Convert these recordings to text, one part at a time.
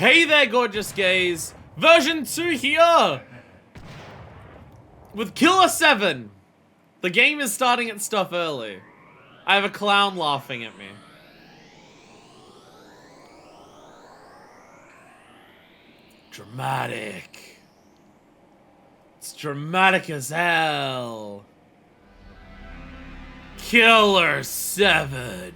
Hey there, gorgeous gays! Version 2 here! With Killer7! The game is starting its stuff early. I have a clown laughing at me. Dramatic. It's dramatic as hell. Killer7.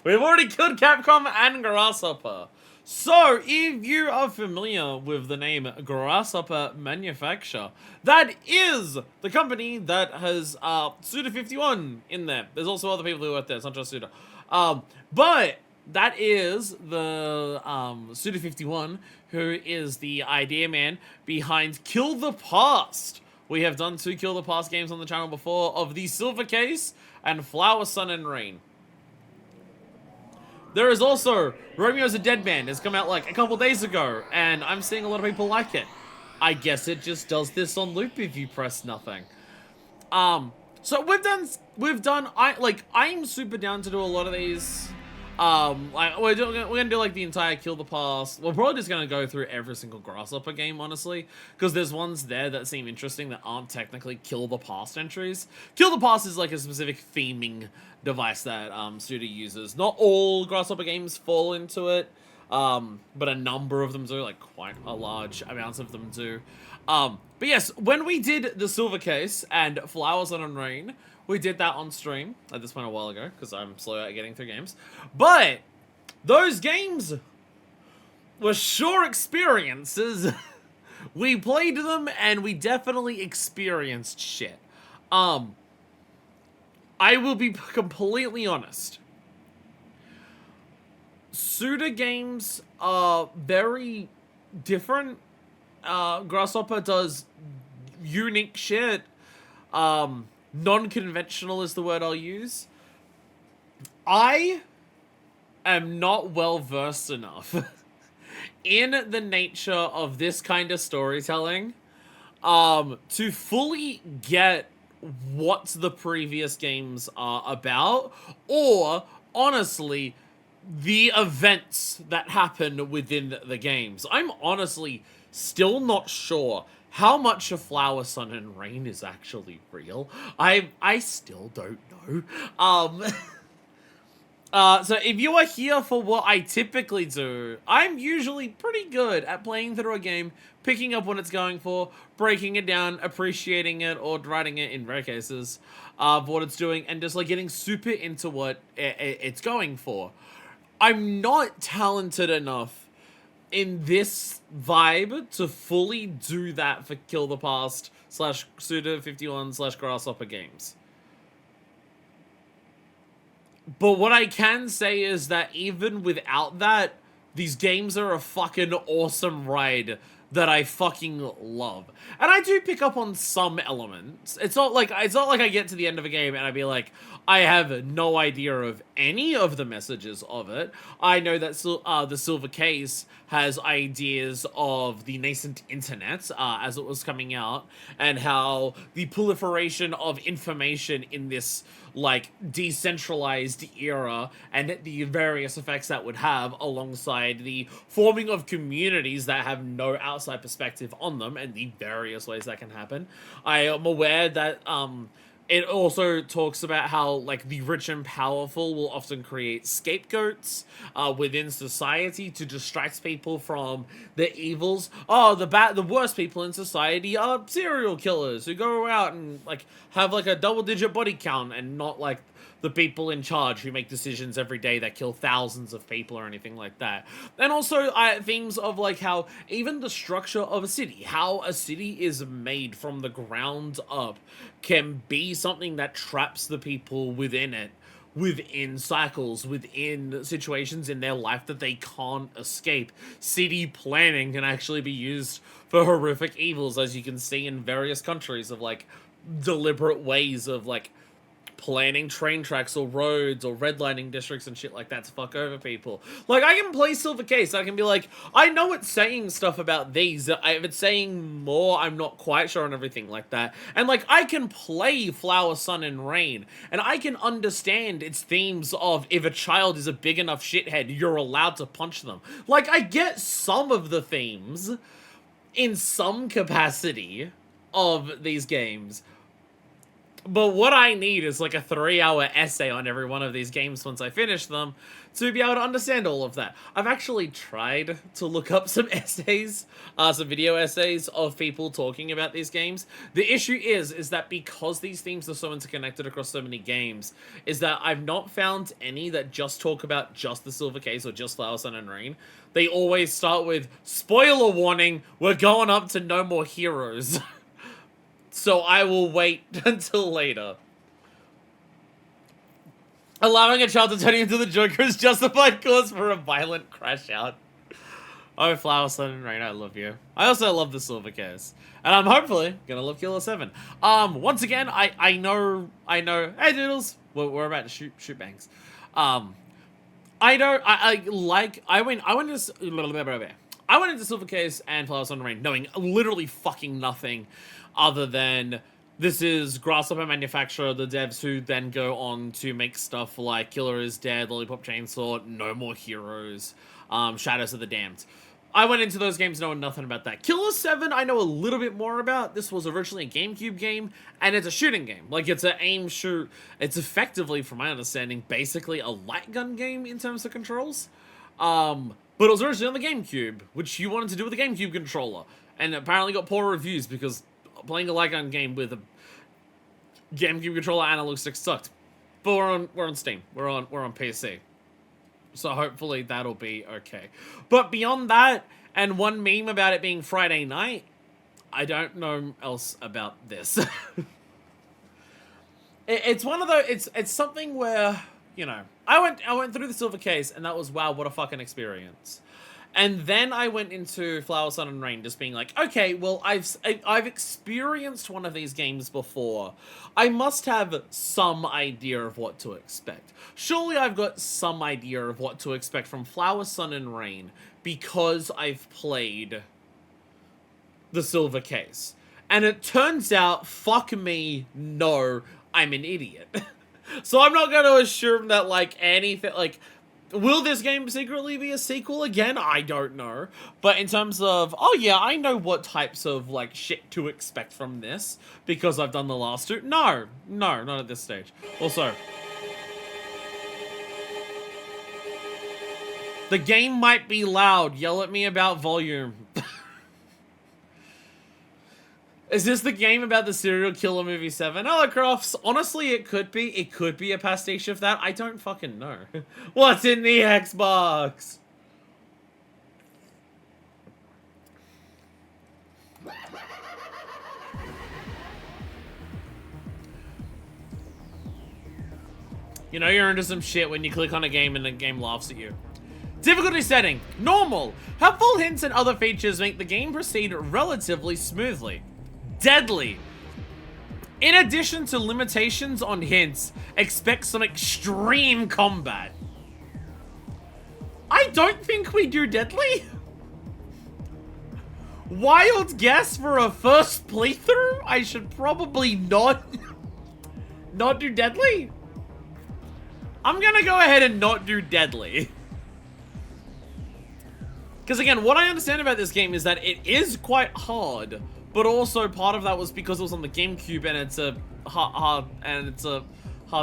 We've already killed Capcom and Grasshopper. So, if you are familiar with the name Grasshopper Manufacture, that is the company that has Suda51 in there. There's also other people who work there, it's not just Suda. But that is the Suda51, who is the idea man behind Kill the Past. We have done 2 Kill the Past games on the channel before of the Silver Case and Flower, Sun, and Rain. There is also Romeo's a Dead Man. It's come out like a couple days ago, and I'm seeing a lot of people like it. I guess it just does this on loop if you press nothing. So we've done. I'm super down to do a lot of these. We're gonna do like the entire Kill the Past. We're probably just gonna go through every single Grasshopper game, honestly, because there's ones there that seem interesting that aren't technically Kill the Past entries. Kill the Past is like a specific theming device that Suda uses. Not all Grasshopper games fall into it, but a number of them do, like quite a large amount of them do. But yes, when we did the Silver Case and Flowers on Rain, we did that on stream at this point a while ago, because I'm slow at getting through games. But those games were sure experiences. We played them, and we definitely experienced shit. I will be completely honest. Suda games are very different. Grasshopper does unique shit. Non-conventional is the word I'll use. I am not well versed enough in the nature of this kind of storytelling to fully get what the previous games are about, or honestly the events that happen within the games. I'm honestly still not sure how much of Flower, Sun, and Rain is actually real. I still don't know. So if you are here for what I typically do, I'm usually pretty good at playing through a game, picking up what it's going for, breaking it down, appreciating it, or writing it in rare cases, of what it's doing, and just like getting super into what it's going for. I'm not talented enough in this vibe to fully do that for Kill the Past / Suda51 / Grasshopper games. But what I can say is that even without that, these games are a fucking awesome ride that I fucking love. And I do pick up on some elements. It's not like I get to the end of a game and I'd be like, I have no idea of any of the messages of it. I know that the Silver Case has ideas of the nascent internet as it was coming out, and how the proliferation of information in this like decentralized era and the various effects that would have, alongside the forming of communities that have no outside perspective on them and the various ways that can happen. I am aware that it also talks about how, like, the rich and powerful will often create scapegoats within society to distract people from the evils. Oh, the worst people in society are serial killers who go out and, like, have, like, a double-digit body count, and not, like, the people in charge who make decisions every day that kill thousands of people or anything like that. And also themes of like how even the structure of a city, how a city is made from the ground up, can be something that traps the people within it, within cycles, within situations in their life that they can't escape. City planning can actually be used for horrific evils, as you can see in various countries, of like deliberate ways of like planning train tracks or roads or redlining districts and shit like that to fuck over people. Like, I can play Silver Case, I can be like, I know it's saying stuff about these, if it's saying more, I'm not quite sure, and everything like that. And, like, I can play Flower, Sun, and Rain, and I can understand its themes of if a child is a big enough shithead, you're allowed to punch them. Like, I get some of the themes in some capacity of these games. But what I need is like a 3-hour essay on every one of these games once I finish them to be able to understand all of that. I've actually tried to look up some essays, some video essays of people talking about these games. The issue is that because these themes are so interconnected across so many games, is that I've not found any that just talk about just the Silver Case or just Flower, Sun, and Rain. They always start with, spoiler warning, we're going up to No More Heroes. So I will wait until later. Allowing a child to turn into the Joker is justified cause for a violent crash out. Oh, Flower, Sun, and Rain, I love you. I also love the Silver Case. And I'm hopefully gonna love Killer7. Once again, I know, hey Doodles, we're about to shoot bangs. I went into Silver Case and Flower, Sun, and Rain knowing literally fucking nothing other than this is Grasshopper manufacturer, the devs who then go on to make stuff like Killer is Dead, Lollipop Chainsaw, No More Heroes, Shadows of the Damned. I went into those games knowing nothing about that. Killer7 I know a little bit more about. This was originally a GameCube game, and it's a shooting game. Like, it's an aim shoot. It's effectively, from my understanding, basically a light gun game in terms of controls. But it was originally on the GameCube, which you wanted to do with a GameCube controller, and apparently got poor reviews because playing a light gun game with a GameCube controller analog stick sucked. But we're on Steam. We're on PC. So hopefully that'll be okay. But beyond that, and one meme about it being Friday night, I don't know else about this. It's one of those, it's something where, you know, I went through the Silver Case and that was, wow, what a fucking experience. And then I went into Flower, Sun, and Rain just being like, okay, well, I've experienced one of these games before. I must have some idea of what to expect. Surely I've got some idea of what to expect from Flower, Sun, and Rain because I've played the Silver Case. And it turns out, fuck me, no, I'm an idiot. So I'm not going to assume that, like, anything, like, will this game secretly be a sequel again? I don't know. But in terms of, oh yeah, I know what types of, like, shit to expect from this because I've done the last two. No, not at this stage. Also, the game might be loud. Yell at me about volume. Is this the game about the serial killer movie 7? Hello, Crofts. Honestly, it could be. It could be a pastiche of that. I don't fucking know. What's in the Xbox? You know you're into some shit when you click on a game and the game laughs at you. Difficulty setting. Normal. Helpful hints and other features make the game proceed relatively smoothly. Deadly. In addition to limitations on hints, expect some extreme combat. I don't think we do deadly. Wild guess for a first playthrough? I should probably not do deadly. I'm gonna go ahead and not do deadly. Because again, what I understand about this game is that it is quite hard. But also, part of that was because it was on the GameCube, and it's a hard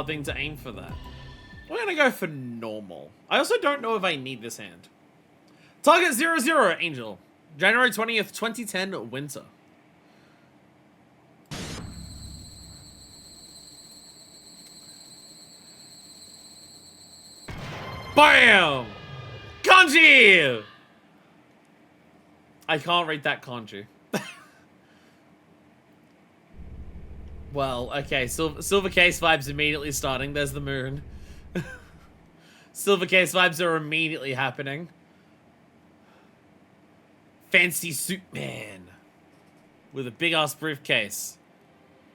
thing to aim for that. We're gonna go for normal. I also don't know if I need this hand. Target 00, Angel. January 20th, 2010, winter. BAM! Kanji! I can't read that kanji. Well, okay, Silver Case vibes immediately starting. There's the moon. Silver Case vibes are immediately happening. Fancy suit man. With a big-ass briefcase.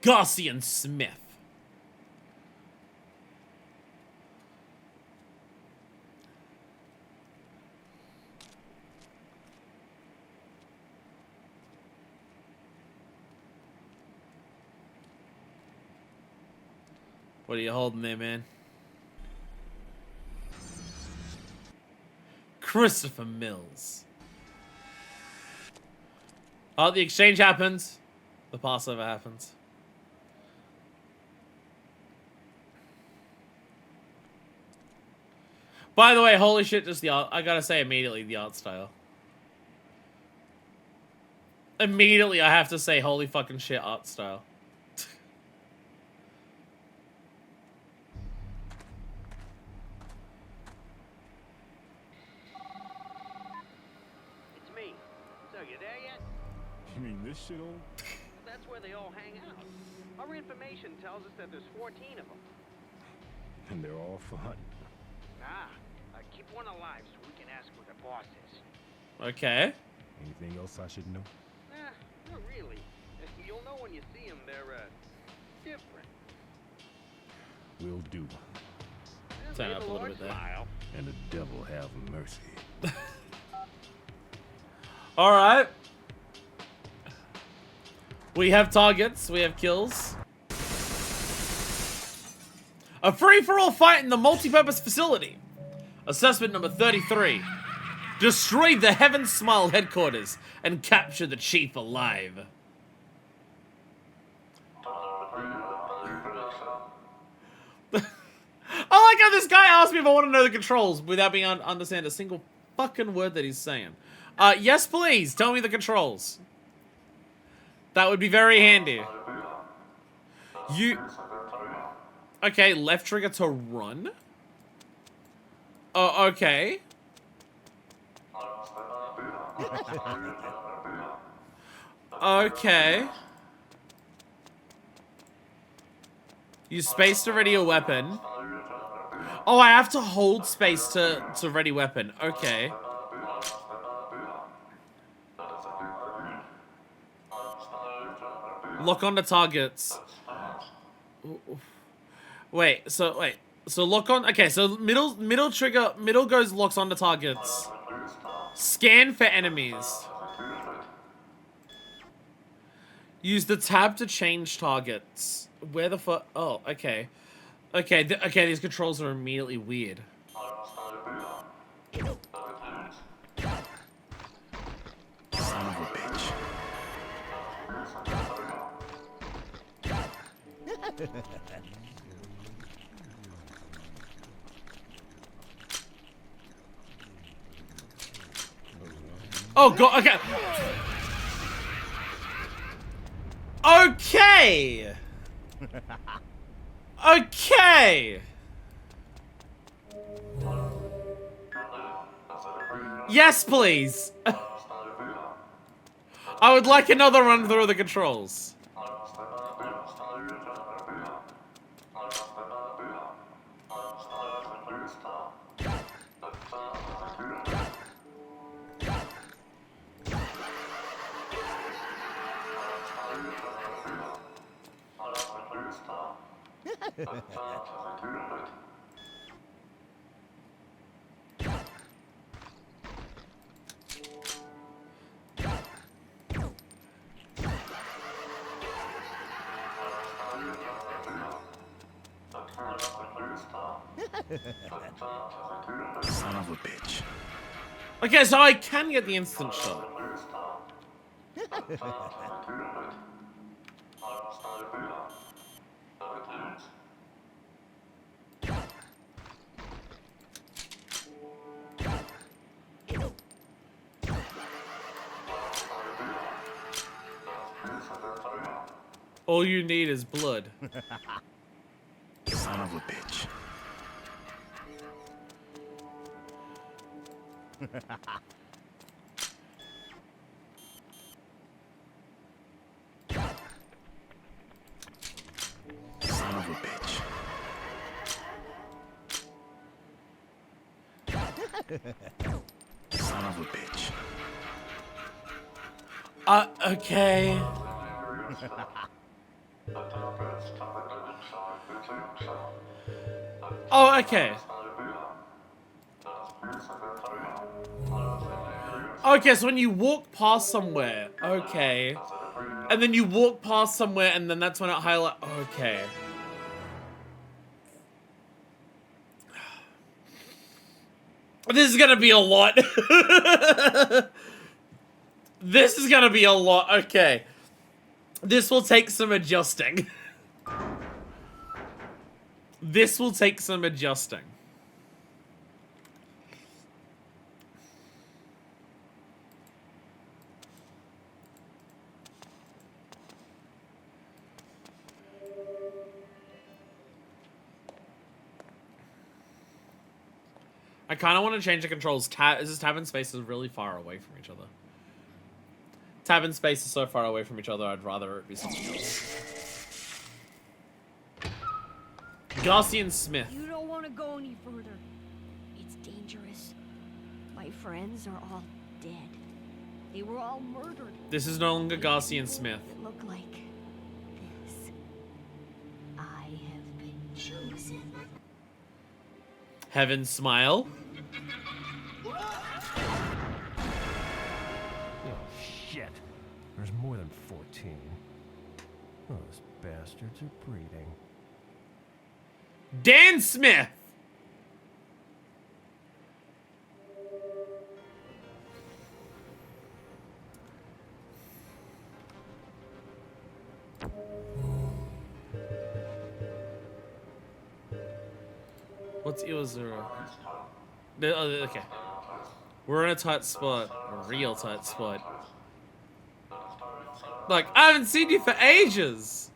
Garcian Smith. What are you holding there, man? Christopher Mills. Oh, the exchange happens. The Passover happens. By the way, holy shit, just the art. I gotta say immediately, the art style. Immediately, I have to say, holy fucking shit, art style. It's me. So, you there yet? You mean this shithole? That's where they all hang out. Our information tells us that there's 14 of them. And they're all fun. Keep one alive so we can ask where the boss is. Okay. Anything else I should know? Not really. You'll know when you see them. They're, different. Will do. Turn up a little bit there. Smile. And the devil have mercy. Alright. We have targets. We have kills. A free-for-all fight in the multi-purpose facility. Assessment number 33. Destroy the Heaven Smile headquarters and capture the chief alive. I like how this guy asked me if I want to know the controls without being understand a single fucking word that he's saying. Yes, please. Tell me the controls. That would be very handy. Okay, left trigger to run. Oh, okay. Okay. Use space to ready a weapon. Oh, I have to hold space to ready weapon. Okay. Lock onto targets. Wait, so lock on. Okay, so middle trigger, middle goes locks onto targets. Scan for enemies. Use the tab to change targets. Where the fuck? Oh, okay. Okay, okay, these controls are immediately weird. Son of a bitch. Oh god, okay. Okay. Okay. Yes, please. I would like another run through the controls. Son of a bitch. Okay, so I can get the instant shot. All you need is blood. Son of a bitch. Son of a bitch. Son of a bitch. Okay. Oh, okay. Okay, so when you walk past somewhere, okay. And then you walk past somewhere and then that's when it highlights, okay. This is gonna be a lot. This is gonna be a lot. Okay. This will take some adjusting. This will take some adjusting. I kind of want to change the controls. Tab and space is really far away from each other. Tab and space is so far away from each other, I'd rather it be something else. Gaussian Smith. You don't want to go any further. It's dangerous. My friends are all dead. They were all murdered. This is no longer Gaussian Smith. It looked like this. I have been chosen. Heaven Smile. Oh, shit. There's more than 14. Those bastards are breeding. Dan Smith. What's Iwazura? Okay. We're in a tight spot. A real tight spot. Like, I haven't seen you for ages.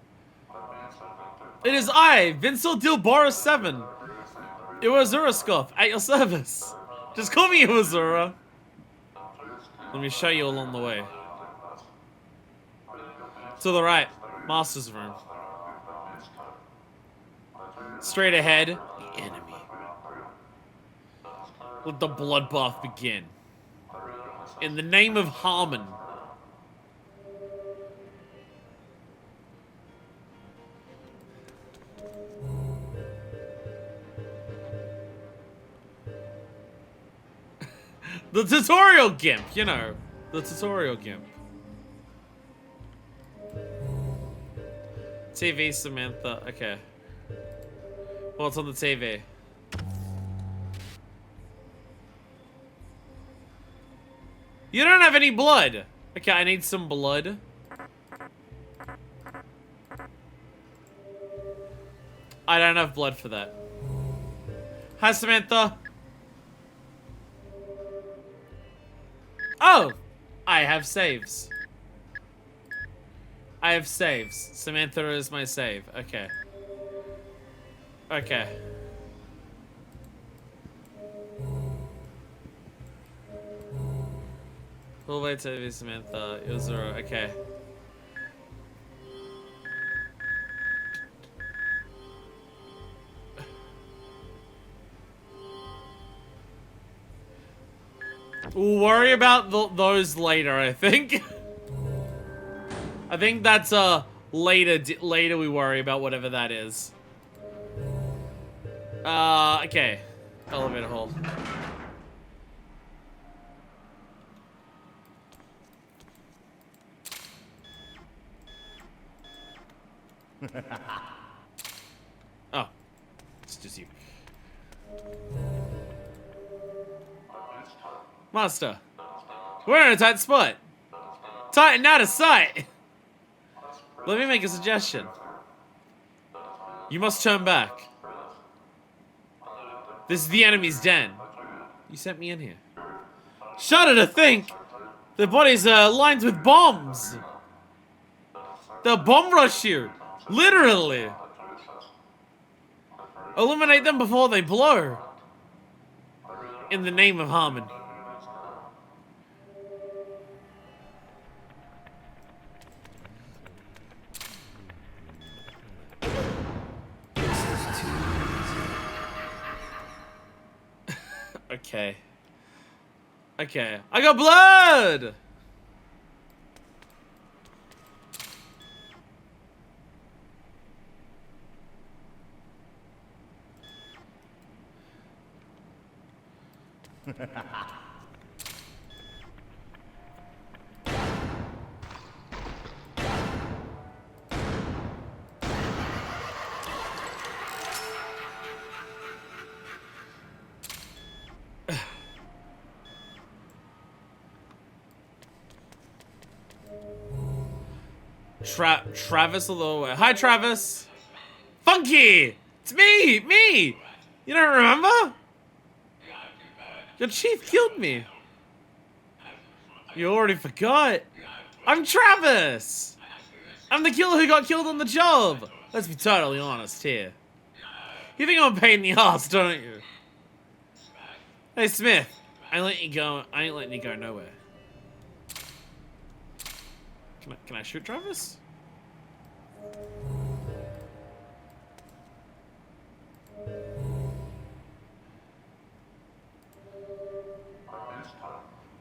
It is I, Vincil Dilbora 7. Iwazura Scoff, at your service. Just call me Iwazura. Let me show you along the way. To the right, Master's Room. Straight ahead, the enemy. Let the bloodbath begin. In the name of Harmon. The tutorial gimp, you know. The tutorial gimp. TV, Samantha. Okay. What's on the TV? You don't have any blood. Okay, I need some blood. I don't have blood for that. Hi, Samantha. Oh! I have saves. I have saves. Samantha is my save. Okay. Okay. We'll wait till be Samantha. It was okay. We'll worry about those later, I think. I think that's later we worry about whatever that is. Okay. Elevator hold. Oh. It's just you. Master. We're in a tight spot. Tight and out of sight. Let me make a suggestion. You must turn back. This is the enemy's den. You sent me in here. Shudder to think! Their bodies are lined with bombs! They'll bomb rush you! Literally! Eliminate them before they blow! In the name of Harmon. Okay. Okay. I got blood! Travis all the way. Hi, Travis. Funky! It's me! Me! You don't remember? Your chief killed me. You already forgot. I'm Travis! I'm the killer who got killed on the job. Let's be totally honest here. You think I'm a pain in the ass, don't you? Hey, Smith. I ain't letting you go nowhere. Can I shoot Travis?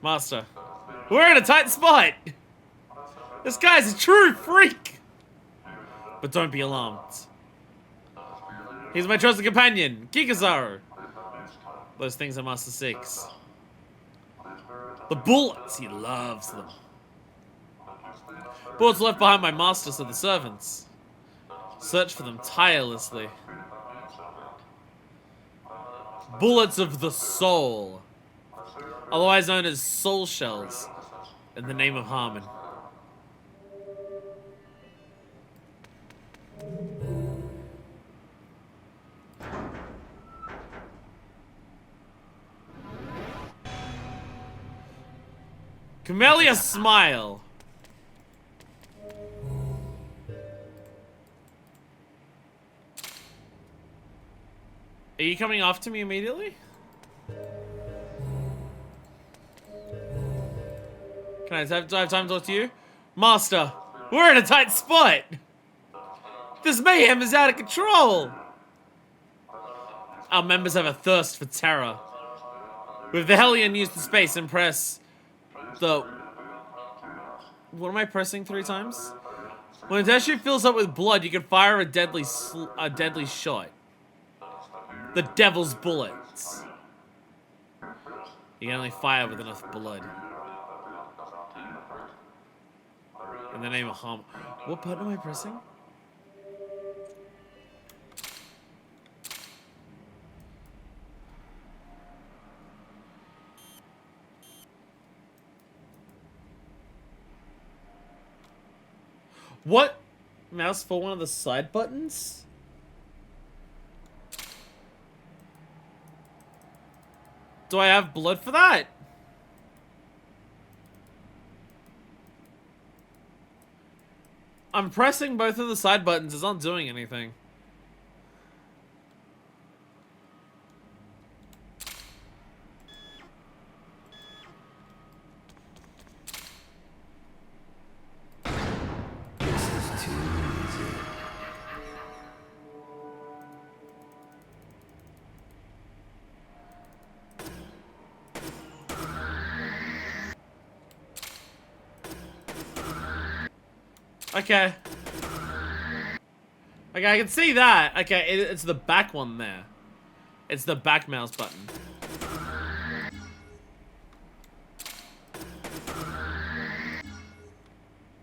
Master, we're in a tight spot. This guy's a true freak. But don't be alarmed. He's my trusted companion, Kikazaru. Those things are Master 6. The bullets, he loves them. Bullets left behind by masters of the servants. Search for them tirelessly. Bullets of the soul. Otherwise known as soul shells. In the name of Harmon. Camellia smile. Are you coming after me immediately? Do I have time to talk to you? Master, we're in a tight spot. This mayhem is out of control. Our members have a thirst for terror. With the Hellion used the space and press the... What am I pressing 3 times? When the test chute fills up with blood, you can fire a deadly shot. The devil's bullets. You can only fire with enough blood. In the name of Harm. What button am I pressing? What? Mouse for one of the side buttons? Do I have blood for that? I'm pressing both of the side buttons. It's not doing anything. Okay. Okay, I can see that. Okay, it's the back one there. It's the back mouse button.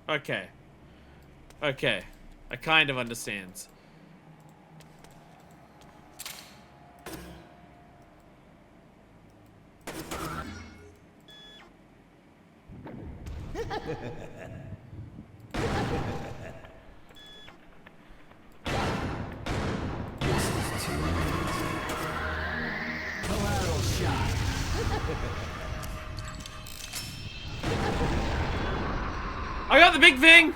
Okay. Okay. I kind of understand. I got the big thing!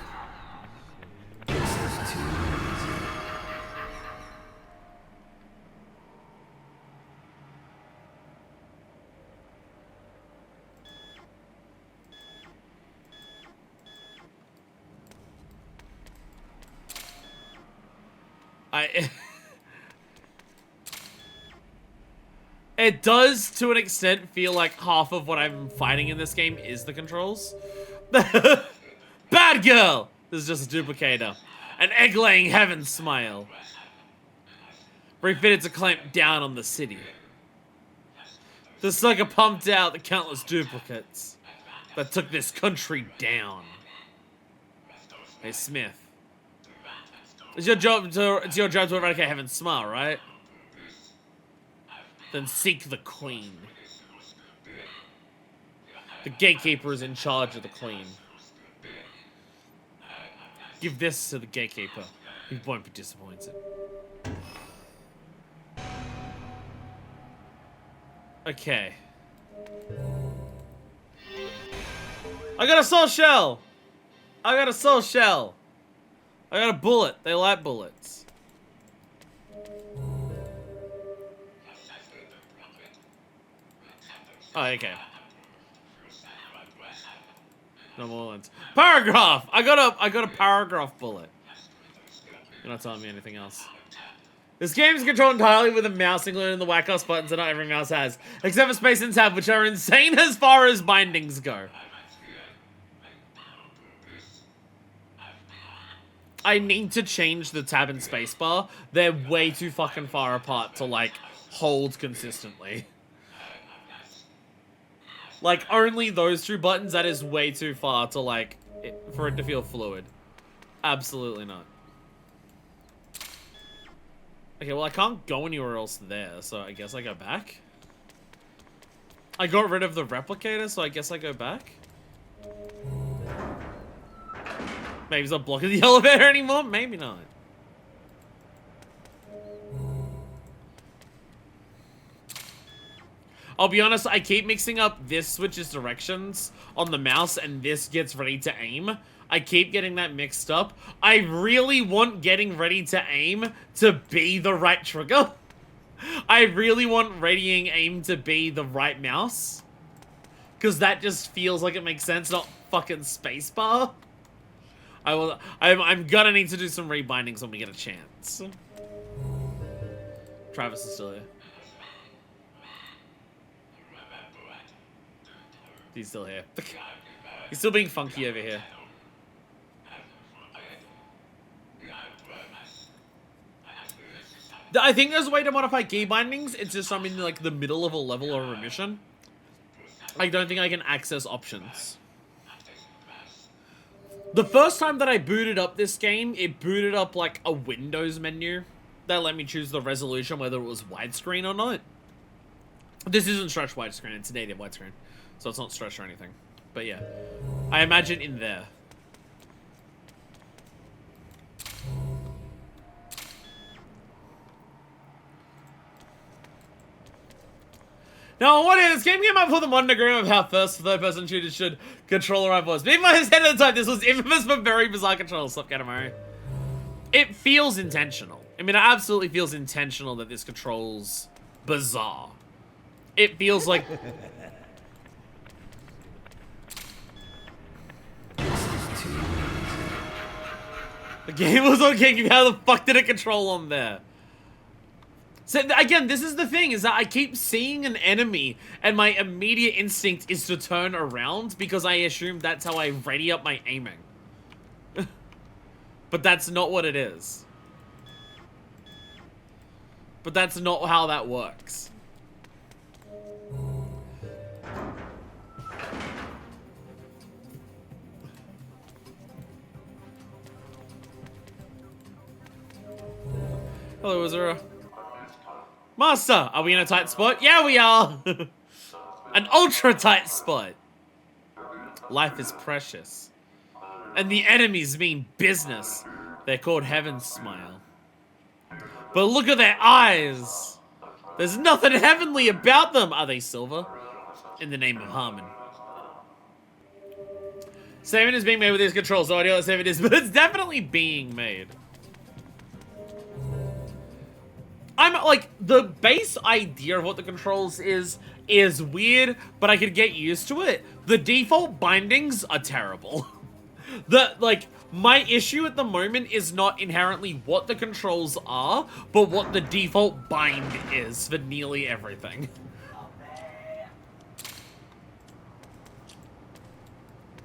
It does, to an extent, feel like half of what I'm fighting in this game is the controls. Bad girl! This is just a duplicator. An egg-laying heaven smile. Refitted to clamp down on the city. The sucker pumped out the countless duplicates that took this country down. Hey, Smith. It's your job to eradicate heaven's smile, right? Then seek the queen. The gatekeeper is in charge of the queen. Give this to the gatekeeper. He won't be disappointed. Okay. I got a soul shell! I got a soul shell! I got a bullet. They like bullets. Oh, okay. No more lines. Paragraph! I got a paragraph bullet. You're not telling me anything else. This game is controlled entirely with a mouse, including the whack ass buttons that not every mouse has. Except for space and tab, which are insane as far as bindings go. I need to change the tab and spacebar. They're way too fucking far apart to, like, hold consistently. Like, only those two buttons, that is way too far to, like, for it to feel fluid. Absolutely not. Okay, well, I can't go anywhere else there, so I guess I go back. I got rid of the replicator, so I guess I go back. Maybe it's not blocking the elevator anymore? Maybe not. I'll be honest, I keep mixing up this switches directions on the mouse and this gets ready to aim. I keep getting that mixed up. I really want getting ready to aim to be the right trigger. I really want readying aim to be the right mouse. Because that just feels like it makes sense, not fucking spacebar. I'm gonna need to do some rebindings when we get a chance. Travis is still here. He's still here. He's still being funky over here. I think there's a way to modify key bindings. It's just I'm in like the middle of a level or a mission. I don't think I can access options. The first time that I booted up this game, it booted up like a Windows menu that let me choose the resolution, whether it was widescreen or not. This isn't stretch widescreen, it's native widescreen. So it's not stretched or anything. But yeah, I imagine in there. Now, what is this game came up with a modern agreement of how first third-person shooters should control the right voice. But in my head at the time, this was infamous for very bizarre controls. Stop getting Mario. It feels intentional. I mean, it absolutely feels intentional that this controls bizarre. It feels like... The game was okay. How the fuck did it control on there? So again, this is the thing, is that I keep seeing an enemy and my immediate instinct is to turn around because I assume that's how I ready up my aiming. But that's not what it is. But that's not how that works. Hello, Azura. Master, are we in a tight spot? Yeah, we are! An ultra tight spot! Life is precious. And the enemies mean business. They're called Heaven's Smile. But look at their eyes! There's nothing heavenly about them! Are they silver? In the name of Harmon. Statement is being made with these controls, so I know what statement is, but it's definitely being made. I'm like, the base idea of what the controls is weird, but I could get used to it. The default bindings are terrible. My issue at the moment is not inherently what the controls are, but what the default bind is for nearly everything.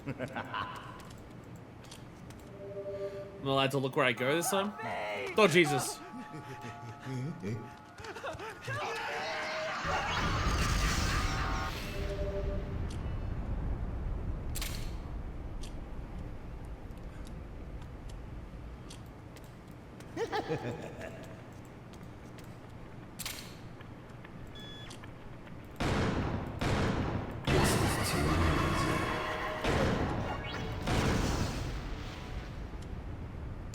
I'm allowed to look where I go this time? Oh, Jesus.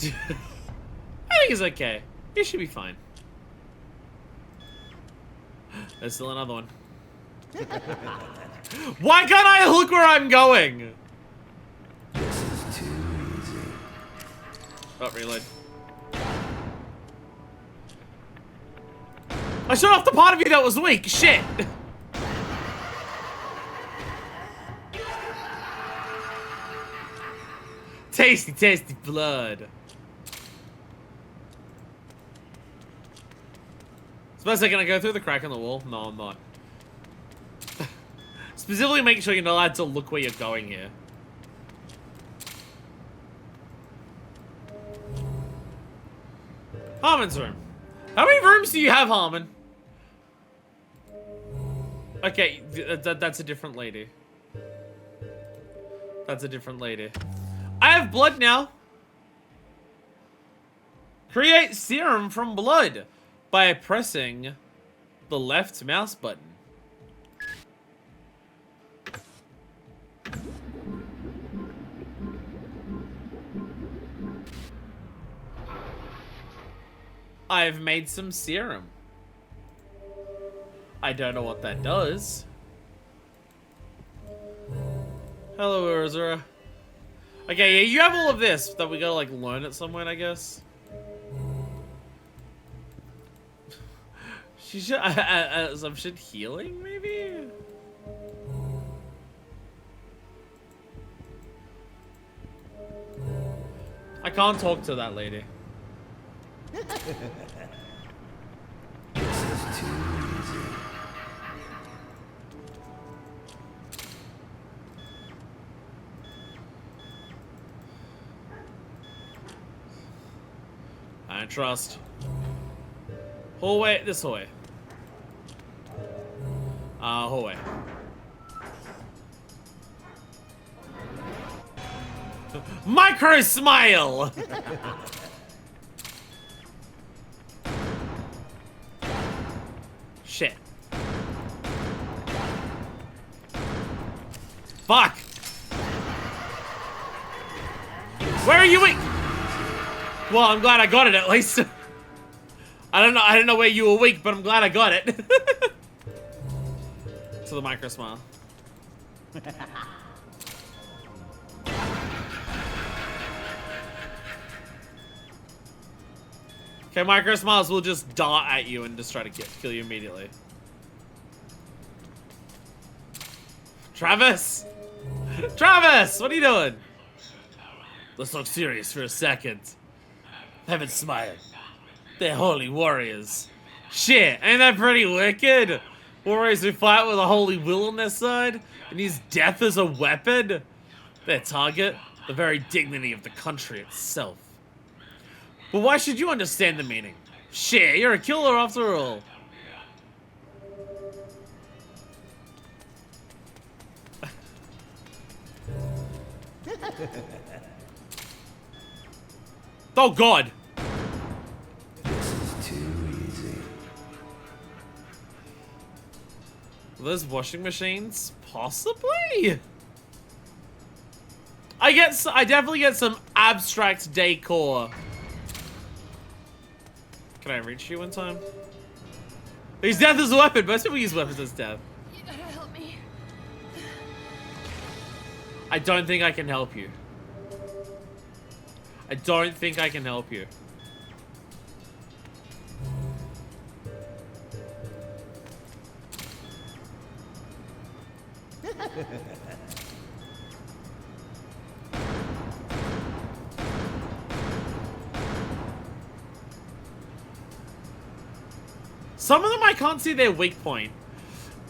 I think he's okay. He should be fine. There's still another one. Why can't I look where I'm going? This is too easy. Oh, reload. I shot off the part of you that was weak. Shit. Tasty, tasty blood. Suppose I'm gonna go through the crack in the wall? No, I'm not. Specifically making sure you're not allowed to look where you're going here. Harmon's room. How many rooms do you have, Harmon? Okay, that's a different lady. That's a different lady. I have blood now. Create serum from blood by pressing the left mouse button. I've made some serum. I don't know what that does. Hello, Urzura. Okay, yeah, you have all of this that we gotta like learn at some point, I guess. She should some shit healing, maybe. I can't talk to that lady. This is too easy. I don't trust. Hallway, this hallway. Hallway. Micro smile! Shit. Fuck! Where are you weak? Well, I'm glad I got it at least. I don't know where you were weak, but I'm glad I got it. To the micro smile. Okay, micro smiles will just dart at you and just try to kill you immediately. Travis! Travis! What are you doing? Let's look serious for a second. Heaven smiling. They're holy warriors. Shit, ain't that pretty wicked? Warriors who fight with a holy will on their side and use death as a weapon. Their target, the very dignity of the country itself. But why should you understand the meaning? Shit, you're a killer after all. Oh god! This is too easy. Those washing machines? Possibly? I definitely get some abstract decor. Can I reach you in time? Use death as a weapon. Most people use weapons as death. You gotta help me. I don't think I can help you. I don't think I can help you. Some of them I can't see their weak point.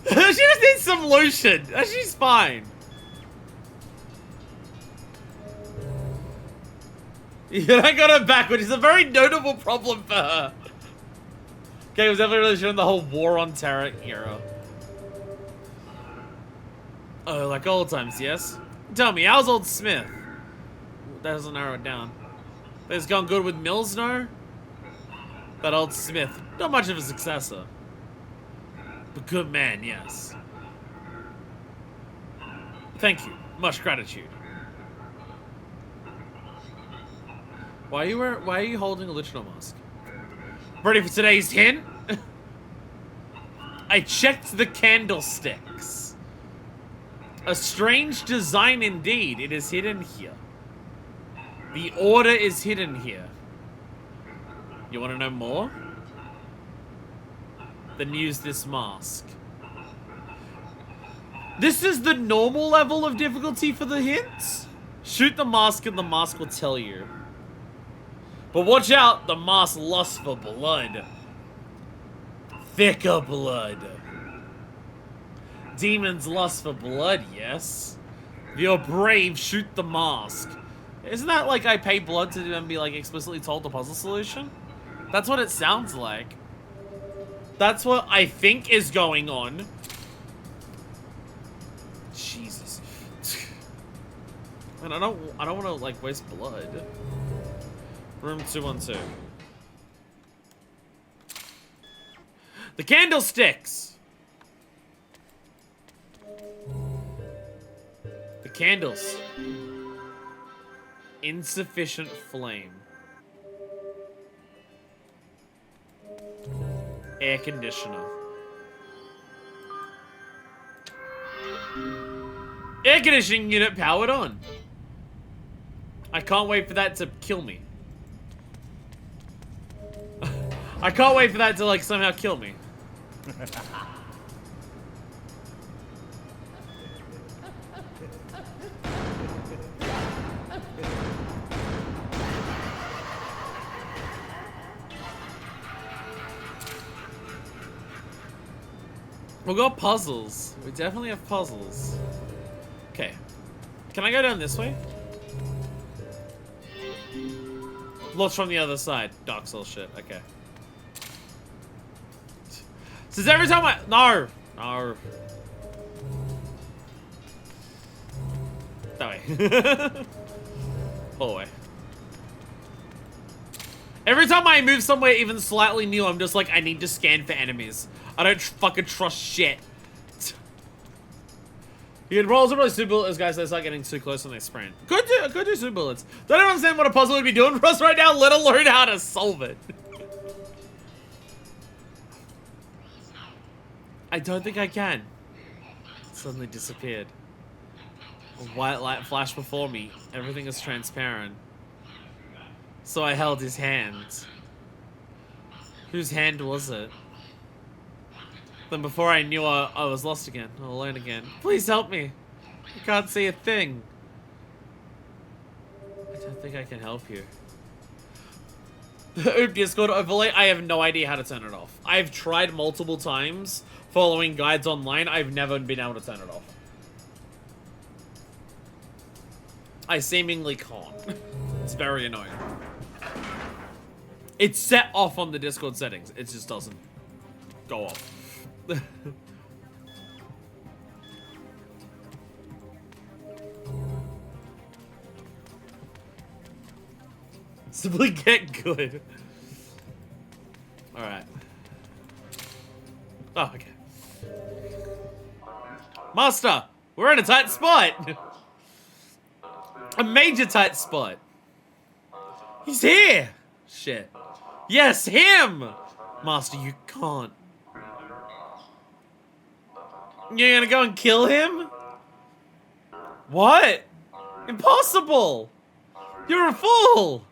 She just needs some lotion. She's fine. Yeah, I got her back, which is a very notable problem for her. Okay, it was definitely really showing the whole War on Terror era. Oh, like old times, yes? Tell me, how's old Smith? That doesn't narrow it down. It's gone good with Mills, no? That old Smith, not much of a successor. But good man, yes. Thank you. Much gratitude. Why are you holding a Lichnor mask? Ready for today's hint? I checked the candlesticks. A strange design indeed. It is hidden here. The order is hidden here. You want to know more? Then use this mask. This is the normal level of difficulty for the hints? Shoot the mask and the mask will tell you. But watch out, the mask lusts for blood. Thicker blood. Demons lust for blood, yes. If you're brave, shoot the mask. Isn't that like I pay blood to then be like explicitly told the puzzle solution? That's what it sounds like. That's what I think is going on. Jesus. Man, I don't want to like waste blood. Room 212. The candlesticks. The candles. Insufficient flame. Air conditioner. Air conditioning unit powered on. I can't wait for that to kill me. I can't wait for that to like somehow kill me. We've got puzzles. We definitely have puzzles. Okay. Can I go down this way? Lost from the other side. Dark Souls shit. Okay. Since every time I... No! No. That way. Pull away. Every time I move somewhere even slightly new, I'm just like, I need to scan for enemies. I don't fucking trust shit. You can roll really super bullets, guys. They start getting too close and they sprint. Could do super bullets. Don't understand what a puzzle would be doing for us right now, let alone how to solve it. I don't think I can. It suddenly disappeared. A white light flashed before me. Everything is transparent. So I held his hand. Whose hand was it? Then before I knew I was lost again, alone again. Please help me. I can't see a thing. I don't think I can help you. Oop, Discord overlay. I have no idea how to turn it off. I've tried multiple times following guides online. I've never been able to turn it off. I seemingly can't. It's very annoying. It's set off on the Discord settings. It just doesn't go off. Simply get good. Alright. Oh, okay. Master! We're in a tight spot! A major tight spot. He's here! Shit. Yes, him! Master, you can't. You're gonna go and kill him? What? Impossible! You're a fool!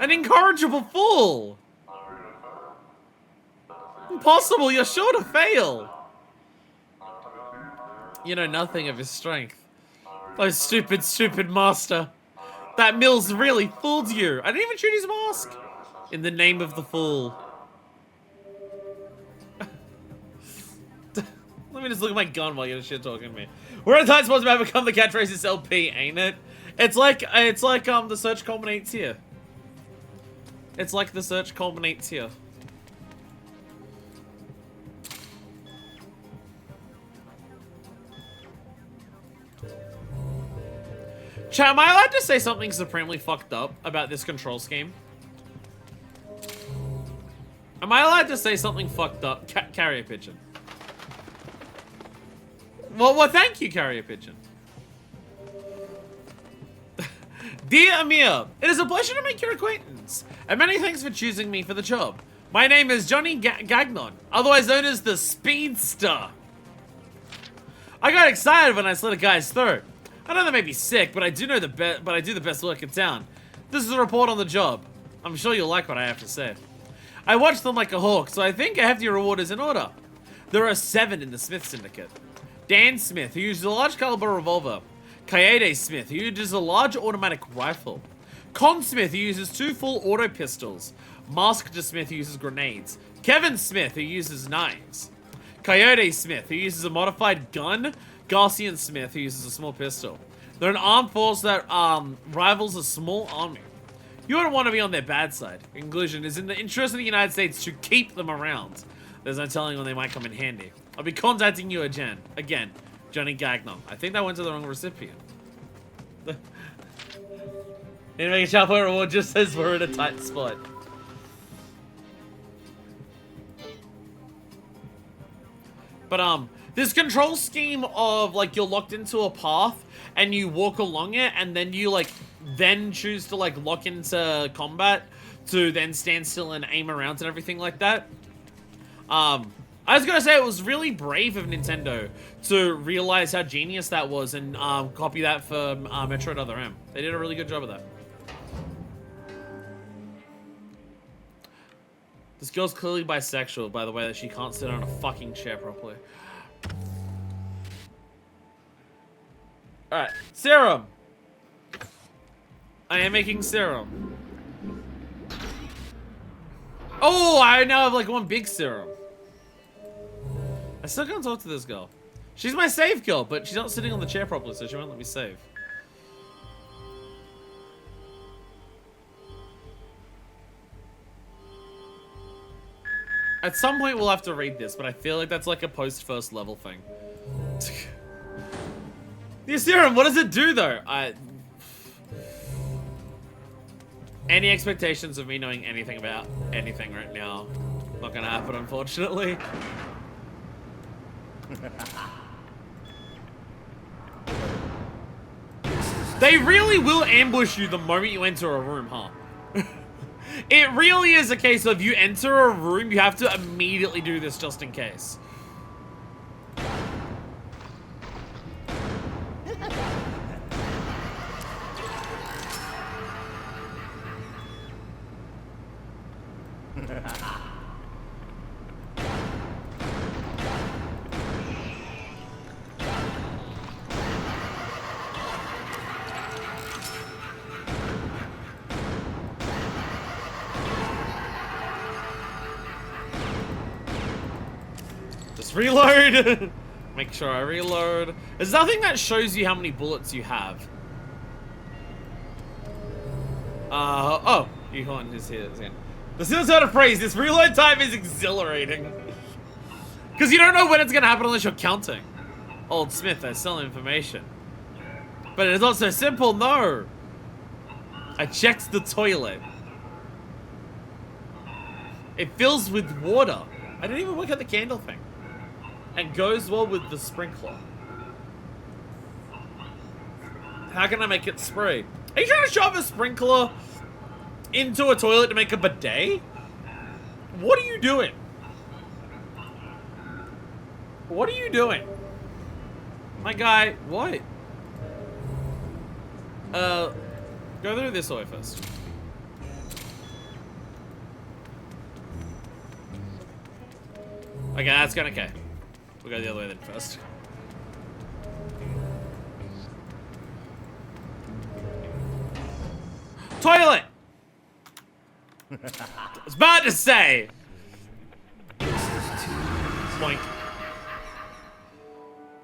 An incorrigible fool! Impossible, you're sure to fail! You know nothing of his strength. Oh, stupid, stupid master. That Mills really fooled you. I didn't even shoot his mask. In the name of the fool. Let me just look at my gun while you're shit talking to me. We're in a tight spot to become the catchphrases LP, ain't it? It's like the search culminates here. It's like the search culminates here. Chat, am I allowed to say something supremely fucked up about this control scheme? Am I allowed to say something fucked up? Carrier pigeon. Well, thank you, Carrier Pigeon. Dear Amir, it is a pleasure to make your acquaintance, and many thanks for choosing me for the job. My name is Johnny Gagnon, otherwise known as the Speedster. I got excited when I slit a guy's throat. I know they may be sick, but I do the best work in town. This is a report on the job. I'm sure you'll like what I have to say. I watched them like a hawk, so I think a hefty reward is in order. There are 7 in the Smith Syndicate. Dan Smith, who uses a large caliber revolver. Kaede Smith, who uses a large automatic rifle. Con Smith, who uses 2 full auto pistols. Masked Smith, who uses grenades. Kevin Smith, who uses knives. Coyote Smith, who uses a modified gun. Garcian Smith, who uses a small pistol. They're an armed force that rivals a small army. You wouldn't want to be on their bad side. In conclusion, it is in the interest of the United States to keep them around. There's no telling when they might come in handy. I'll be contacting you again, Johnny Gagnon. I think that went to the wrong recipient. Need to make a sharp point reward just says we're in a tight spot. But this control scheme of like you're locked into a path and you walk along it and then you like then choose to like lock into combat to then stand still and aim around and everything like that. I was gonna say it was really brave of Nintendo to realize how genius that was and copy that for Metroid Other M. They did a really good job of that. This girl's clearly bisexual, by the way, that she can't sit on a fucking chair properly. Alright, serum! I am making serum. Oh, I now have like 1 big serum. I still can't talk to this girl. She's my save girl, but she's not sitting on the chair properly, so she won't let me save. At some point we'll have to read this, but I feel like that's like a post-first level thing. The serum, what does it do though? Any expectations of me knowing anything about anything right now? Not gonna happen, unfortunately. They really will ambush you the moment you enter a room, huh? It really is a case of you enter a room, you have to immediately do this just in case. Just reload! Make sure I reload. There's nothing that shows you how many bullets you have. Oh, you can't just hear this again. The still sort of phrase, this reload time is exhilarating. Because you don't know when it's going to happen unless you're counting. Old Smith, I sell information. But it is not so simple, no. I checked the toilet. It fills with water. I didn't even work out the candle thing. And goes well with the sprinkler. How can I make it spray? Are you trying to shove a sprinkler into a toilet to make a bidet? What are you doing? What are you doing? My guy, what? Go through this way first. Okay, that's gonna okay. We'll go the other way then first. Toilet! I was about to say! Boink.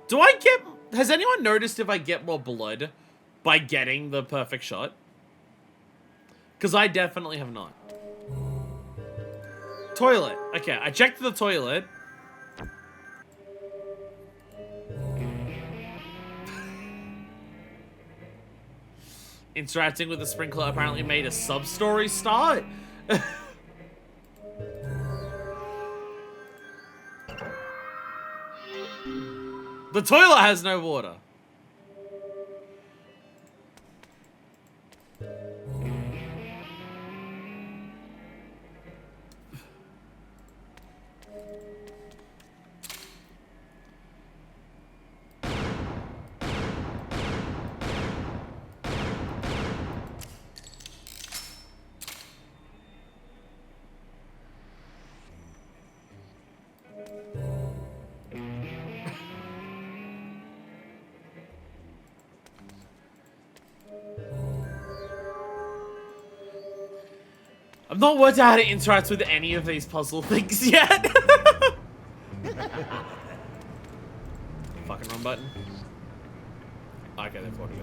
Do I get... Has anyone noticed if I get more blood by getting the perfect shot? Because I definitely have not. Toilet. Okay, I checked the toilet. Interacting with the sprinkler apparently made a sub-story start. The toilet has no water. I've not worked out how to interact with any of these puzzle things yet. Fucking wrong button. Okay, that's what it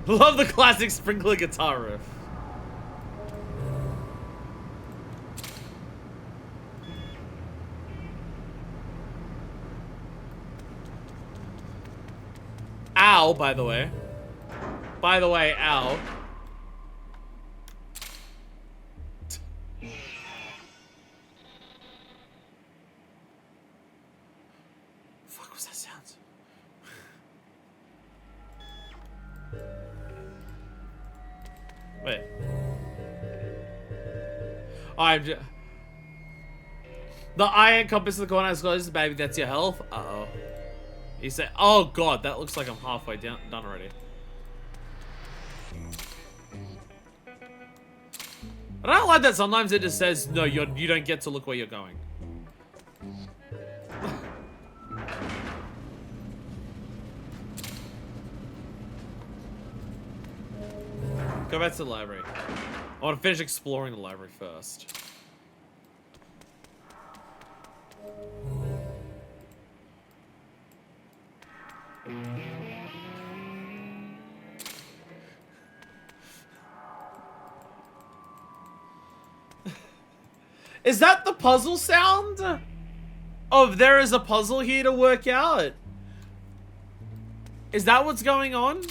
is. Love the classic sprinkler guitar riff. Ow, by the way. By the way, ow. Fuck was that sound? Wait. I'm just... The iron compass in the corner is closed, baby. That's your health. Uh-oh. He said, oh god, that looks like I'm halfway done already. I don't like that sometimes it just says, no, you don't get to look where you're going. Go back to the library. I want to finish exploring the library first. Is that the puzzle sound? Oh, there is a puzzle here to work out. Is that what's going on?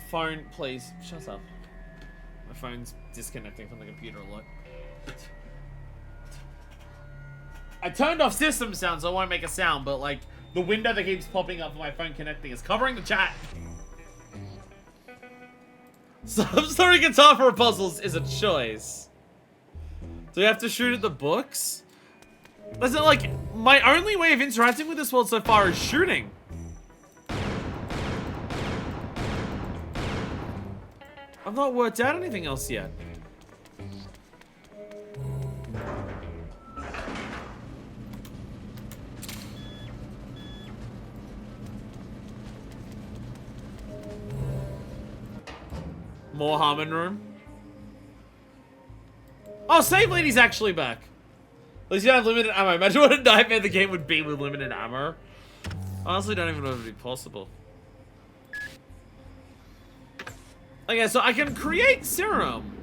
Phone, please. Shut up. My phone's disconnecting from the computer a lot. I turned off system sound so it won't make a sound, but like the window that keeps popping up for my phone connecting is covering the chat. Substory guitar for puzzles is a choice. Do we have to shoot at the books? That's not like my only way of interacting with this world so far is shooting. I've not worked out anything else yet. More Harmon room. Oh, Save Lady's actually back. At least you don't have limited ammo. Imagine what a nightmare the game would be with limited ammo. Honestly, don't even know if it'd be possible. Okay, so I can create serum.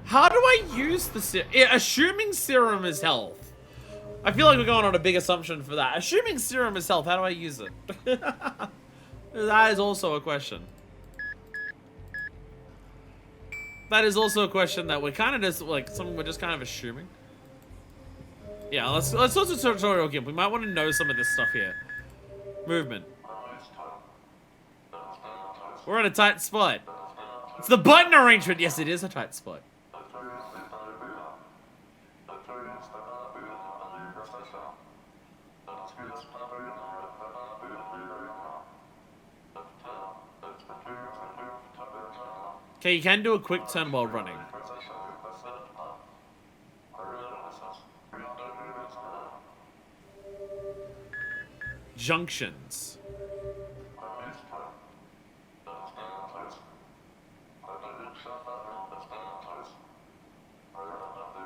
How do I use the serum? Yeah, assuming serum is health. I feel like we're going on a big assumption for that. Assuming serum is health, how do I use it? That is also a question. That is also a question that we're kind of just like something we're just kind of assuming. Yeah, let's look at the tutorial again. We might want to know some of this stuff here. Movement. We're in a tight spot. It's the button arrangement. Yes, it is a tight spot. Okay, you can do a quick turn while running. Junctions.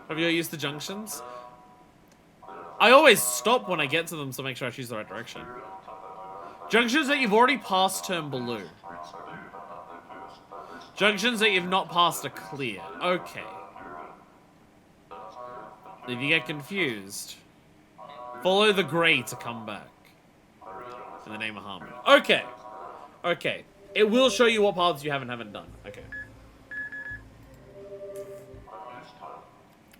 Have you used the junctions? I always stop when I get to them to make sure I choose the right direction. Junctions that you've already passed turn blue. Junctions that you've not passed are clear. Okay. If you get confused, follow the grey to come back. In the name of harmony. Okay. Okay. It will show you what paths you haven't done. Okay.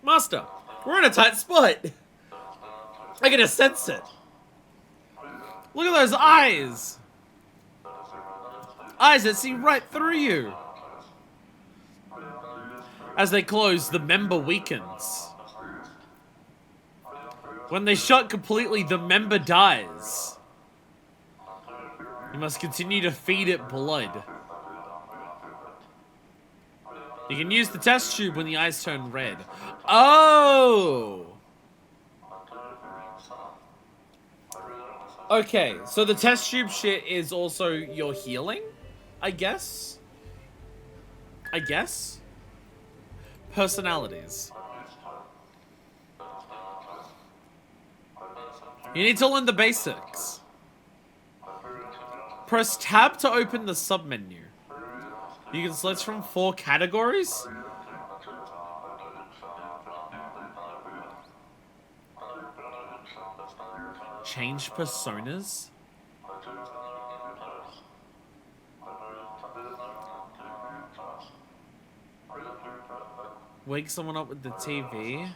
Master, we're in a tight spot. I can sense it. Look at those eyes. Eyes that see right through you. As they close, the member weakens. When they shut completely, the member dies. You must continue to feed it blood. You can use the test tube when the eyes turn red. Oh! Okay, so the test tube shit is also your healing? I guess? Personalities. You need to learn the basics. Press tab to open the submenu. You can select from 4 categories. Change personas. Wake someone up with the TV.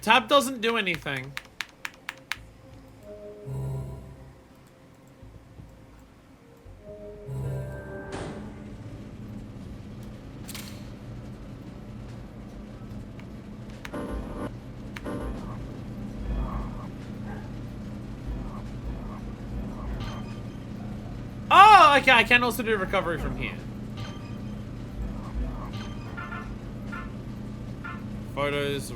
Tab doesn't do anything. Oh, okay, I can also do recovery from here. Photos.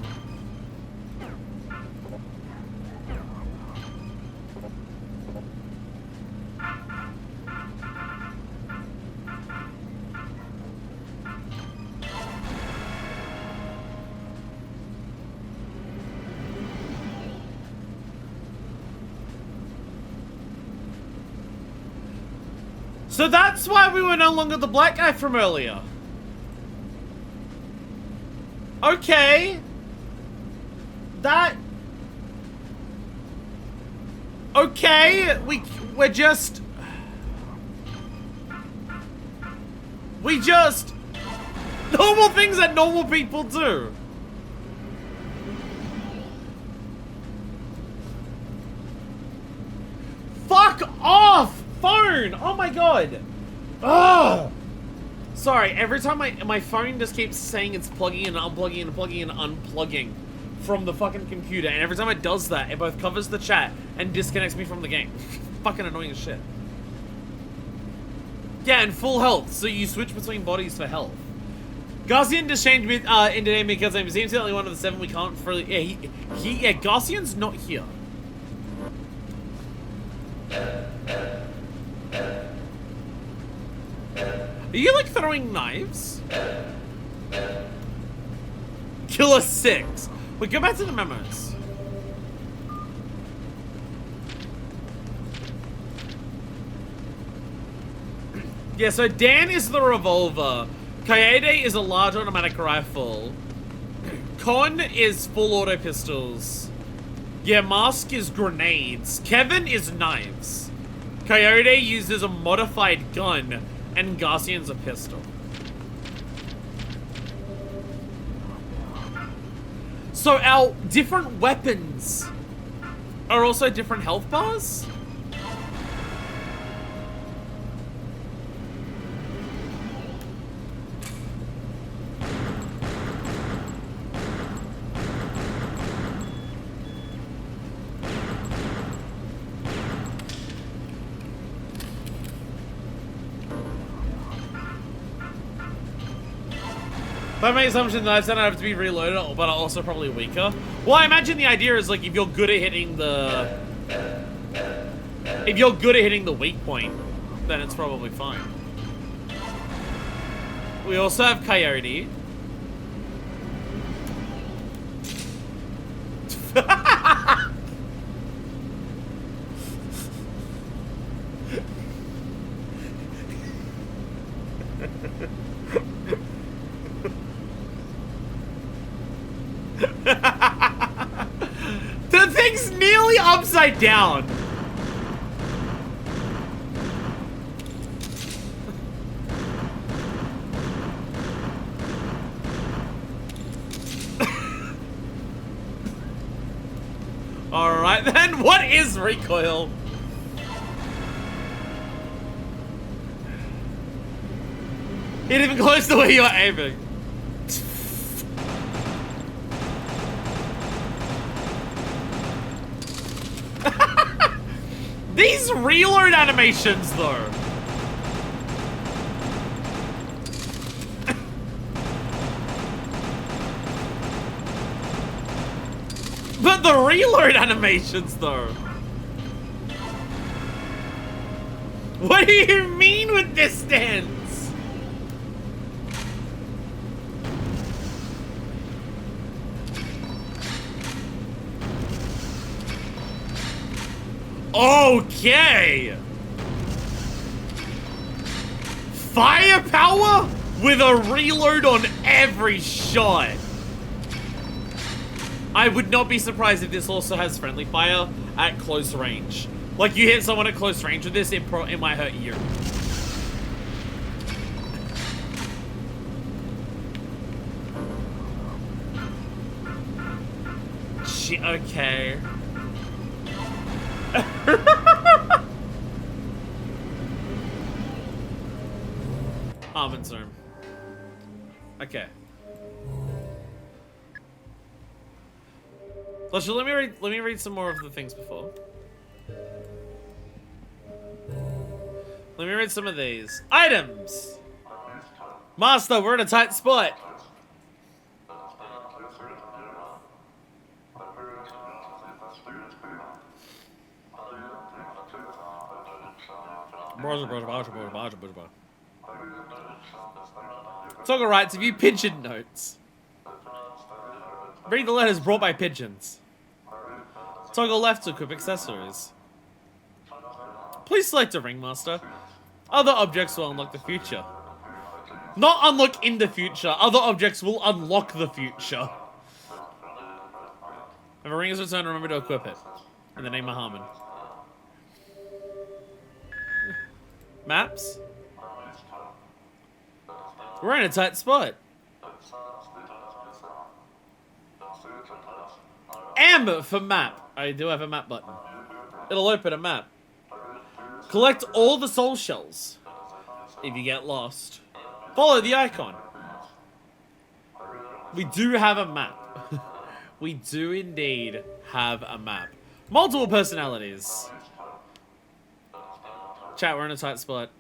So that's why we were no longer the black guy from earlier. Okay. Okay, we're just... Normal things that normal people do. Fuck off! Phone! Oh my god! Ugh! Sorry, every time my phone just keeps saying it's plugging and unplugging and plugging and unplugging from the fucking computer, and every time it does that, it both covers the chat and disconnects me from the game. Fucking annoying as shit. Yeah, and full health, so you switch between bodies for health. Garcian just changed me into name because he seems the only one of the 7 we can't fully... Yeah, Garcian's not here. Are you, like, throwing knives? Killer7. Wait, go back to the memos. Yeah, so Dan is the revolver. Coyote is a large automatic rifle. Con is full auto pistols. Yeah, Mask is grenades. Kevin is knives. Coyote uses a modified gun. And Garcian's a pistol. So our different weapons are also different health bars? I make assumption that I have to be reloaded, but also probably weaker. Well, I imagine the idea is like if you're good at hitting the... If you're good at hitting the weak point, then it's probably fine. We also have Coyote. The thing's nearly upside down. less recoil. Hit even close to where you're aiming. These reload animations, though. But the reload animations, though. What do you mean with distance? Okay. Firepower with a reload on every shot. I would not be surprised if this also has friendly fire at close range. Like, you hit someone at close range with this, it might hurt you. Okay. Harmon's room. Okay. Let me read some more of the things before. Let me read some of these. Items! Master, we're in a tight spot. Toggle writes, if you pigeon notes. Read the letters brought by pigeons. Toggle left to equip accessories. Please select a ringmaster. Other objects will unlock the future. Not unlock in the future. Other objects will unlock the future. If a ring is returned, remember to equip it. In the name of Harmon. Maps? We're in a tight spot. M for map. I do have a map button. It'll open a map. Collect all the soul shells. If you get lost, follow the icon. We do have a map. We do indeed have a map. Multiple personalities. Chat, we're in a tight spot.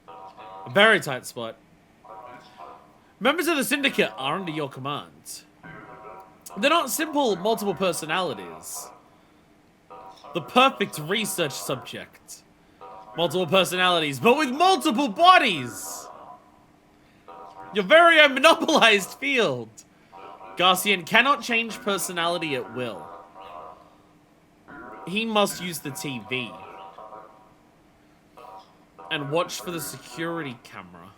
A very tight spot. Members of the Syndicate are under your command. They're not simple multiple personalities. The perfect research subject. Multiple personalities, but with multiple bodies. Your very own monopolized field. Garcian cannot change personality at will. He must use the TV. And watch for the security camera.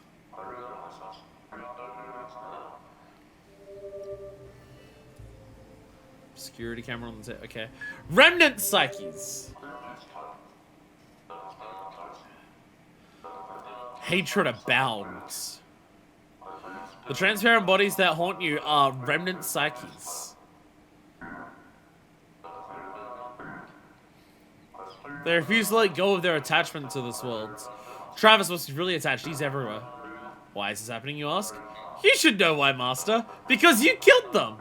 Security camera on the tip. Okay. Remnant psyches. Hatred abounds. The transparent bodies that haunt you are remnant psyches. They refuse to let go of their attachment to this world. Travis must be really attached. He's everywhere. Why is this happening, you ask? You should know why, Master. Because you killed them.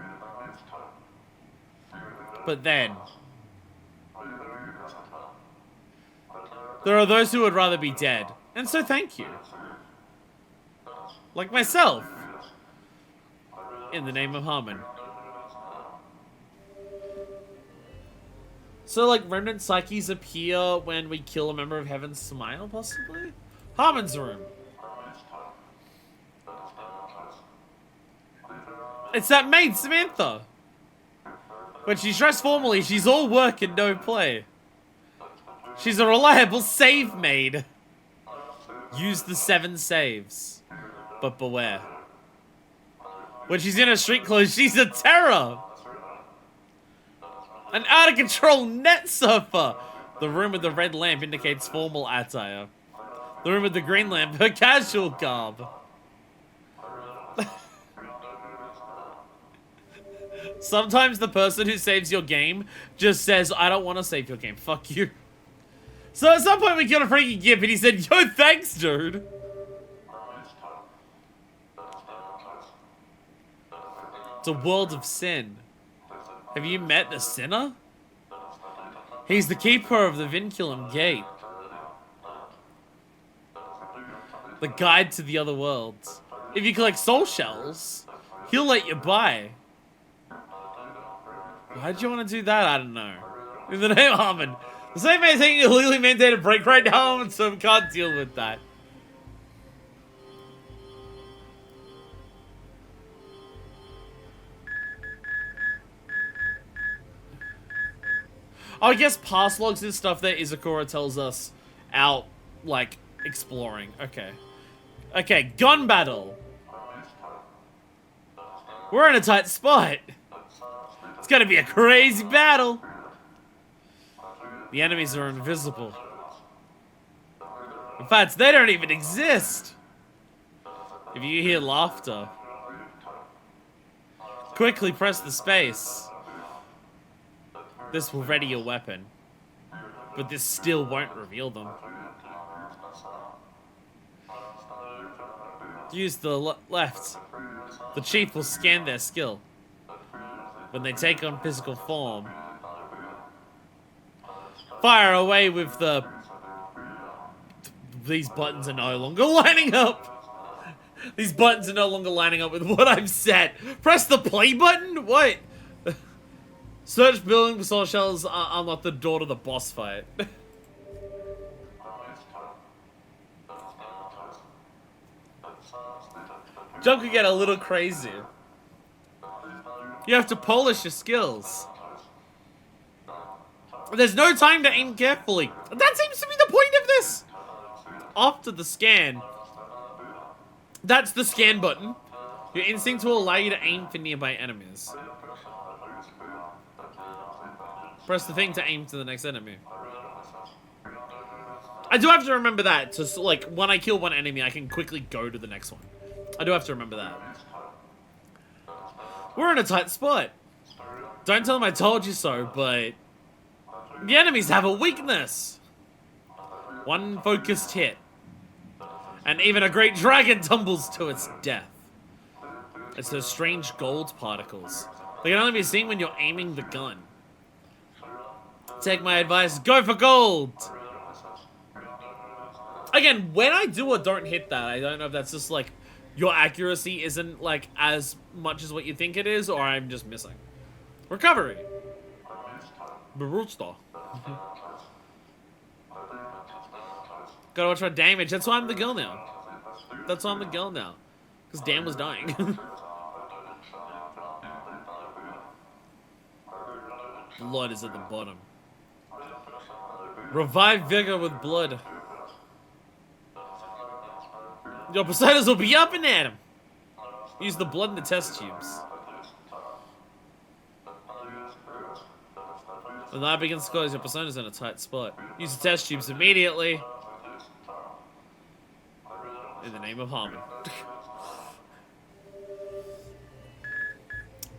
But then, there are those who would rather be dead. And so thank you. Like myself. In the name of Harmon. So, like, remnant psyches appear when we kill a member of Heaven's Smile, possibly? Harmon's room. It's that maid, Samantha. When she's dressed formally, she's all work and no play. She's a reliable save maid. Use the 7 saves. But beware. When she's in her street clothes, she's a terror. An out-of-control net surfer. The room with the red lamp indicates formal attire. The room with the green lamp, her casual garb. Sometimes the person who saves your game just says, I don't want to save your game. Fuck you. So at some point we killed a freaking gimp and he said, yo, thanks, dude. It's a world of sin. Have you met the sinner? He's the keeper of the Vinculum Gate. The guide to the other worlds. If you collect soul shells, he'll let you buy. Why'd you want to do that? I don't know. In the name of Harmon. The same man taking a legally mandated break right now, and so we can't deal with that. Oh, I guess past logs and stuff that Izakura tells us out, like, exploring. Okay. Okay, gun battle. We're in a tight spot. It's gonna be a crazy battle. The enemies are invisible. In fact, they don't even exist. If you hear laughter, quickly press the space. This will ready your weapon, but this still won't reveal them. Use the left. The chief will scan their skill. When they take on physical form, fire away with the... These buttons are no longer lining up. These buttons are no longer lining up with what I've said. Press the play button? What? Search building for soul shells unlock the door to the boss fight. Jump could get a little crazy. You have to polish your skills. There's no time to aim carefully. That seems to be the point of this. After the scan. That's the scan button. Your instinct will allow you to aim for nearby enemies. Press the thing to aim to the next enemy. I do have to remember that. So, like, when I kill one enemy, I can quickly go to the next one. I do have to remember that. We're in a tight spot. Don't tell them I told you so, but... The enemies have a weakness. One focused hit. And even a great dragon tumbles to its death. It's those strange gold particles. They can only be seen when you're aiming the gun. Take my advice, go for gold! Again, when I do or don't hit that, I don't know if that's just like... Your accuracy isn't like as much as what you think it is, or I'm just missing. Recovery. Baruchta. Gotta watch my damage. That's why I'm the girl now. That's why I'm the girl now. Because Dan was dying. Blood is at the bottom. Revive vigor with blood. Your personas will be up and at 'em. Use the blood in the test tubes. When the eye begins to close, your persona's in a tight spot. Use the test tubes immediately. In the name of Harmon.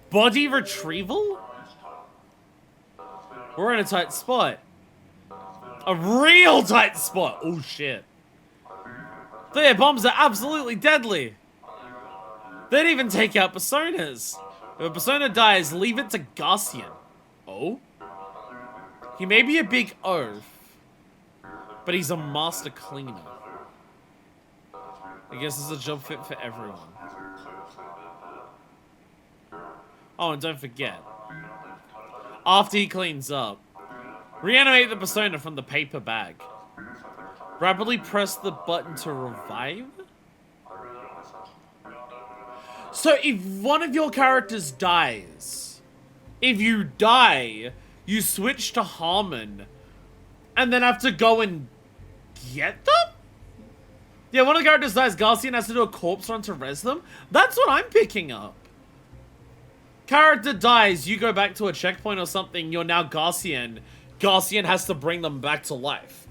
Body retrieval? We're in a tight spot. A real tight spot. Oh shit. Their bombs are absolutely deadly. They'd even take out personas. If a persona dies, leave it to Garcian. Oh? He may be a big oaf, but he's a master cleaner. I guess it's a job fit for everyone. Oh, and don't forget, after he cleans up, reanimate the persona from the paper bag. Rapidly press the button to revive? So if one of your characters dies, if you die, you switch to Harmon, and then have to go and get them? Yeah, one of the characters dies, Garcian has to do a corpse run to res them? That's what I'm picking up. Character dies, you go back to a checkpoint or something, you're now Garcian. Garcian has to bring them back to life.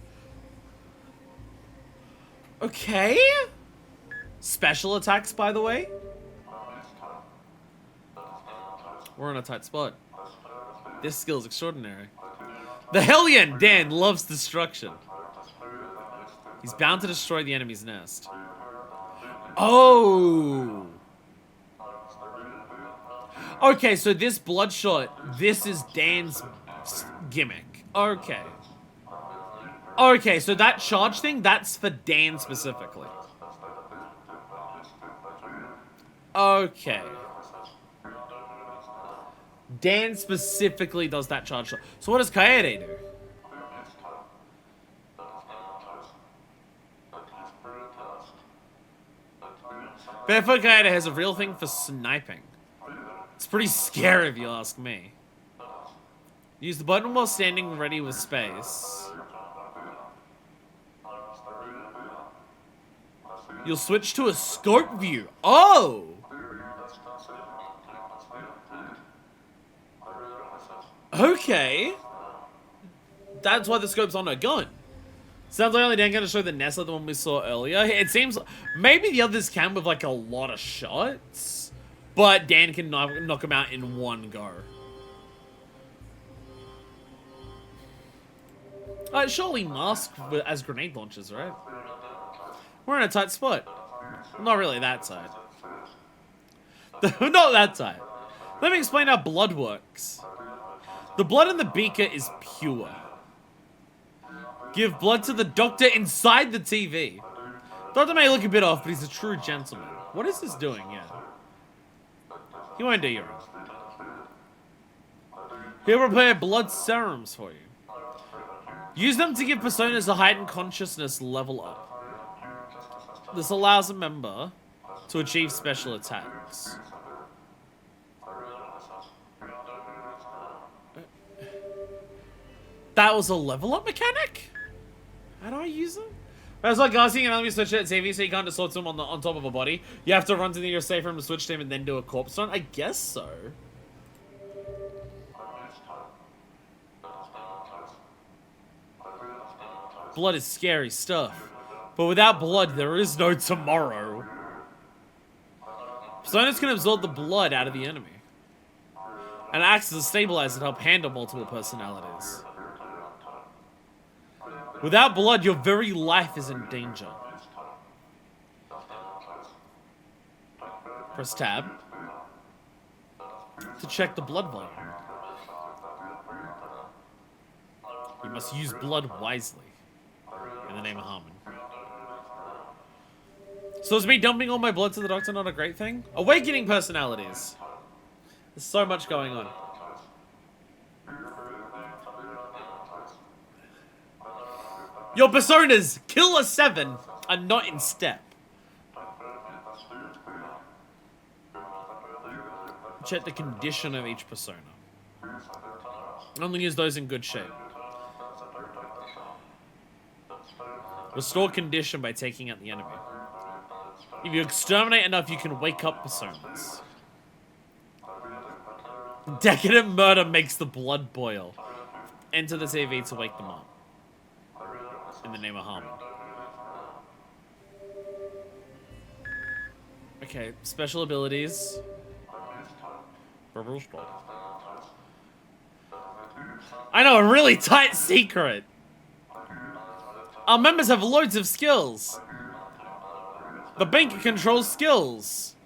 Okay. Special attacks, by the way. We're in a tight spot. This skill is extraordinary. The Hellion Dan loves destruction. He's bound to destroy the enemy's nest. Oh! Okay, so this Bloodshot, this is Dan's gimmick. Okay. Okay, so that charge thing, that's for Dan specifically. Okay. Dan specifically does that charge shot. So what does Kaede do? Barefoot Kaede has a real thing for sniping. It's pretty scary if you ask me. Use the button while standing ready with space. You'll switch to a scope view. Oh! Okay. That's why the scope's on a gun. Sounds like only Dan can show the nest like the one we saw earlier. It seems maybe the others can with like a lot of shots, but Dan can knock them out in one go. Surely mask as grenade launchers, right? We're in a tight spot. Not really that tight. Not that tight. Let me explain how blood works. The blood in the beaker is pure. Give blood to the doctor inside the TV. Doctor may look a bit off, but he's a true gentleman. What is this doing? Yeah. He won't do you wrong. He'll prepare blood serums for you. Use them to give personas a heightened consciousness level up. This allows a member to achieve special attacks. That was a level up mechanic? How do I use them? It's like gassing an enemy switch at TV, so you can't just switch him on top of a body. You have to run to your safe room to switch to him and then do a corpse run? I guess so. Blood is scary stuff. But without blood, there is no tomorrow. Personas can absorb the blood out of the enemy. And acts as a stabilizer to help handle multiple personalities. Without blood, your very life is in danger. Press tab to check the blood volume. You must use blood wisely. In the name of Harmon. So is me dumping all my blood to the doctor not a great thing? Awakening personalities. There's so much going on. Your personas, Killer7, are not in step. Check the condition of each persona. Only use those in good shape. Restore condition by taking out the enemy. If you exterminate enough, you can wake up personas. Decadent murder makes the blood boil. Enter the TV to wake them up. In the name of Harmon. Okay, special abilities. I know, a really tight secret. Our members have loads of skills. The bank controls skills.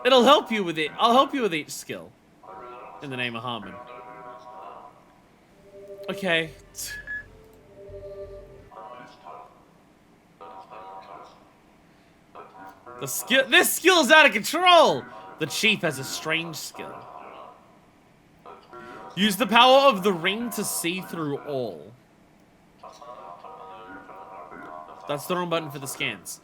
It'll help you with it. I'll help you with each skill. In the name of Harmon. Okay. This skill is out of control! The chief has a strange skill. Use the power of the ring to see through all. That's the wrong button for the scans.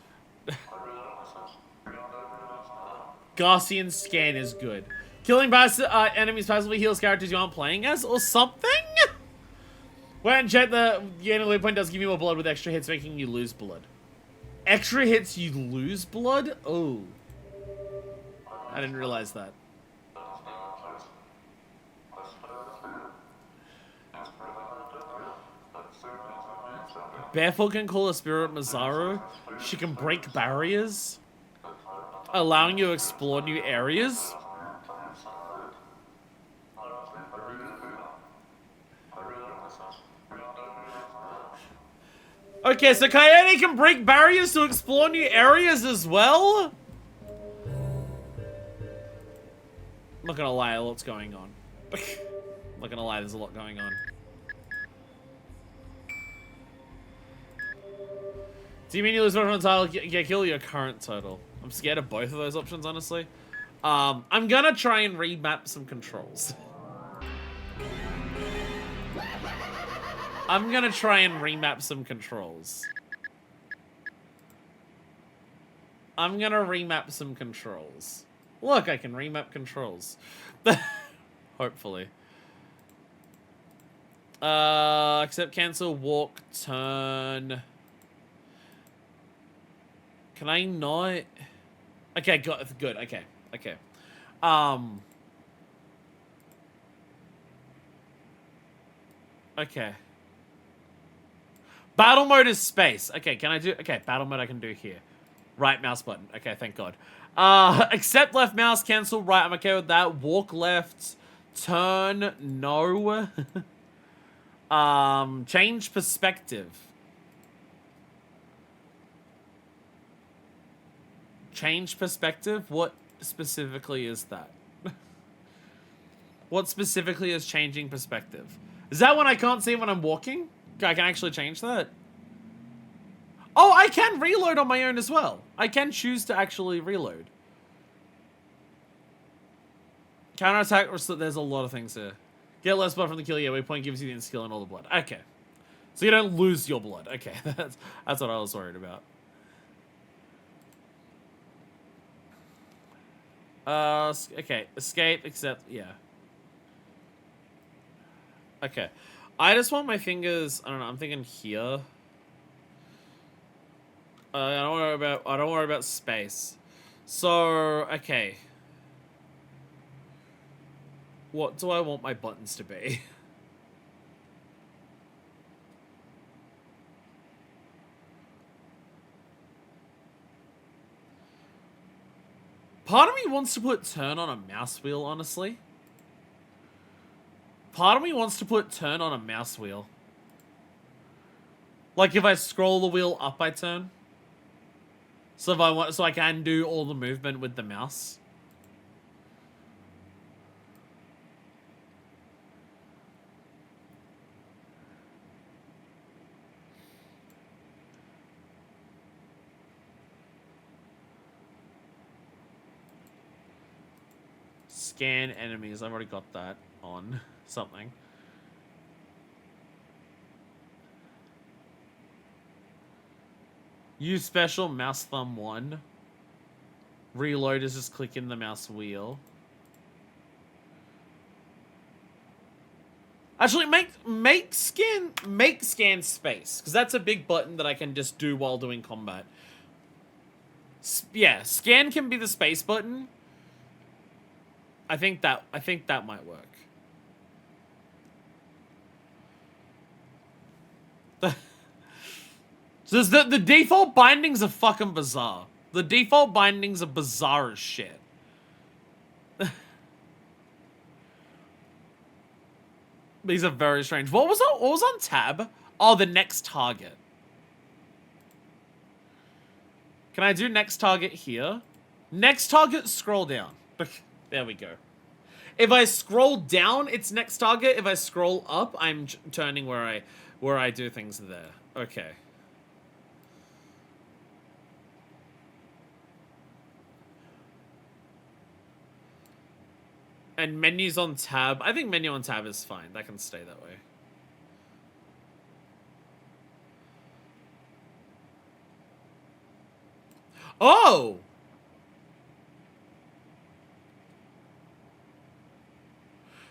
Gaussian scan is good. Killing enemies passively heals characters you aren't playing as, or something? Wait and check the enemy point does give you more blood with extra hits, making you lose blood. Extra hits, you lose blood? Oh. I didn't realize that. Barefoot can call a spirit Mazaru. She can break barriers, allowing you to explore new areas. Okay, so Coyote can break barriers to explore new areas as well? I'm not gonna lie, a lot's going on. I'm not gonna lie, there's a lot going on. Do you mean you lose one from the title? Yeah, kill your current total. I'm scared of both of those options, honestly. I'm gonna try and remap some controls. I'm gonna try and remap some controls. I'm gonna remap some controls. Look, I can remap controls. Hopefully. Accept, cancel, walk, turn. Can I not? Okay, good. Okay. Okay. Battle mode is space. Okay, can I do? Okay, battle mode I can do here. Right mouse button. Okay, thank God. Accept left mouse, cancel right. I'm okay with that. Walk left, turn no. Change perspective. Change perspective? What specifically is that? What specifically is changing perspective? Is that when I can't see when I'm walking? I can actually change that. Oh, I can reload on my own as well. I can choose to actually reload. Counterattack, there's a lot of things here. Get less blood from the kill, yeah, waypoint gives you the skill and all the blood. Okay. So you don't lose your blood. Okay, that's what I was worried about. Okay, escape, accept, yeah. Okay. I just want my fingers, I don't know, I'm thinking here. I don't worry about space. So, okay. What do I want my buttons to be? Part of me wants to put turn on a mouse wheel, honestly. Part of me wants to put turn on a mouse wheel. Like if I scroll the wheel up, I turn. So if I want, so I can do all the movement with the mouse. Scan enemies. I've already got that on something. Use special mouse thumb 1. Reload is just clicking the mouse wheel. Actually, make scan space, because that's a big button that I can just do while doing combat. Yeah, scan can be the space button. I think that might work. So the default bindings are fucking bizarre. The default bindings are bizarre as shit. These are very strange. What was on tab? Oh, the next target. Can I do next target here? Next target, scroll down. There we go. If I scroll down, it's next target. If I scroll up, I'm turning where I do things there. Okay. And menus on tab. I think menu on tab is fine. That can stay that way. Oh!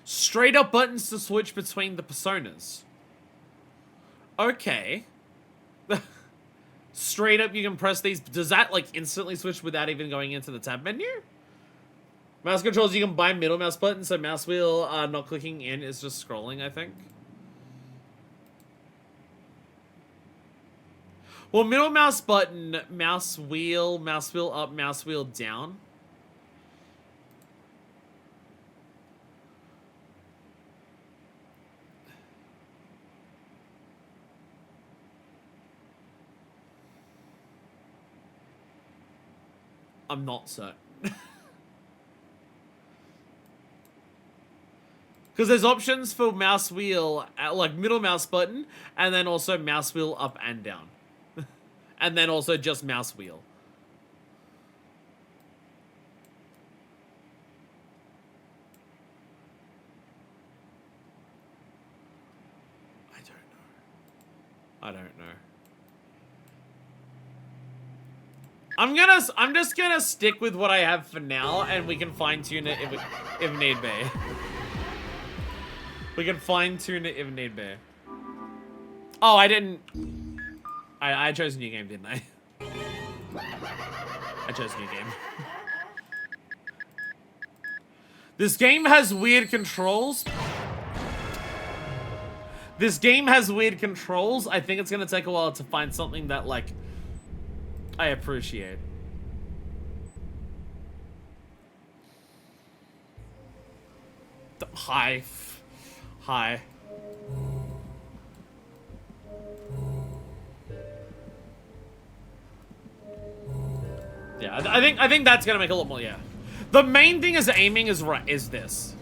Straight up buttons to switch between the personas. Okay. Straight up you can press these. Does that like instantly switch without even going into the tab menu? Mouse controls, you can buy middle mouse button, so mouse wheel not clicking in is just scrolling, I think. Well, middle mouse button, mouse wheel up, mouse wheel down. I'm not certain. Because there's options for mouse wheel, like middle mouse button, and then also mouse wheel up and down. And then also just mouse wheel. I don't know. I'm just gonna stick with what I have for now, and we can fine tune it if need be. We can fine tune it if need be. Oh, I didn't. I chose a new game, didn't I? I chose a new game. This game has weird controls. This game has weird controls. I think it's gonna take a while to find something that, like, I appreciate. Hi. Hi. Yeah, I think that's gonna make a lot more, yeah. The main thing is aiming is this.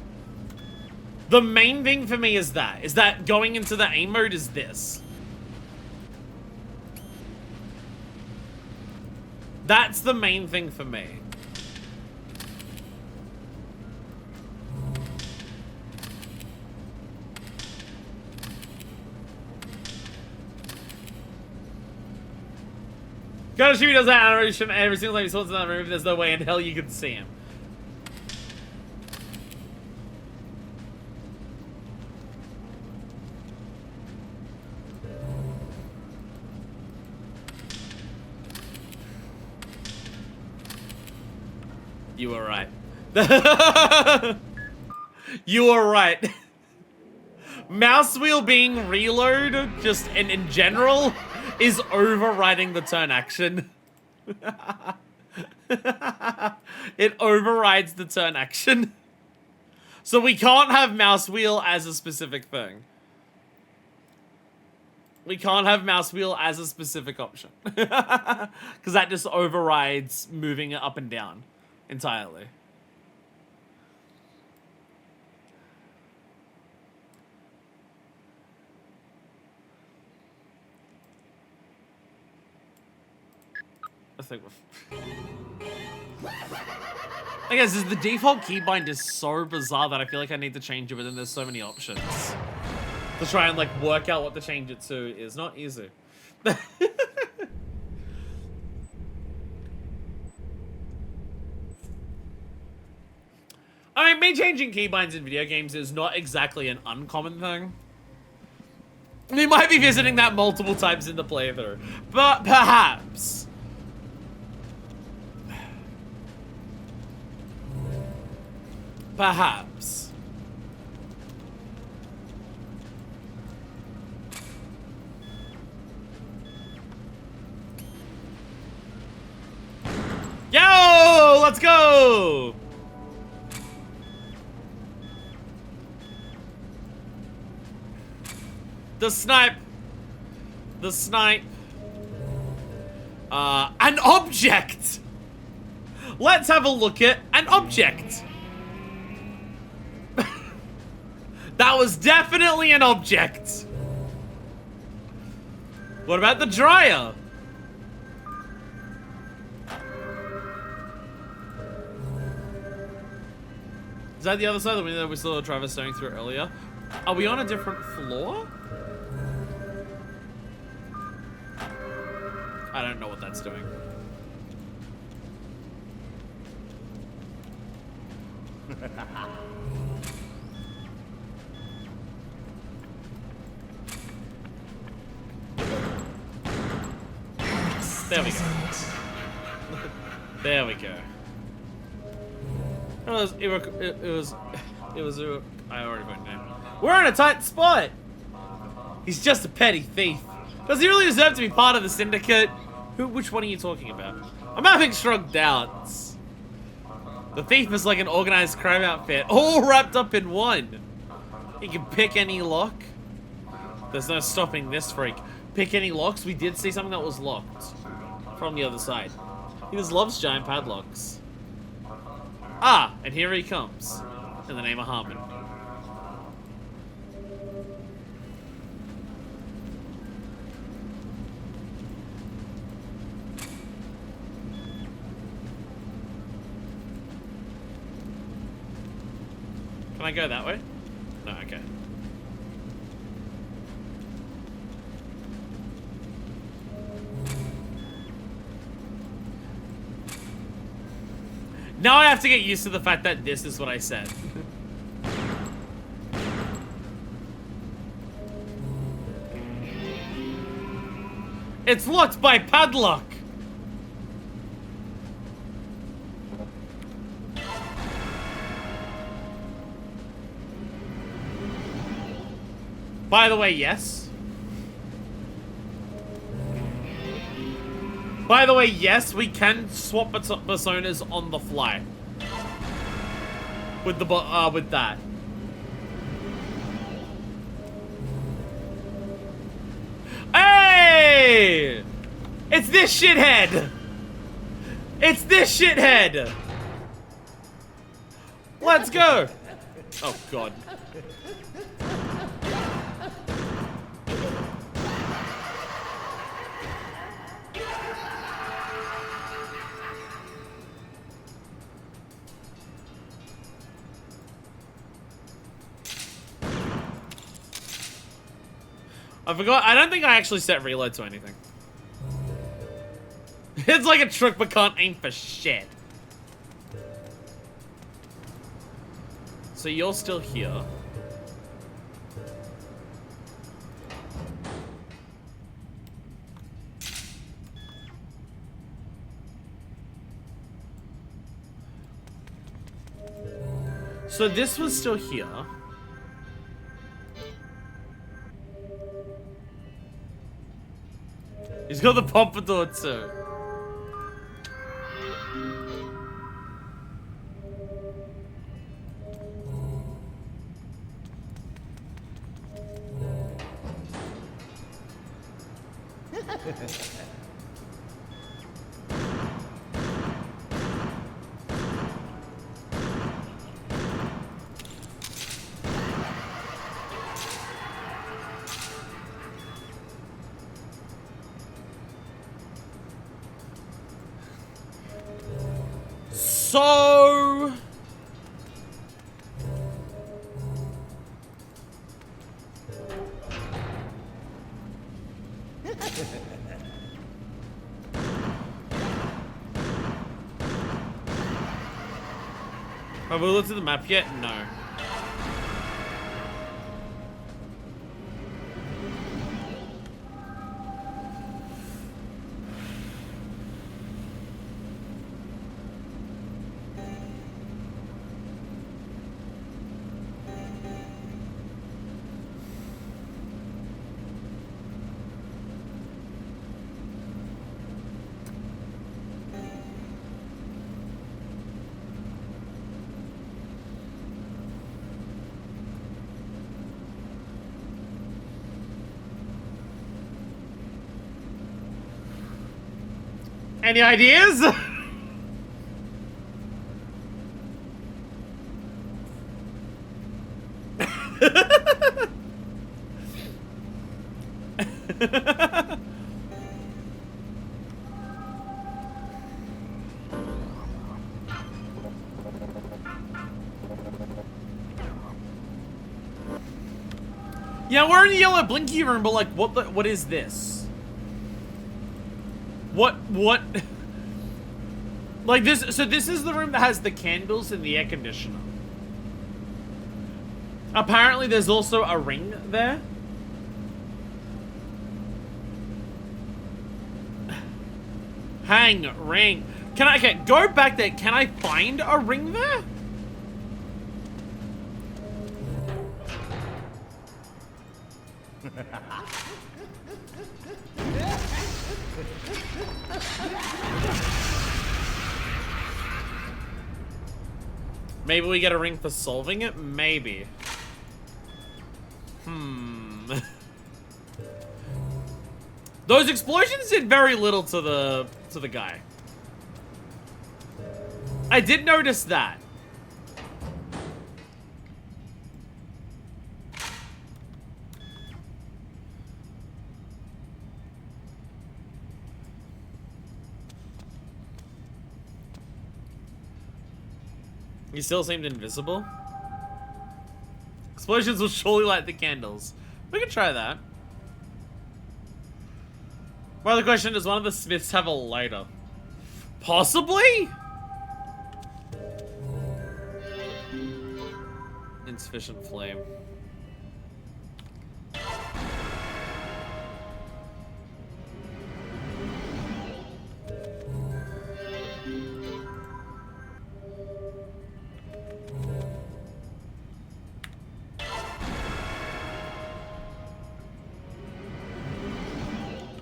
The main thing for me is that going into the aim mode is this. That's the main thing for me. Gotta shoot does that animation every single time he sorts in that room. There's no way in hell you can see him. You were right. You were right. Mouse wheel being reload, just in general, is overriding the turn action. It overrides the turn action. So we can't have mouse wheel as a specific thing. We can't have mouse wheel as a specific option. Because that just overrides moving it up and down entirely. I think I guess the default keybind is so bizarre that I feel like I need to change it, but then there's so many options to try and, like, work out what to change it to is not easy. I mean, me changing keybinds in video games is not exactly an uncommon thing. We might be visiting that multiple times in the playthrough, but perhaps. Perhaps. Yo, let's go. The snipe. The snipe. An object. Let's have a look at an object. That was definitely an object. What about the dryer? Is that the other side of the window that we saw Travis staring through earlier? Are we on a different floor? I don't know what that's doing. There we go. There we go. I already went down. We're in a tight spot. He's just a petty thief. Does he really deserve to be part of the syndicate? Which one are you talking about? I'm having strong doubts. The thief is like an organized crime outfit, all wrapped up in one. He can pick any lock. There's no stopping this freak. Pick any locks? We did see something that was locked from the other side. He just loves giant padlocks. Ah, and here he comes. In the name of Harmon. Can I go that way? No, okay. Now I have to get used to the fact that this is what I said. It's locked by padlock. By the way, yes. By the way, yes, we can swap personas on the fly. With the with that. Hey! It's this shithead! It's this shithead! Let's go! Oh god. I forgot. I don't think I actually set reload to anything. It's like a trick but can't aim for shit. So you're still here. So this was still here. He's got the pompadour too. So... Have we looked at the map yet? No. Any ideas? Yeah, we're in the yellow blinky room, but like, what is this? What? Like this, so this is the room that has the candles and the air conditioner. Apparently there's also a ring there. Hang, ring. Can I, okay, go back there. Can I find a ring there? Maybe we get a ring for solving it? Maybe. Those explosions did very little to the guy. I did notice that. You still seemed invisible. Explosions will surely light the candles. We could try that. Well, the question, does one of the Smiths have a lighter? Possibly? Insufficient flame.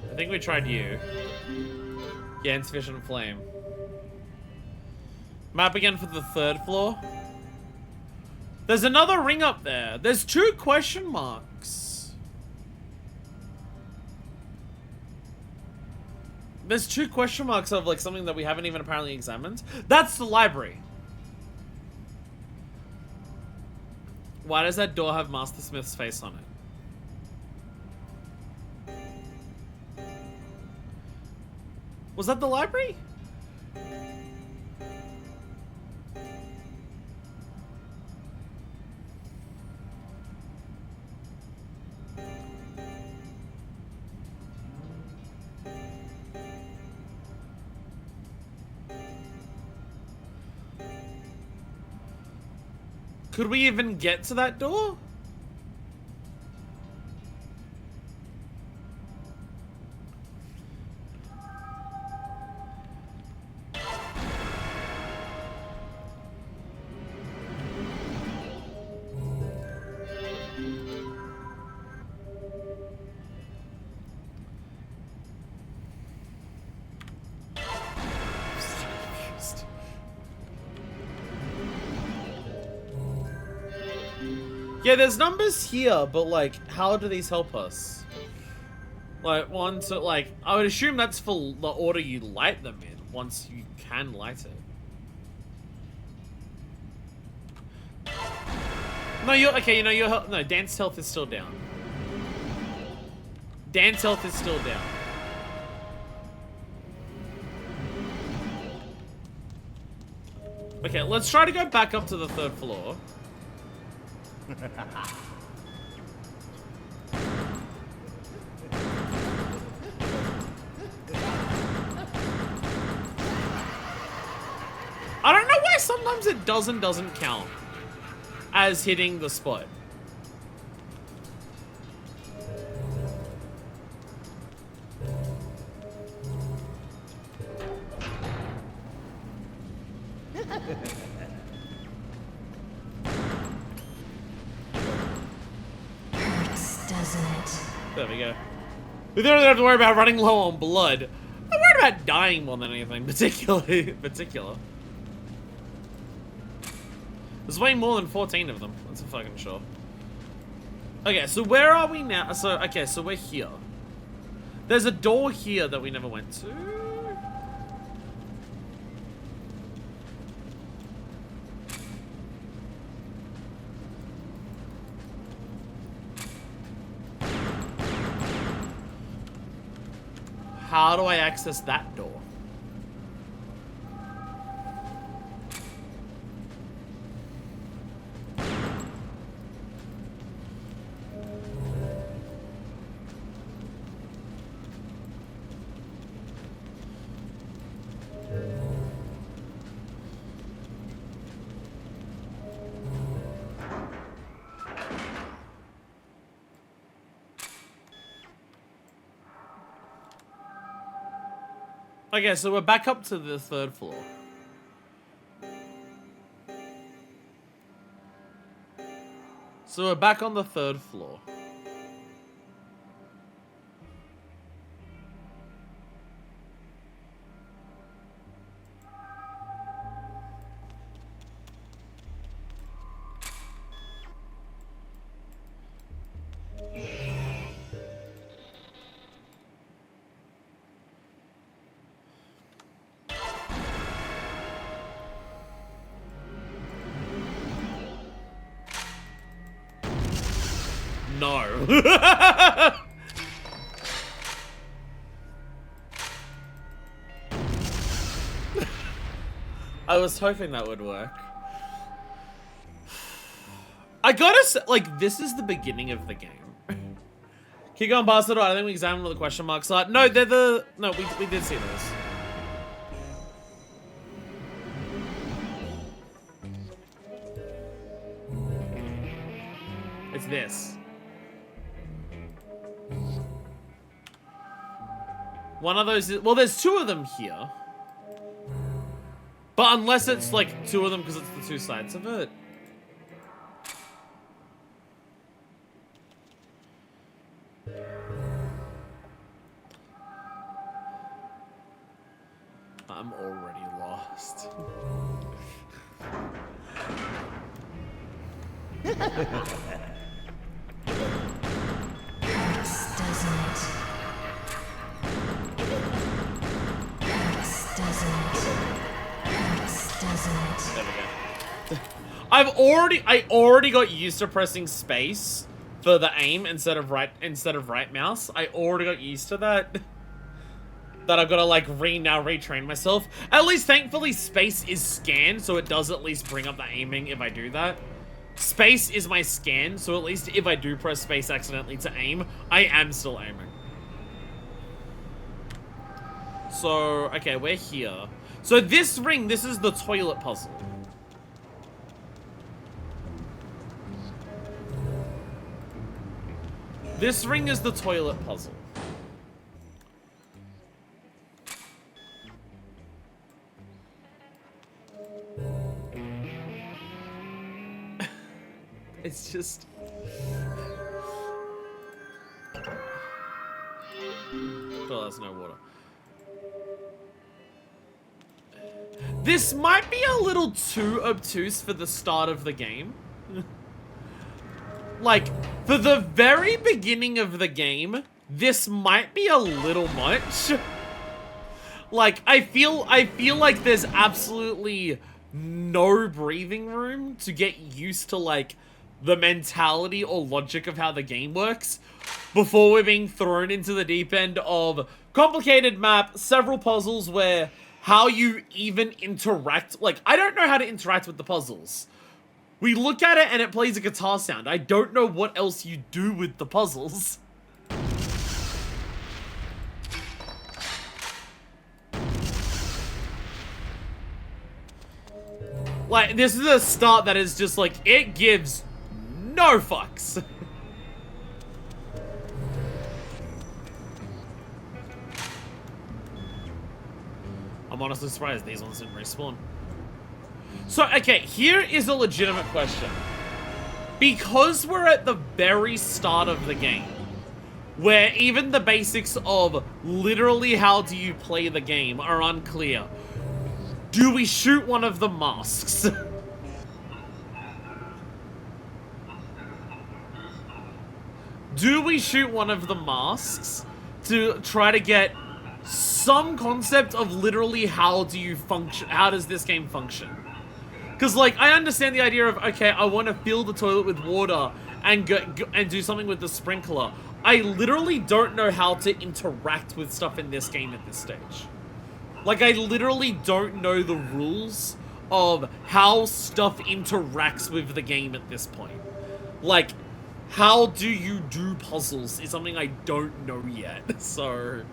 I think we tried you. Yeah, insufficient flame. Map again for the 3rd floor. There's another ring up there. There's 2 question marks. There's 2 question marks of like something that we haven't even apparently examined. That's the library. Why does that door have Master Smith's face on it? Was that the library? Could we even get to that door? Yeah, there's numbers here, but like, how do these help us? Like, one to like, I would assume that's for the order you light them in, once you can light it. No, you're, okay, you know, your health, no, Dan's health is still down. Dan's health is still down. Okay, let's try to go back up to the 3rd floor. I don't know why sometimes it doesn't count as hitting the spot. Doesn't it? There we go. We don't have to worry about running low on blood. I'm worried about dying more than anything, particular. There's way more than 14 of them. That's for fucking sure. Okay, so where are we now? So, okay, so we're here. There's a door here that we never went to. How do I access that door? Okay, so we're back up to the 3rd floor. So we're back on the 3rd floor. No. I was hoping that would work. I gotta say, like, this is the beginning of the game. Keep going past it. I think we examined what the question marks are. No, they're the... No, we did see those. It's this. One of those is... Well, there's two of them here. But unless it's, like, two of them because it's the two sides of it. I'm already lost. Hurts, doesn't it? Hurts, doesn't it? Hurts, doesn't it? There we go. I already got used to pressing space for the aim instead of right mouse. I already got used to that. That I've got to like now retrain myself. At least thankfully space is scanned, so it does at least bring up the aiming if I do that. Space is my scan, so at least if I do press space accidentally to aim, I am still aiming. So, okay, we're here. So this ring, this is the toilet puzzle. This ring is the toilet puzzle. It's just... Oh, there's no water. This might be a little too obtuse for the start of the game. Like, for the very beginning of the game, this might be a little much. Like, I feel like there's absolutely no breathing room to get used to, like, the mentality or logic of how the game works before we're being thrown into the deep end of complicated map, several puzzles where how you even interact, like, I don't know how to interact with the puzzles. We look at it and it plays a guitar sound. I don't know what else you do with the puzzles. Like, this is a start that is just like, it gives no fucks. I'm honestly surprised these ones didn't respawn. So, okay, here is a legitimate question. Because we're at the very start of the game, where even the basics of literally how do you play the game are unclear, do we shoot one of the masks? Do we shoot one of the masks to try to get some concept of literally how do you function, how does this game function? Because, like, I understand the idea of, okay, I want to fill the toilet with water and go and do something with the sprinkler. I literally don't know how to interact with stuff in this game at this stage. Like, I literally don't know the rules of how stuff interacts with the game at this point. Like, how do you do puzzles is something I don't know yet, so...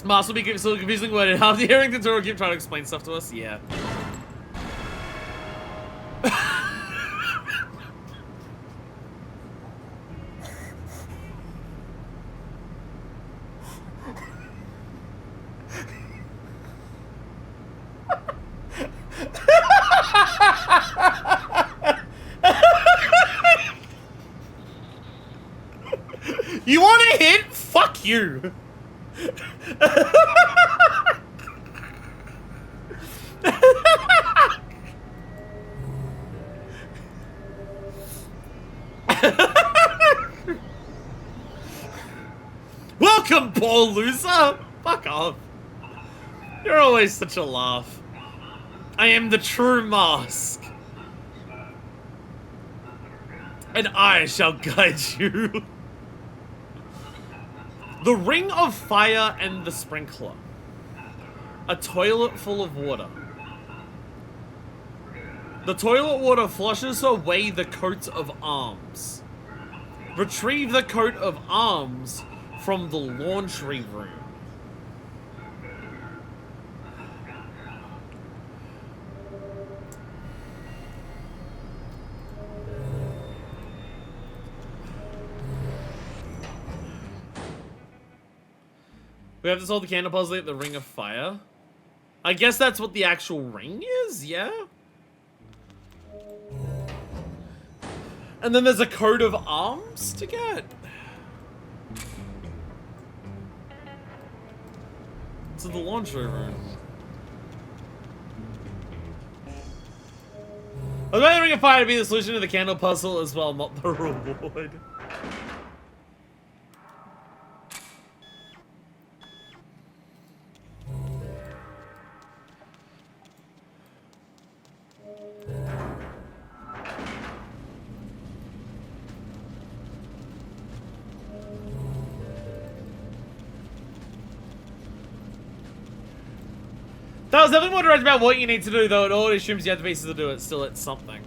Mars will be so confusing worded. How the hearing tutorial keep trying to explain stuff to us? Yeah. You want a hint? Fuck you. Welcome, poor loser! Fuck off. You're always such a laugh. I am the true mask. And I shall guide you. The ring of fire and the sprinkler. A toilet full of water. The toilet water flushes away the coat of arms. Retrieve the coat of arms from the laundry room. We have to solve the candle puzzle at the Ring of Fire. I guess that's what the actual ring is, yeah? And then there's a coat of arms to get. To the laundry room. I was about the Ring of Fire to be the solution to the candle puzzle as well, not the reward. That was definitely more direct about what you need to do, though. It all assumes you have the pieces to do it. Still, it's something.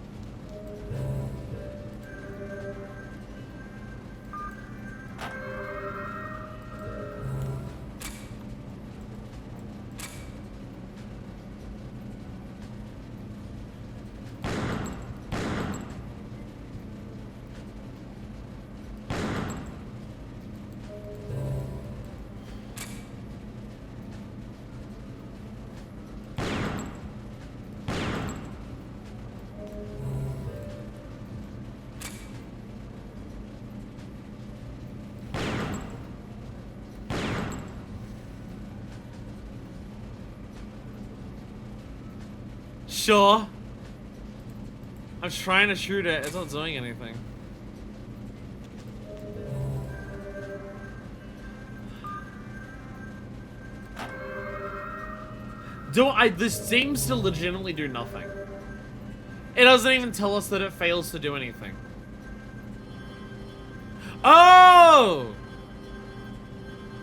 Sure. I'm trying to shoot it. It's not doing anything. This seems to legitimately do nothing. It doesn't even tell us that it fails to do anything. Oh!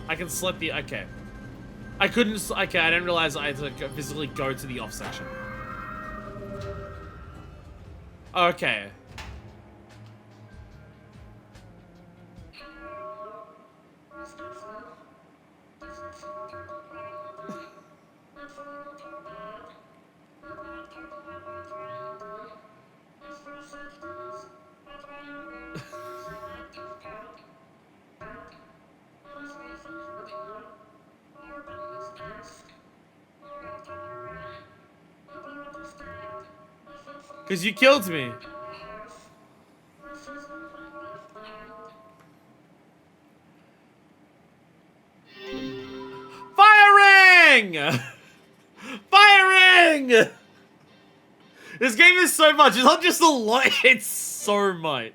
I can select the... Okay. I couldn't... Okay, I didn't realize I had to physically go to the off section. Okay. Because you killed me. Firing! Firing! This game is so much. It's not just a lot, it's so much.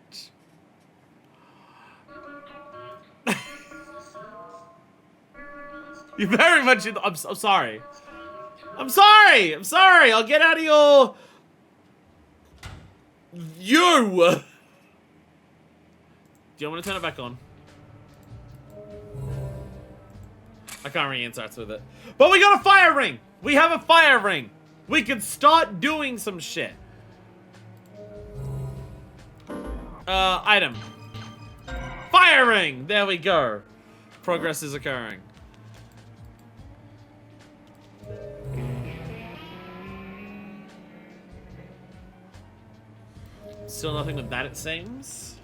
You very much... I'm sorry. I'm sorry! I'm sorry! I'll get out of your... You! Do you want me to turn it back on? I can't really interact with it. But we got a fire ring! We have a fire ring! We can start doing some shit. Item. Fire ring! There we go. Progress is occurring. Still nothing with that, it seems.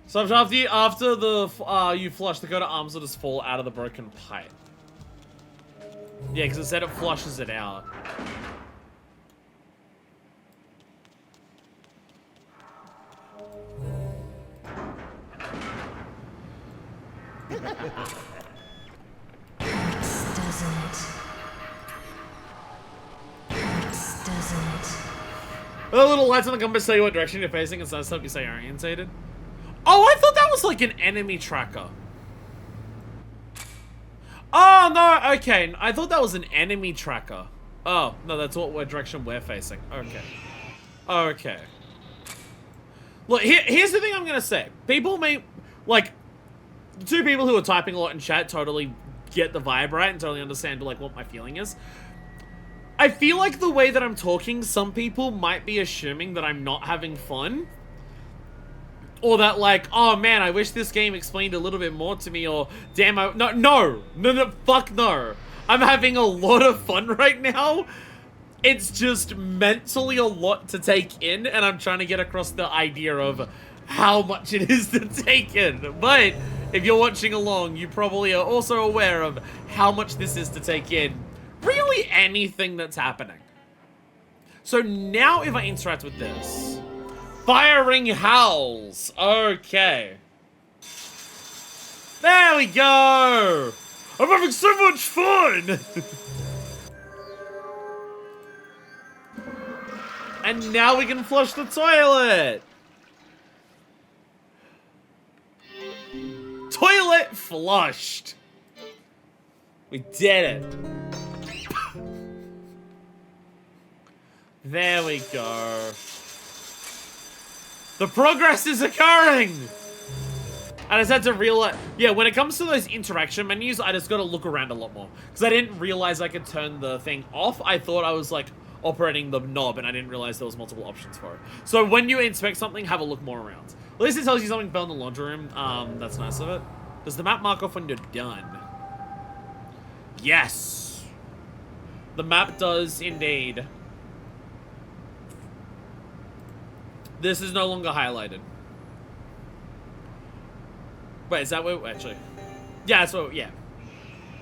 So after you flush, the coat of arms will just fall out of the broken pipe. Yeah, because it said it flushes it out. Hurts, doesn't it? Hurts, doesn't it? The little lights on the compass tell you what direction you're facing, and so help you stay orientated. Oh, I thought that was like an enemy tracker. Oh, no, okay. I thought that was an enemy tracker. Oh, no, that's what direction we're facing. Okay. Okay. Look, here's the thing I'm gonna say. People may, like, the two people who are typing a lot in chat totally get the vibe right and totally understand, like, what my feeling is. I feel like the way that I'm talking, some people might be assuming that I'm not having fun. Or that, like, oh man, I wish this game explained a little bit more to me, or damn, no, fuck no. I'm having a lot of fun right now. It's just mentally a lot to take in, and I'm trying to get across the idea of how much it is to take in. But if you're watching along, you probably are also aware of how much this is to take in. Really anything that's happening. So now if I interact with this, firing howls. Okay. There we go. I'm having so much fun. And now we can flush the toilet. Toilet flushed. We did it. There we go. The progress is occurring. I just had to realize, yeah, when it comes to those interaction menus, I just got to look around a lot more. Because I didn't realize I could turn the thing off. I thought I was, like, operating the knob, and I didn't realize there was multiple options for it. So when you inspect something, have a look more around. At least it tells you something fell in the laundry room. That's nice of it. Does the map mark off when you're done? Yes. The map does indeed. This is no longer highlighted. Wait, is that where, actually? Yeah, so, yeah.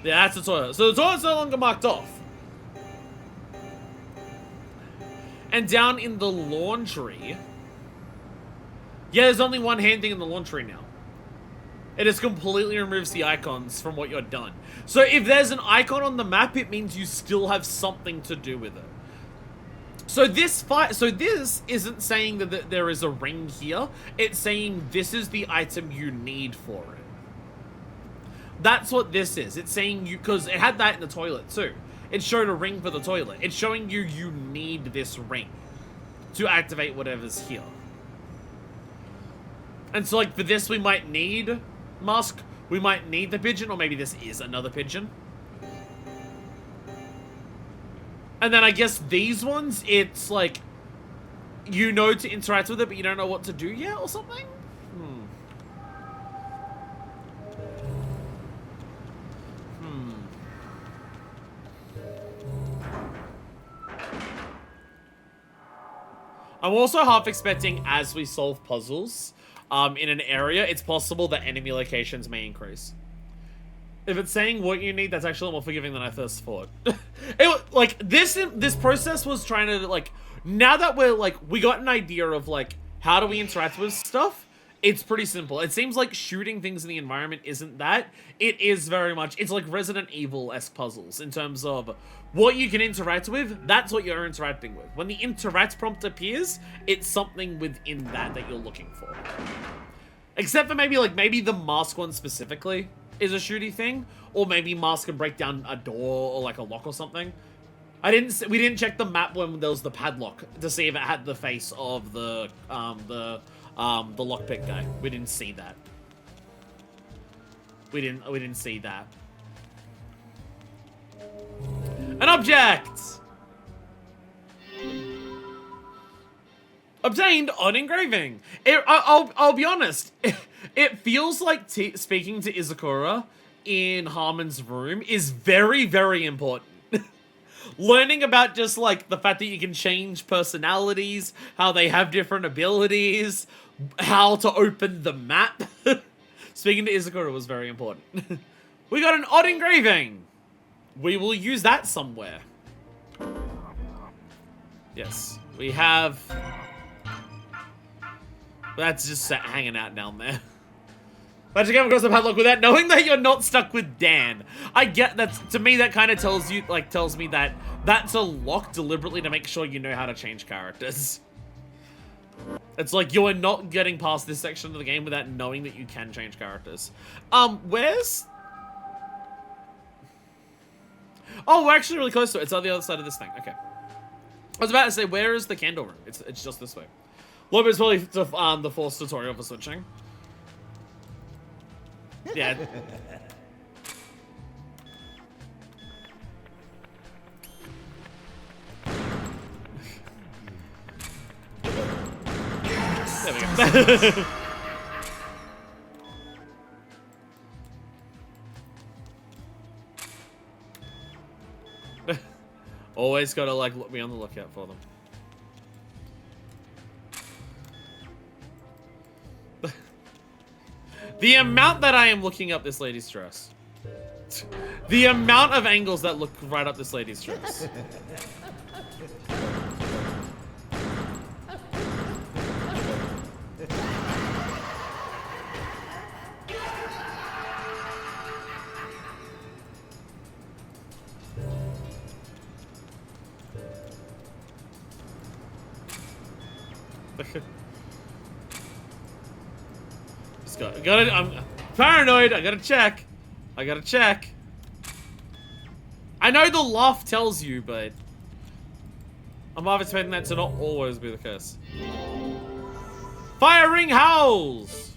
Yeah, that's the toilet. So the toilet's no longer marked off. And down in the laundry, yeah, there's only one hand thing in the laundry now. It just completely removes the icons from what you're done. So if there's an icon on the map, it means you still have something to do with it. So this isn't saying that there is a ring here. It's saying this is the item you need for it. That's what this is. It's saying you, because it had that in the toilet too. It showed a ring for the toilet. It's showing you need this ring to activate whatever's here. And so, like, for this, we might need Musk. We might need the pigeon, or maybe this is another pigeon. And then I guess these ones, it's like, you know to interact with it, but you don't know what to do yet, or something? I'm also half expecting, as we solve puzzles in an area, it's possible that enemy locations may increase. If it's saying what you need, that's actually more forgiving than I first thought. Like, this process was trying to, like, now that we're, like, we got an idea of, like, how do we interact with stuff, it's pretty simple. It seems like shooting things in the environment isn't that. It is very much, it's like Resident Evil-esque puzzles in terms of what you can interact with, that's what you're interacting with. When the interact prompt appears, it's something within that you're looking for. Except for maybe the mask one specifically is a shooty thing, or maybe mask can break down a door or like a lock or something. We didn't check the map when there was the padlock to see if it had the face of the lockpick guy. We didn't see that. We didn't see that. An object! Obtained on engraving. I'll be honest. It feels like speaking to Izakura in Harmon's room is very, very important. Learning about just like the fact that you can change personalities, how they have different abilities, how to open the map. Speaking to Izakura was very important. We got an odd engraving. We will use that somewhere. Yes, we have. That's just hanging out down there. But you come across the padlock with that, knowing that you're not stuck with Dan. I get that. To me, that kind of tells me that that's a lock deliberately to make sure you know how to change characters. It's like you are not getting past this section of the game without knowing that you can change characters. Where's? Oh, we're actually really close to it. It's on the other side of this thing. Okay. I was about to say, where is the candle room? It's just this way. Well, it's probably the Force tutorial for switching. Yeah. There we go. Always gotta like be on the lookout for them. The amount that I am looking up this lady's dress. The amount of angles that look right up this lady's dress. I'm paranoid. I gotta check. I know the laugh tells you, but I'm half expecting that to not always be the case. Firing howls.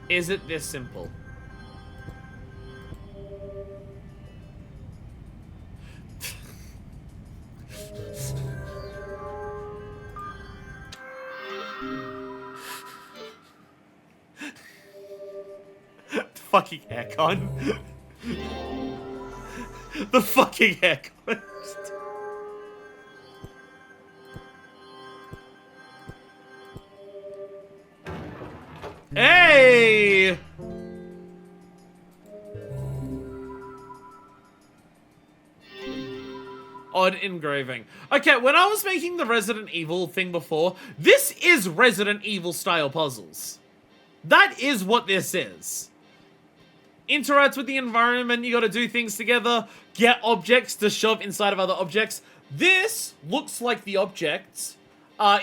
Is it this simple? Fucking aircon. The fucking aircon. Hey! Odd engraving. Okay, when I was making the Resident Evil thing before, this is Resident Evil style puzzles. That is what this is. Interacts with the environment, you gotta do things together, get objects to shove inside of other objects. This looks like the objects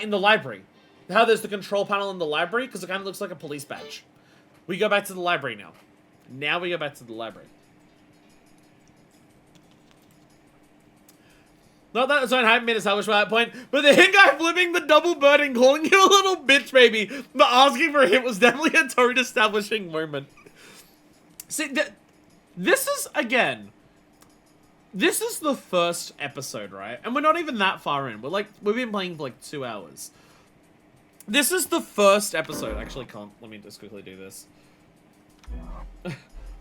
in the library. How there's the control panel in the library, because it kind of looks like a police badge. We go back to the library now. Now we go back to the library. Not that it's not having been established by that point, but the hit guy flipping the double bird and calling you a little bitch baby, but asking for a hit was definitely a tone establishing moment. See, this is, again, this is the first episode, right? And we're not even that far in. We've been playing for like 2 hours. This is the first episode. Actually, let me just quickly do this.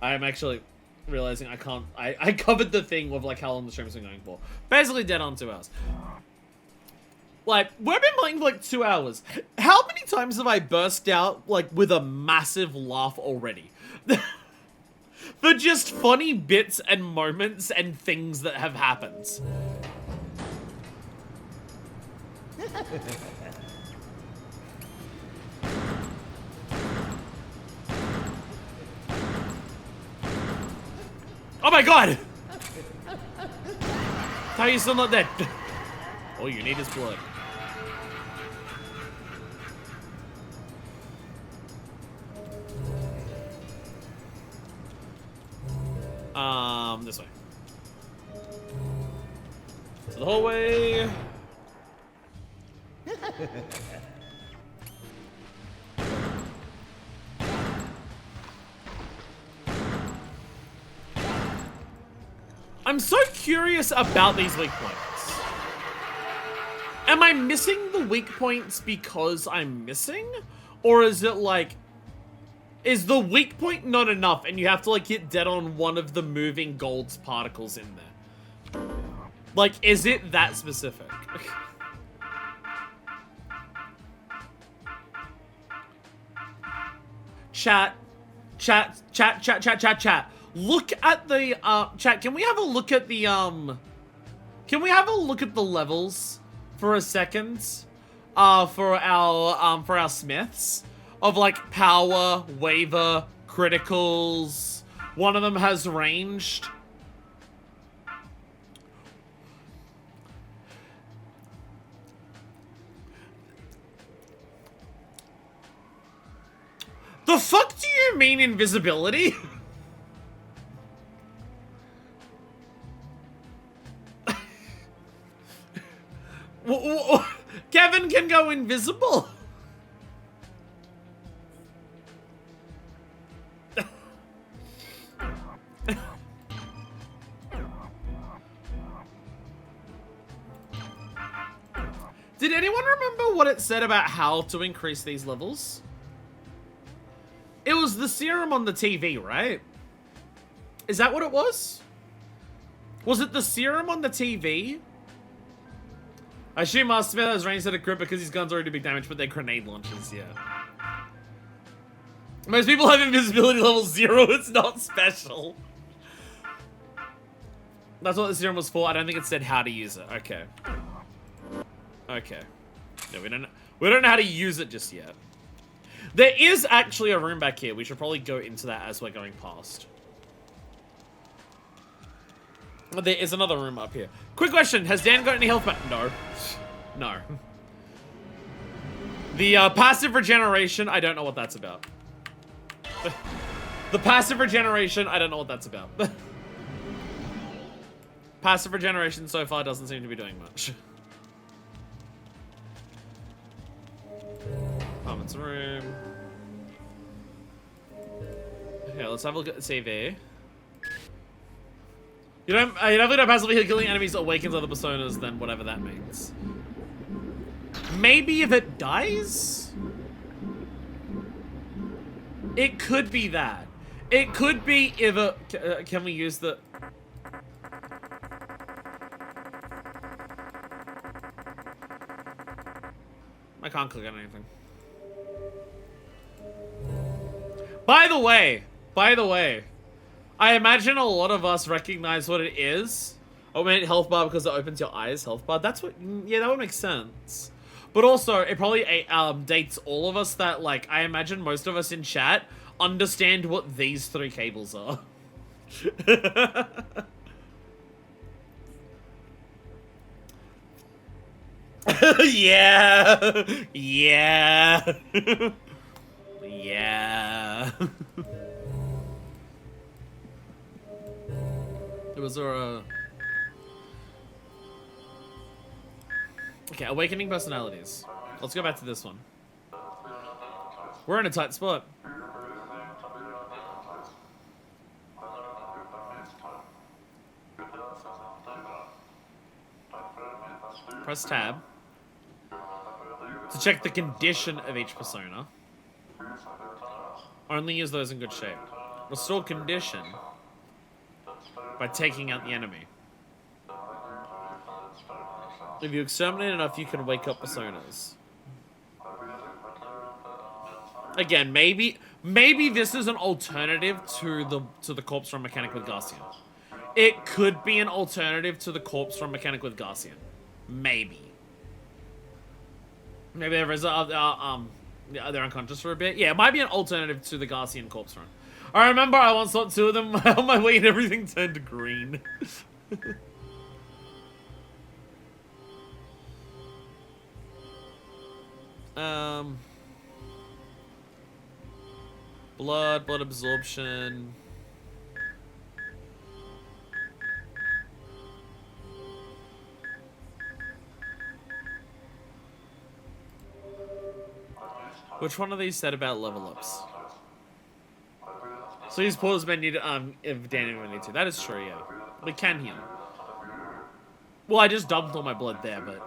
I am actually realizing I can't, I covered the thing with like how long the stream's been going for. Basically dead on 2 hours. Like, we've been playing for like 2 hours. How many times have I burst out like with a massive laugh already? For just funny bits and moments and things that have happened. Oh my god! How are you still not dead? All you need is blood. This way. To the hallway. I'm so curious about these weak points. Am I missing the weak points because I'm missing? Or is it like, is the weak point not enough and you have to like hit dead on one of the moving gold's particles in there? Like, is it that specific? Chat. Look at the, chat, can we have a look at the, can we have a look at the levels for a second? For our smiths? Of like power, waver, criticals. One of them has ranged. The fuck do you mean invisibility? Kevin can go invisible. Did anyone remember what it said about how to increase these levels? It was the serum on the TV, right? Is that what it was? Was it the serum on the TV? I assume Master Spell has range set of crit because his guns already do big damage, but they're grenade launchers, yeah. Most people have invisibility level 0, it's not special. That's what the serum was for. I don't think it said how to use it. Okay. Okay. No, we don't know how to use it just yet. There is actually a room back here. We should probably go into that as we're going past. There is another room up here. Quick question. Has Dan got any health back? No. No. The passive regeneration, I don't know what that's about. The passive regeneration, I don't know what that's about. Passive regeneration so far doesn't seem to be doing much. Commons room. Okay, let's have a look at the CV. You definitely don't passively heal killing enemies awakens other personas, then whatever that means. Maybe if it dies? It could be that. It could be if it... can we use the... I can't click on anything. By the way, I imagine a lot of us recognize what it is. Oh, man, health bar because it opens your eyes, health bar. That's what, yeah, that would make sense. But also, it probably dates all of us that, like, I imagine most of us in chat understand what these three cables are. Yeah. Yeah. Yeah. Was there a... Okay, awakening personalities. Let's go back to this one. We're in a tight spot. Press tab to check the condition of each persona. Only use those in good shape. Restore condition by taking out the enemy. If you exterminate enough, you can wake up personas. Again, maybe this is an alternative to the corpse from Mechanic with Garcian. It could be an alternative to the corpse from Mechanic with Garcian. Maybe. Maybe they're unconscious for a bit. Yeah, it might be an alternative to the Garcian corpse run. I remember I once saw two of them on my way and everything turned green. Blood absorption. Which one of these said about level ups? So use pause menu to, if Daniel need to. That is true, yeah. We can heal. Well, I just dumped all my blood there, but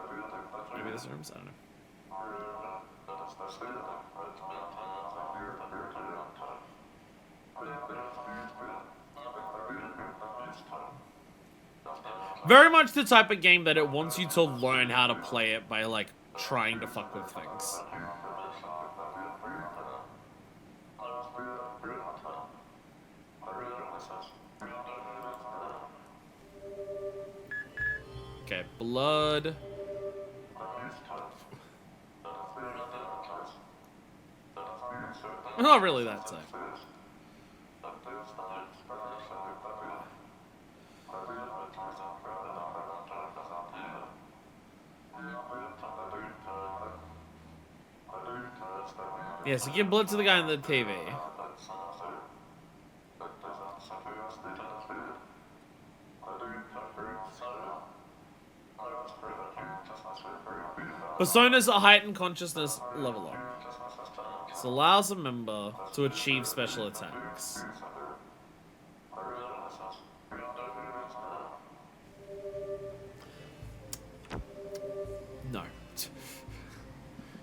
maybe this room's, I don't know. Very much the type of game that it wants you to learn how to play it by, like, trying to fuck with things. Okay, blood. Not really that safe. Yeah, so give blood to the guy on the TV. Personas at heightened consciousness level up. This allows a member to achieve special attacks. No.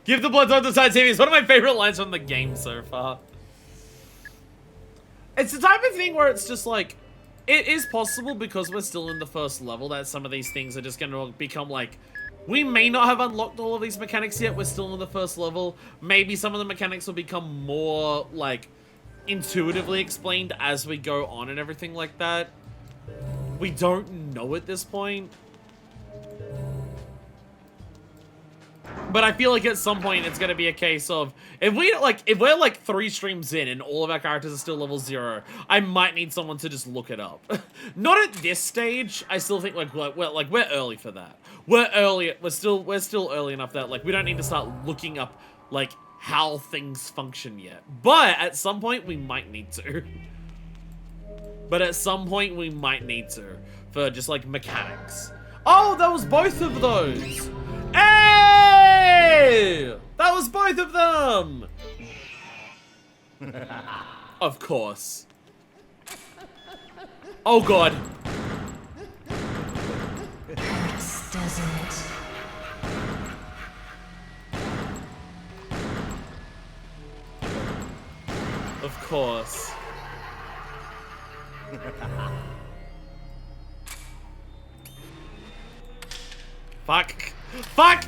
Give the blood on the side TV is one of my favorite lines from the game so far. It's the type of thing where it's just like, it is possible because we're still in the first level that some of these things are just going to become like, we may not have unlocked all of these mechanics yet, we're still in the first level. Maybe some of the mechanics will become more, like, intuitively explained as we go on and everything like that. We don't know at this point. But I feel like at some point it's gonna be a case of if we're like 3 streams in and all of our characters are still level 0, I might need someone to just look it up. Not at this stage. I still think we're early for that. We're still early enough that like we don't need to start looking up like how things function yet. But at some point we might need to. For just like mechanics. Oh, that was both of those. Hey! That was both of them! Of course. Oh god. Hurts, doesn't it? Of course. Fuck. Fuck!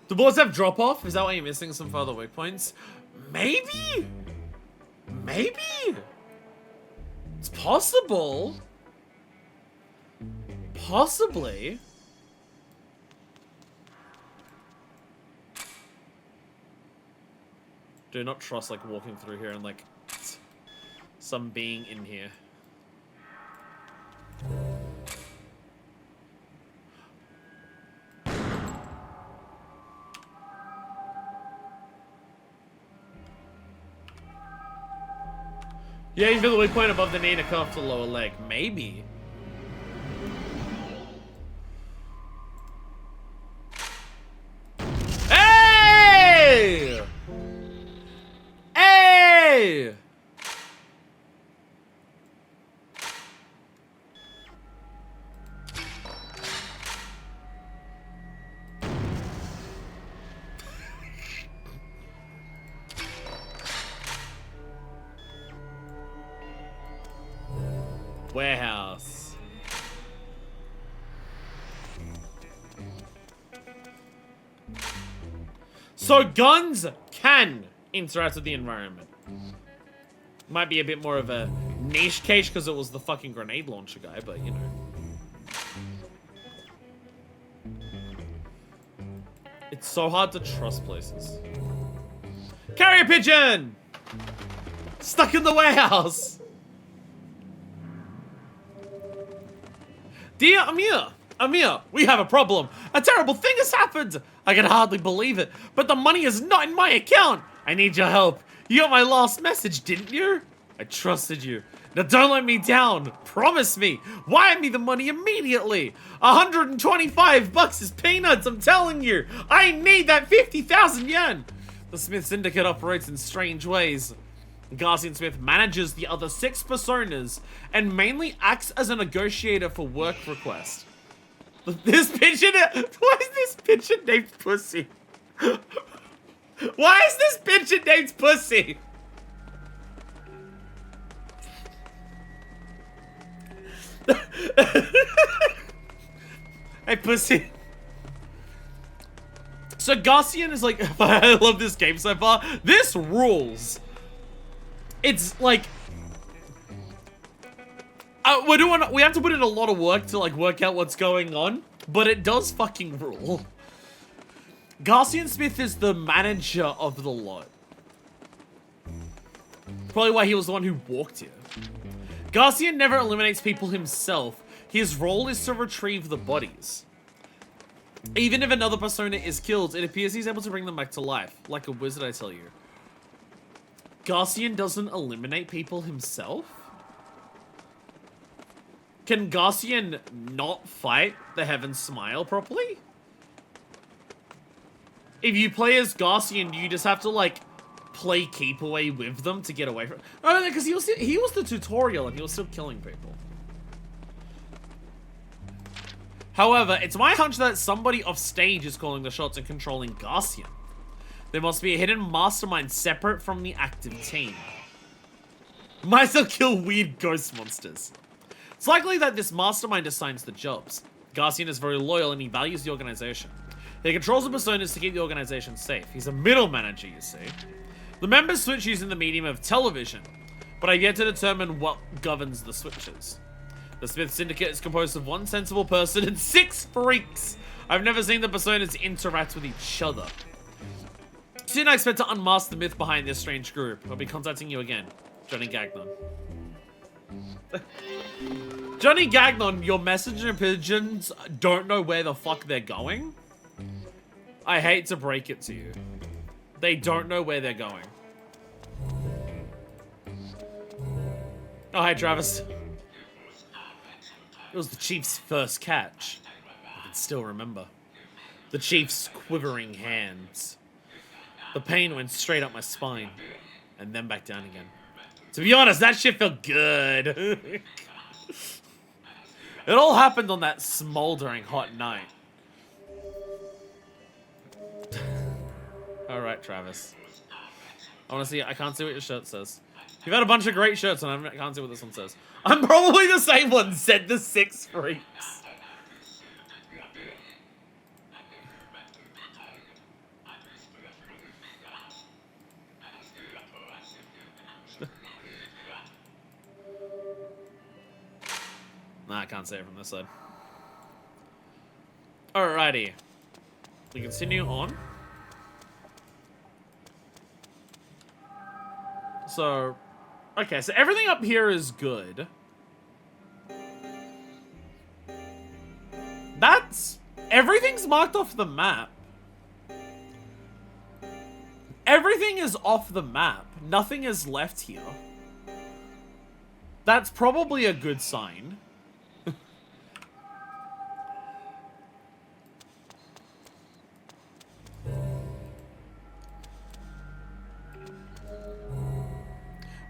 Do bullets have drop off? Is that why you're missing some further waypoints? Maybe? Maybe? It's possible. Possibly. Do not trust like walking through here and like some being in here. Yeah, you feel the weak point above the knee to cut off the lower leg. Maybe. Hey! Hey! Warehouse. So guns can interact with the environment. Might be a bit more of a niche case because it was the fucking grenade launcher guy, but you know. It's so hard to trust places. Carrier pigeon! Stuck in the warehouse! Dear Amir, we have a problem. A terrible thing has happened. I can hardly believe it, but the money is not in my account. I need your help. You got my last message, didn't you? I trusted you. Now don't let me down. Promise me. Wire me the money immediately. 125 bucks is peanuts, I'm telling you. I need that 50,000 yen. The Smith Syndicate operates in strange ways. Garcia Smith manages the other 6 personas and mainly acts as a negotiator for work requests. This pigeon, why is this pigeon named Pussy? Why is this pigeon named Pussy? Hey, Pussy. So Garcian is like, I love this game so far. This rules. It's like, we have to put in a lot of work to like work out what's going on, but it does fucking rule. Garcian Smith is the manager of the lot. Probably why he was the one who walked here. Garcian never eliminates people himself. His role is to retrieve the bodies. Even if another persona is killed, it appears he's able to bring them back to life. Like a wizard, I tell you. Garcian doesn't eliminate people himself? Can Garcian not fight the Heaven Smile properly? If you play as Garcian, you just have to, like, play keep away with them to get away from... Oh, because he was the tutorial and he was still killing people. However, it's my hunch that somebody off stage is calling the shots and controlling Garcian. There must be a hidden mastermind separate from the active team. Might still kill weird ghost monsters. It's likely that this mastermind assigns the jobs. Garcian is very loyal and he values the organization. He controls the personas to keep the organization safe. He's a middle manager, you see. The members switch using the medium of television, but I've yet to determine what governs the switches. The Smith Syndicate is composed of one sensible person and 6 freaks. I've never seen the personas interact with each other. Soon I expect to unmask the myth behind this strange group. I'll be contacting you again, Johnny Gagnon. Johnny Gagnon, your messenger pigeons don't know where the fuck they're going? I hate to break it to you. They don't know where they're going. Oh, hi, Travis. It was the Chief's first catch. I can still remember. The Chief's quivering hands. The pain went straight up my spine, and then back down again. To be honest, that shit felt good. It all happened on that smoldering hot night. Alright, Travis. I want to see. I can't see what your shirt says. You've had a bunch of great shirts, and I can't see what this one says. I'm probably the same one, said the 6 freaks. Nah, I can't say it from this side. Alrighty. We continue on. So, okay, so everything up here is good. Everything's marked off the map. Everything is off the map. Nothing is left here. That's probably a good sign.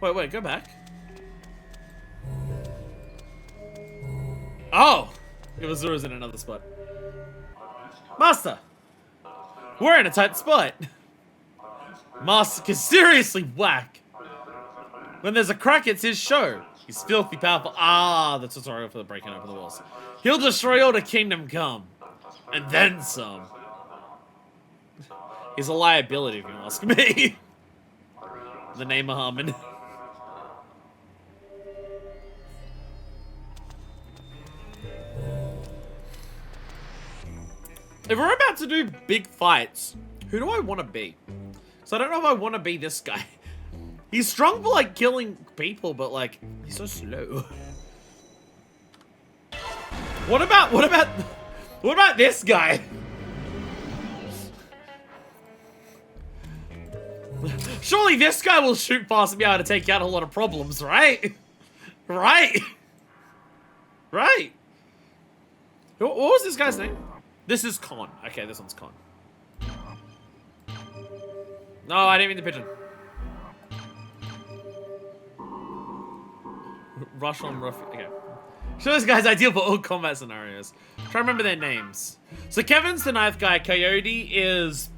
Wait, go back. Oh! Iwazuru's in another spot. Master! We're in a tight spot. Master is seriously whack. When there's a crack, it's his show. He's filthy powerful. Ah, the tutorial for the breaking open the walls. He'll destroy all the kingdom come. And then some. He's a liability, if you ask me. The name of Harmon. If we're about to do big fights, who do I want to be? So I don't know if I want to be this guy. He's strong for, like, killing people, but, like, he's so slow. What about this guy? Surely this guy will shoot fast and be able to take out a lot of problems, right? Right? Right? What was this guy's name? This is Con. Okay, this one's Con. No, I didn't mean the pigeon. Rush on rough. Okay. Sure, this guy's ideal for all combat scenarios. Try to remember their names. So Kevin's the knife guy. Coyote is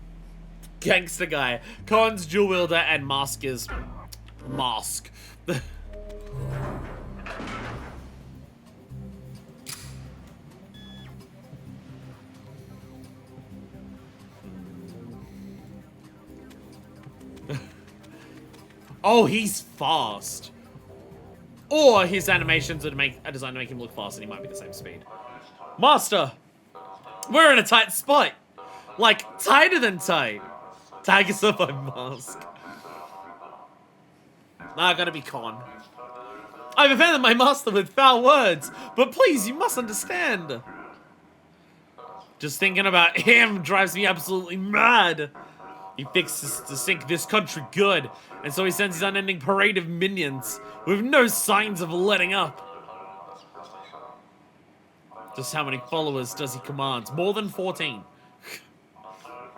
gangster guy. Con's jewel wielder, and Mask is Mask. Oh, he's fast. Or his animations are designed to make him look fast and he might be the same speed. Master! We're in a tight spot. Like, tighter than tight. Tag yourself by Mask. Nah, I gotta be Con. I've offended my master with foul words, but please, you must understand. Just thinking about him drives me absolutely mad. He fixes to sink this country good, and so he sends his unending parade of minions with no signs of letting up. Just how many followers does he command? More than 14.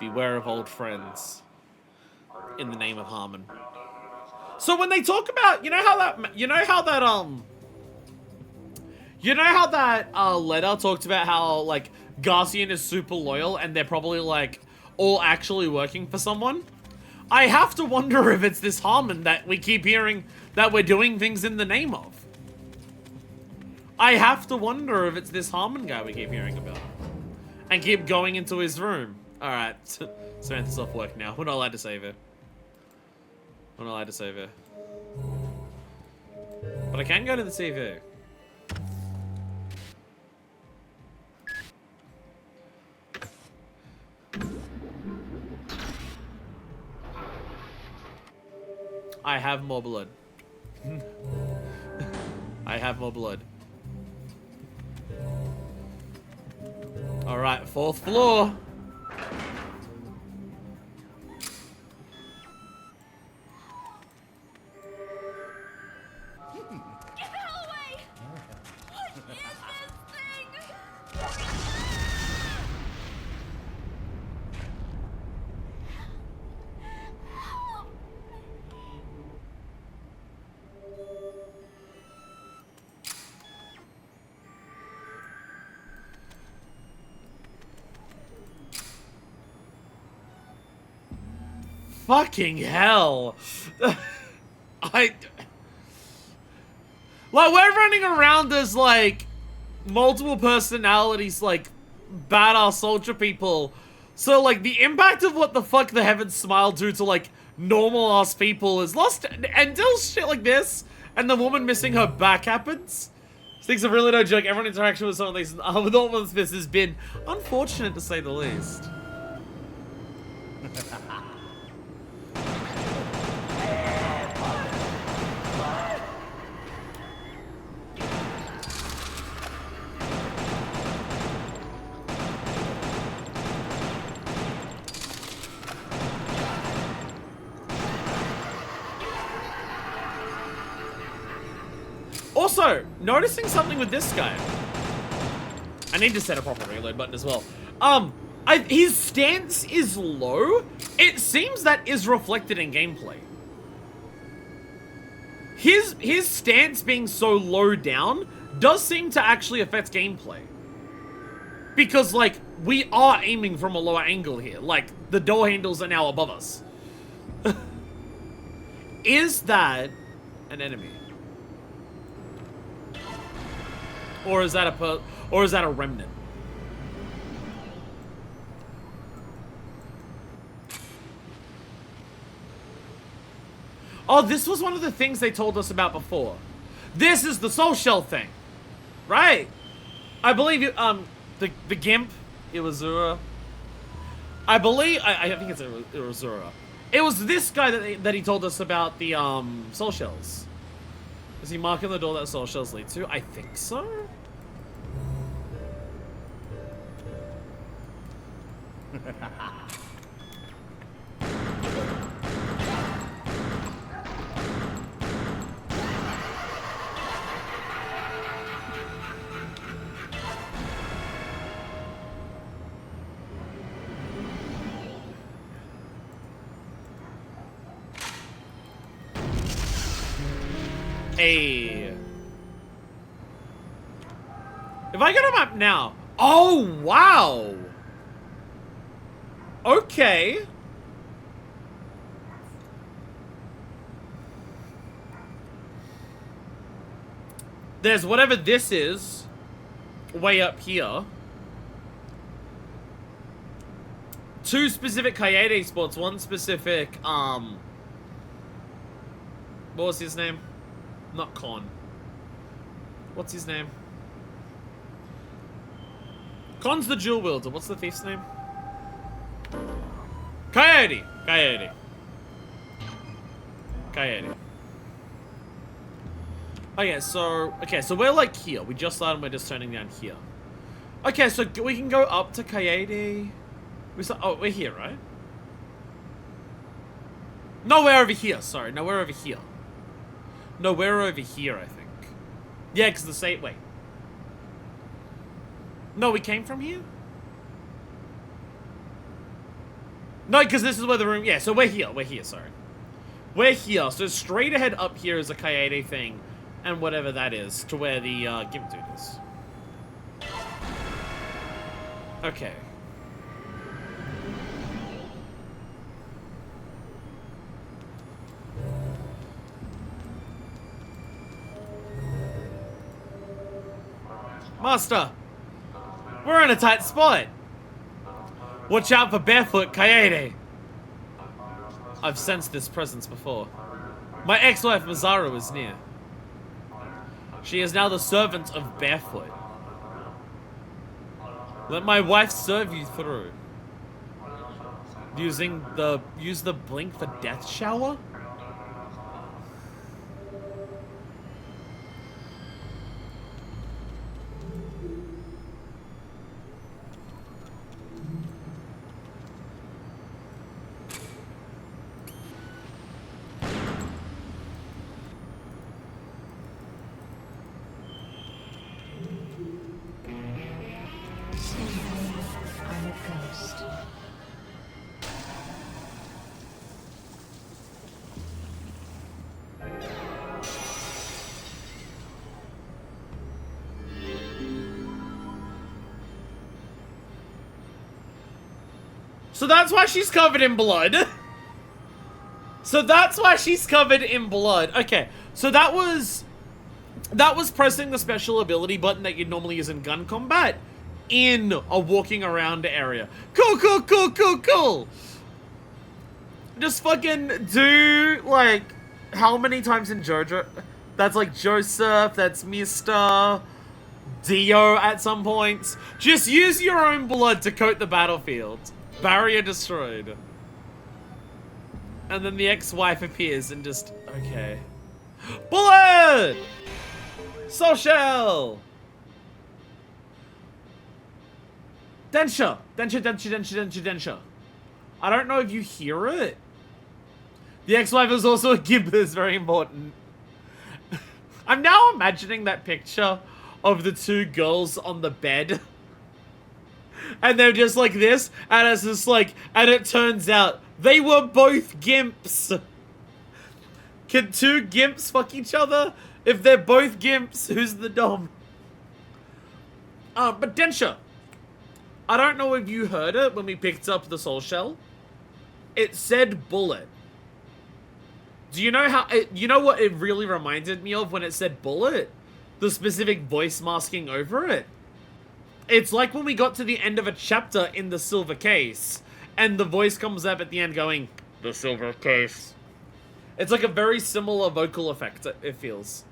Beware of old friends. In the name of Harmon. So when they talk about, you know how that letter talked about how, like, Garcian is super loyal and they're probably, like, all actually working for someone? I have to wonder if it's this Harmon that we keep hearing that we're doing things in the name of. I have to wonder if it's this Harmon guy we keep hearing about. And keep going into his room. Alright, Samantha's off work now. We're not allowed to save her. We're not allowed to save her. But I can go to the TV. I have more blood. I have more blood. Alright, 4th floor. Get the hell away! What is this thing? Fucking hell. Like, we're running around as, like, multiple personalities, like, badass soldier people. So, like, the impact of what the fuck the Heaven's Smile do to, like, normal-ass people is lost. Until shit like this, and the woman missing her back happens. This thing's a really no joke. Every interaction with some of these, with all of this has been unfortunate, to say the least. Also, noticing something with this guy. I need to set a proper reload button as well. His stance is low. It seems that is reflected in gameplay. His stance being so low down does seem to actually affect gameplay. Because, like, we are aiming from a lower angle here. Like, the door handles are now above us. Is that an enemy? Or is that a remnant? Oh, this was one of the things they told us about before. This is the soul shell thing. Right. I believe you, the Gimp, Iwazura. I think it's Iwazura. It was this guy that he told us about the, soul shells. Is he marking the door that soul shells lead to? I think so. Hey. If I get a map now. Oh, wow. Okay. There's whatever this is way up here. 2 specific Kaede spots, 1 specific, what was his name? Not Con. What's his name? Con's the jewel wielder. What's the thief's name? Coyote. Okay, so we're like here. We just started, we're just turning down here. Okay, so we can go up to Coyote. Oh, we're here, right? No, we're over here. Sorry, no, we're over here. No, we're over here, I think. Yeah, because the same... Wait. No, we came from here? No, because this is where the room... Yeah, so we're here. We're here, sorry. We're here. So straight ahead up here is a Coyote thing. And whatever that is. To where the Gimp dude is. Okay. Master! We're in a tight spot! Watch out for Barefoot Coyote! I've sensed this presence before. My ex-wife Mazaru is near. She is now the servant of Barefoot. Let my wife serve you through. Use the blink for death shower? I'm a ghost. So that's why she's covered in blood. So that's why she's covered in blood. Okay, so that was pressing the special ability button that you'd normally use in gun combat in a walking around area. Cool, cool, cool, cool, cool. Just fucking do, like, how many times in JoJo? That's like Joseph, that's Mr. Dio at some points. Just use your own blood to coat the battlefield. Barrier destroyed. And then the ex-wife appears and just, okay. Bullet! Soul Shell! Densha! Densha, Densha, Densha, Densha, Densha. I don't know if you hear it. The ex-wife is also a gimp that's very important. I'm now imagining that picture of the two girls on the bed. And they're just like this, and it's just like, and it turns out they were both gimps. Can two gimps fuck each other? If they're both gimps, who's the dom? But Densha, I don't know if you heard it when we picked up the soul shell. It said bullet. Do you know how, you know what it really reminded me of when it said bullet? The specific voice masking over it. It's like when we got to the end of a chapter in the silver case, and the voice comes up at the end going, the silver case. It's like a very similar vocal effect, it feels.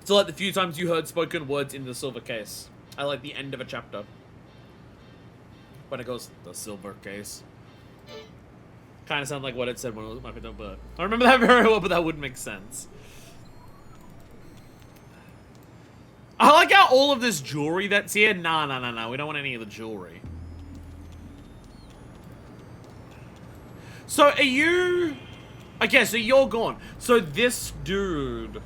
So like the few times you heard spoken words in the silver case. I like the end of a chapter. When it goes, the silver case. Kind of sound like what it said when it was my picked up, but I remember that very well, but that wouldn't make sense. I like how all of this jewelry that's here, nah, we don't want any of the jewelry. So are you, okay, so you're gone. So this dude,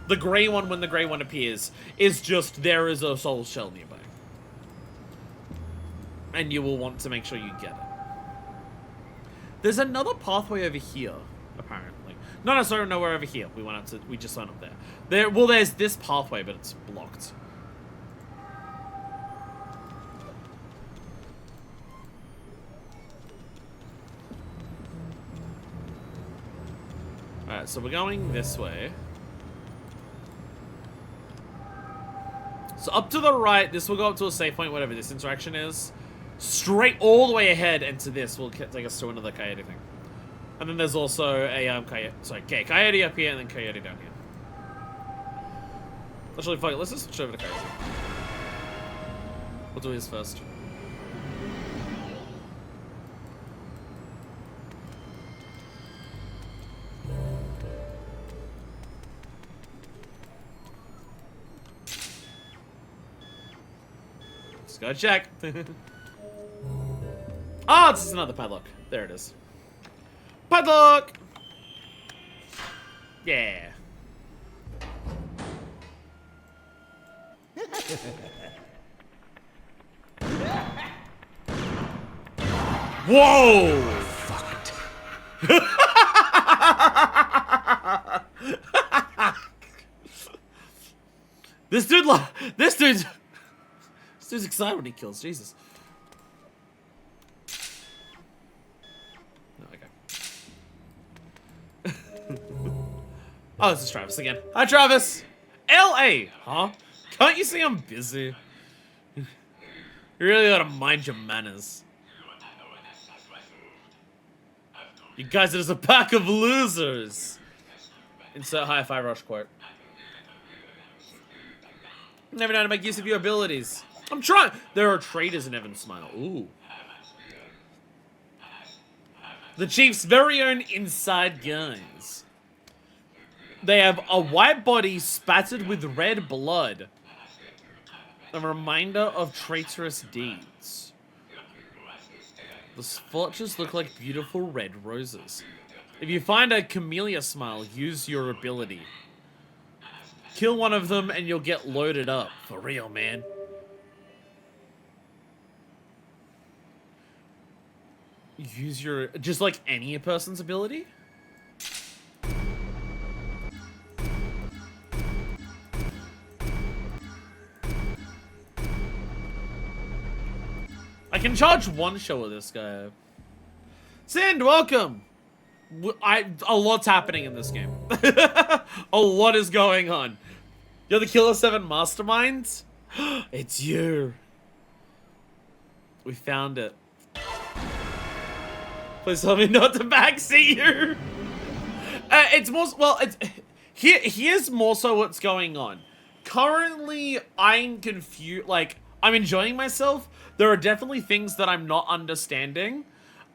the grey one when the grey one appears, is just, there is a soul shell nearby. And you will want to make sure you get it. There's another pathway over here, apparently. No, sorry, no, we're over here. We just went up there. Well, there's this pathway, but it's blocked. Alright, so we're going this way. So up to the right, this will go up to a save point, whatever this interaction is. Straight all the way ahead, and to this will take us to another coyote thing. And then there's also a coyote up here, and then coyote down here. Actually, fuck it, let's just switch over to coyote. We'll do his first. Let's go check. Oh, it's just another padlock. There it is. Padlock! Yeah. Whoa! Fucked. This dude's excited when he kills. Jesus. Oh, okay. Oh, this is Travis again. Hi, Travis. L.A. Huh? Can't you see I'm busy? You really gotta mind your manners. You guys are just a pack of losers. Insert hi-fi rush quote. Never know how to make use of your abilities. I'm trying. There are traitors in Evan's Smile. Ooh. The Chief's very own inside guys. They have a white body spattered with red blood. A reminder of traitorous deeds. The splotches look like beautiful red roses. If you find a camellia smile, use your ability. Kill one of them and you'll get loaded up. For real, man. Use your... just like any person's ability? I can charge one shot with this guy. Sind, welcome! A lot's happening in this game. A lot is going on. You're the Killer7 mastermind? It's you. We found it. Please tell me not to backseat you. It's more, well, it's, here's more so what's going on. Currently, I'm confused, like, I'm enjoying myself. There are definitely things that I'm not understanding.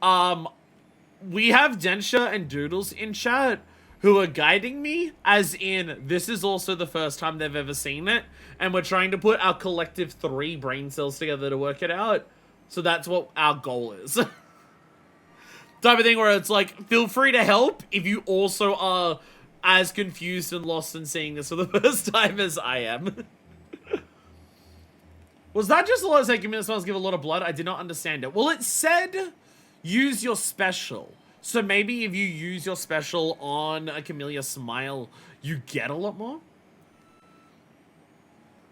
We have Densha and Doodles in chat who are guiding me, as in, this is also the first time they've ever seen it, and we're trying to put our collective 3 brain cells together to work it out. So that's what our goal is. Type of thing where it's like, feel free to help if you also are as confused and lost in seeing this for the first time as I am. Was that just a lot of saying, community smells give a lot of blood? I did not understand it. Well, it said, use your special. So maybe if you use your special on a Camellia Smile, you get a lot more?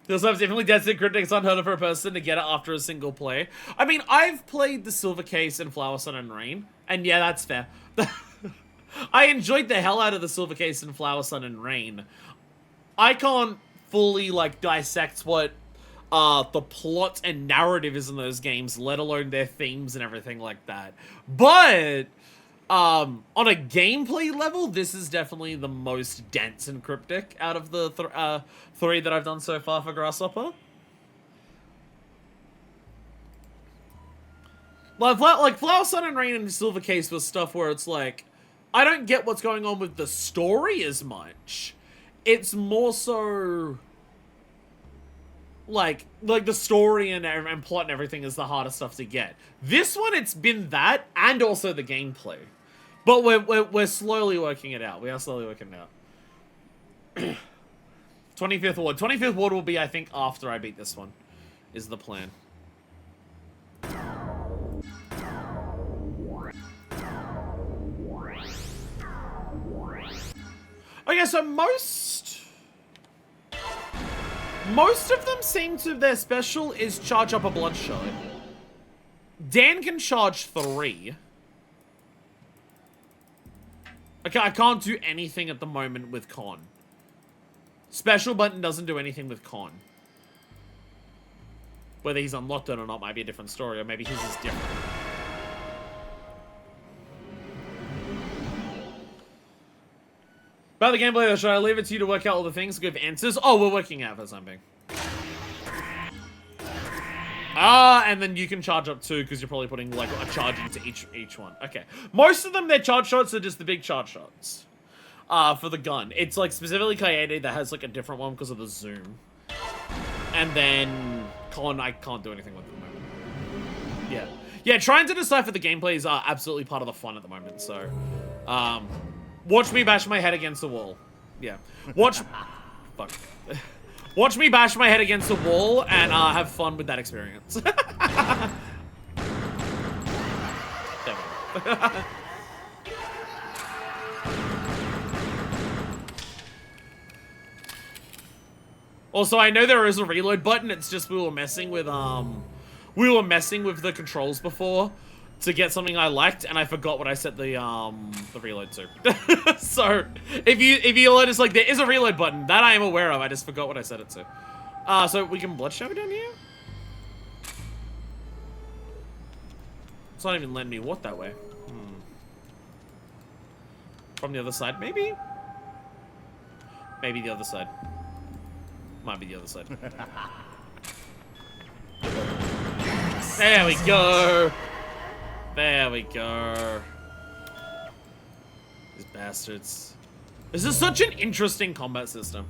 This time's definitely Dead Cryptic. It's unheard of for a person to get it after a single play. I mean, I've played the Silver Case and Flower, Sun, and Rain. And yeah, that's fair. I enjoyed the hell out of the Silver Case and Flower, Sun, and Rain. I can't fully, like, dissect what the plot and narrative is in those games, let alone their themes and everything like that. But on a gameplay level, this is definitely the most dense and cryptic out of the 3 that I've done so far for Grasshopper. Like Flower, Sun, and Rain and Silver Case was stuff where it's like, I don't get what's going on with the story as much. It's more so like the story and plot and everything is the hardest stuff to get. This one, it's been that and also the gameplay. But we're slowly working it out. We are slowly working it out. 25th Ward. 25th Ward will be, I think, after I beat this one, is the plan. Okay, so most of them seem to, their special is charge up a bloodshot. Dan can charge 3. Okay, I can't do anything at the moment with Con. Special button doesn't do anything with Con. Whether he's unlocked it or not might be a different story, or maybe his is different. About the gameplay, should I leave it to you to work out all the things, give answers? Oh, we're working out for something. And then you can charge up too, because you're probably putting like a charge into each one. Okay. Most of them, their charge shots are just the big charge shots. For the gun. It's like specifically Kaede that has like a different one because of the zoom. And then Con, I can't do anything with them. Yeah. Yeah, trying to decipher the gameplay is absolutely part of the fun at the moment, so... watch me bash my head against the wall. Yeah. Watch... Fuck. Watch me bash my head against the wall and have fun with that experience. There we go. Also, I know there is a reload button, it's just we were messing with the controls before to get something I liked, and I forgot what I set the reload to. So, if you notice, like, there is a reload button, that I am aware of, I just forgot what I set it to. So we can blood shower down here? It's not even letting me walk that way. From the other side, maybe? Maybe the other side. Might be the other side. There we go. There we go. These bastards. This is such an interesting combat system.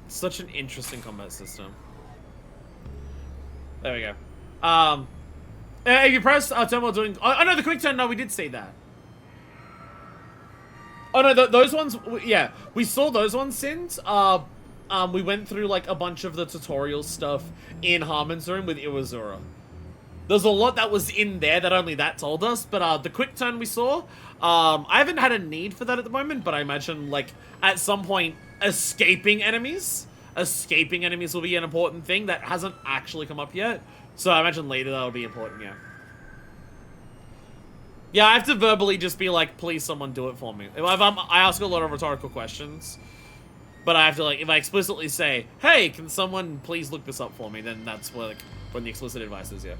Such an interesting combat system. There we go. If you press turn while doing... Oh, no, the quick turn. No, we did see that. Oh, no, those ones... Yeah, we saw those ones since... we went through, like, a bunch of the tutorial stuff in Harmon's room with Iwazura. There's a lot that was in there that only that told us, but, the quick turn we saw, I haven't had a need for that at the moment, but I imagine, like, at some point, escaping enemies will be an important thing that hasn't actually come up yet. So I imagine later that'll be important, yeah. Yeah, I have to verbally just be like, please someone do it for me. I ask a lot of rhetorical questions. But I have to, like, if I explicitly say, hey, can someone please look this up for me, then that's where, like, when the explicit advice is, yeah.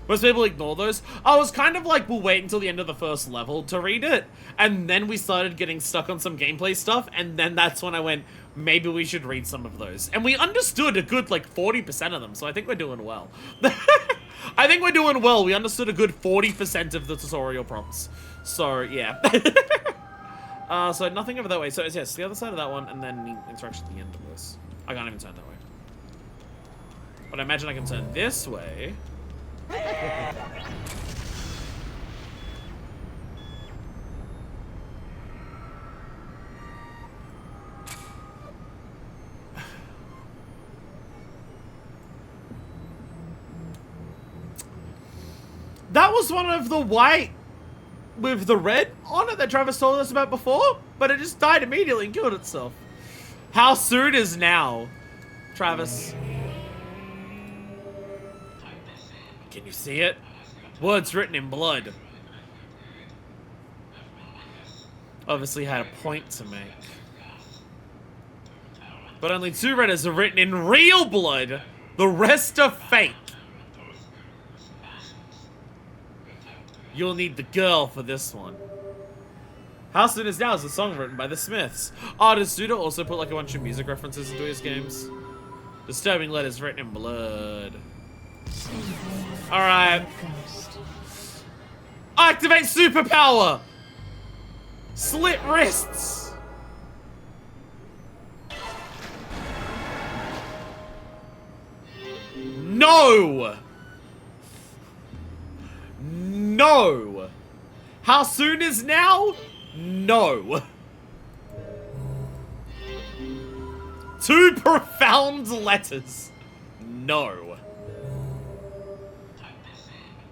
Most people ignore those. I was kind of like, we'll wait until the end of the first level to read it. And then we started getting stuck on some gameplay stuff, and then that's when I went, maybe we should read some of those. And we understood a good, like, 40% of them, so I think we're doing well. I think we're doing well. We understood a good 40% of the tutorial prompts. So, yeah. So nothing over that way. So it's, yes, the other side of that one, and then the interaction at the end of this. I can't even turn that way. But I imagine I can turn this way. That was one of the white with the red on it that Travis told us about before, but it just died immediately and killed itself. How soon is now, Travis? Can you see it? Words written in blood. Obviously had a point to make. But only 2 letters are written in real blood. The rest are fake. You'll need the girl for this one. How Soon Is Now is a song written by the Smiths. Artist Suda also put like a bunch of music references into his games. Disturbing letters written in blood. Alright. Activate superpower! Slit wrists! No! No! How soon is now? No. 2 profound letters. No.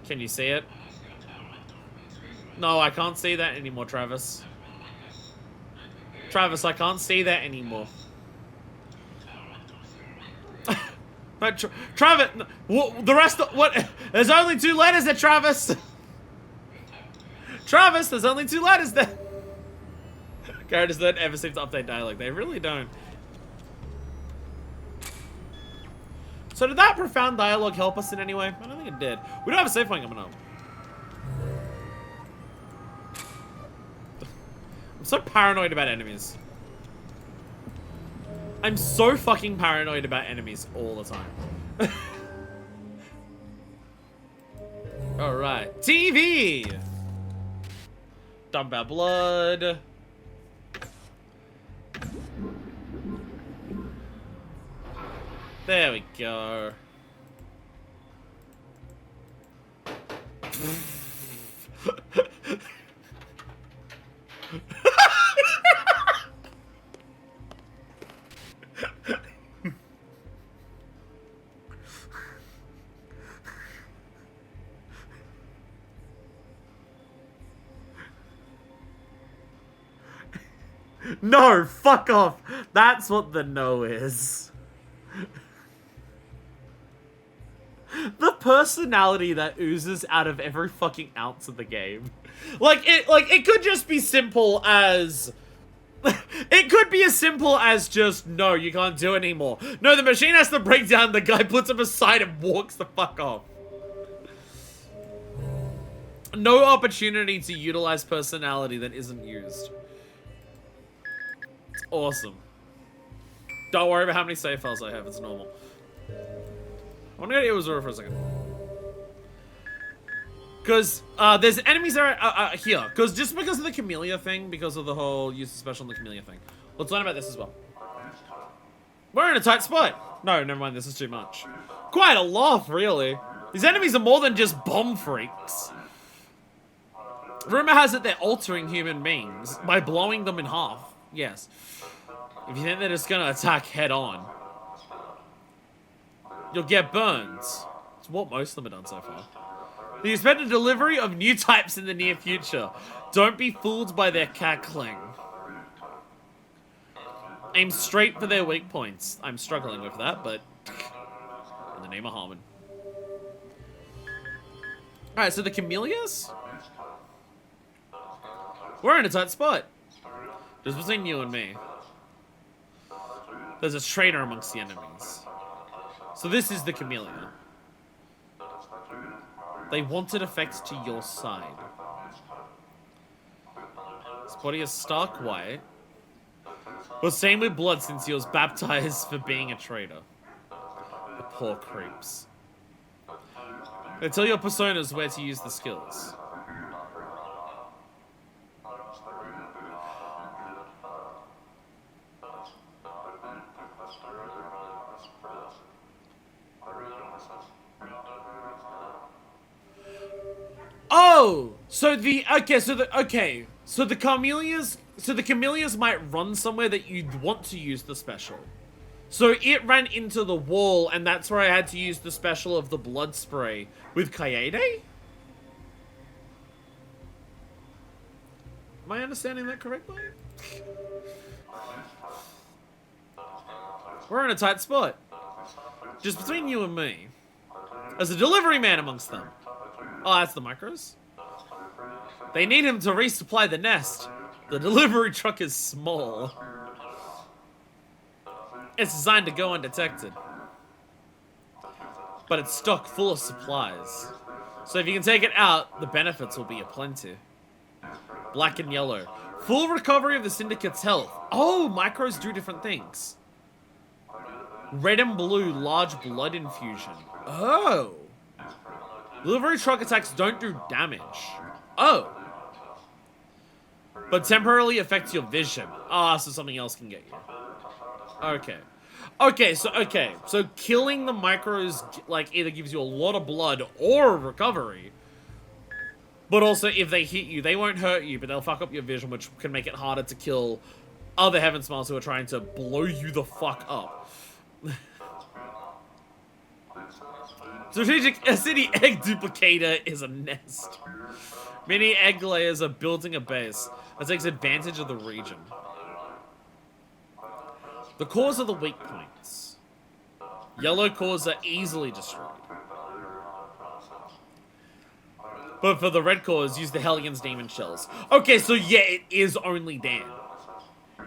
Can you see it? No, I can't see that anymore, Travis. Travis, I can't see that anymore. Travis, the rest of what? There's only 2 letters there, Travis. Travis, there's only 2 letters there. Characters don't ever seem to update dialogue. They really don't. So did that profound dialogue help us in any way? I don't think it did. We don't have a save point coming up. I'm so paranoid about enemies. I'm so fucking paranoid about enemies all the time. Alright. TV! Dump our blood. There we go. No, fuck off. That's what the no is. The personality that oozes out of every fucking ounce of the game. It could just be simple as... It could be as simple as just, no, you can't do it anymore. No, the machine has to break down, the guy puts him aside and walks the fuck off. No opportunity to utilize personality that isn't used. It's awesome. Don't worry about how many save files I have, it's normal. I want to go to Iwazura for a second. Because, there's enemies that are here. Because just because of the Camellia thing, because of the whole use of special and the Camellia thing. Let's learn about this as well. We're in a tight spot. No, never mind, this is too much. Quite a lot, really. These enemies are more than just bomb freaks. Rumor has it they're altering human beings by blowing them in half. Yes. If you think they're just gonna attack head on, you'll get burned. It's what most of them have done so far. They expect a delivery of new types in the near future. Don't be fooled by their cackling. Aim straight for their weak points. I'm struggling with that, but in the name of Harmon. Alright, so the Camellias? We're in a tight spot. Just between you and me. There's a traitor amongst the enemies. So this is the Camellia. They wanted effects to your side. His body is stark white. Well, same with blood since he was baptized for being a traitor. The poor creeps. They tell your personas where to use the skills. Oh, so the Camellias might run somewhere that you'd want to use the special. So it ran into the wall, and that's where I had to use the special of the blood spray with Kaede? Am I understanding that correctly? We're in a tight spot. Just between you and me. There's a delivery man amongst them. Oh, that's the micros? They need him to resupply the nest. The delivery truck is small. It's designed to go undetected. But it's stocked full of supplies. So if you can take it out, the benefits will be aplenty. Black and yellow. Full recovery of the Syndicate's health. Oh, micros do different things. Red and blue, large blood infusion. Oh. Delivery truck attacks don't do damage. Oh. But temporarily affects your vision. Ah, so something else can get you. Okay. So killing the micros, like, either gives you a lot of blood or recovery. But also, if they hit you, they won't hurt you, but they'll fuck up your vision, which can make it harder to kill other Heaven Smiles who are trying to blow you the fuck up. Strategic city egg duplicator is a nest. Many egg layers are building a base that takes advantage of the region. The cores are the weak points. Yellow cores are easily destroyed. But for the red cores, use the Hellions Demon Shells. Okay, so yeah, it is only Dan.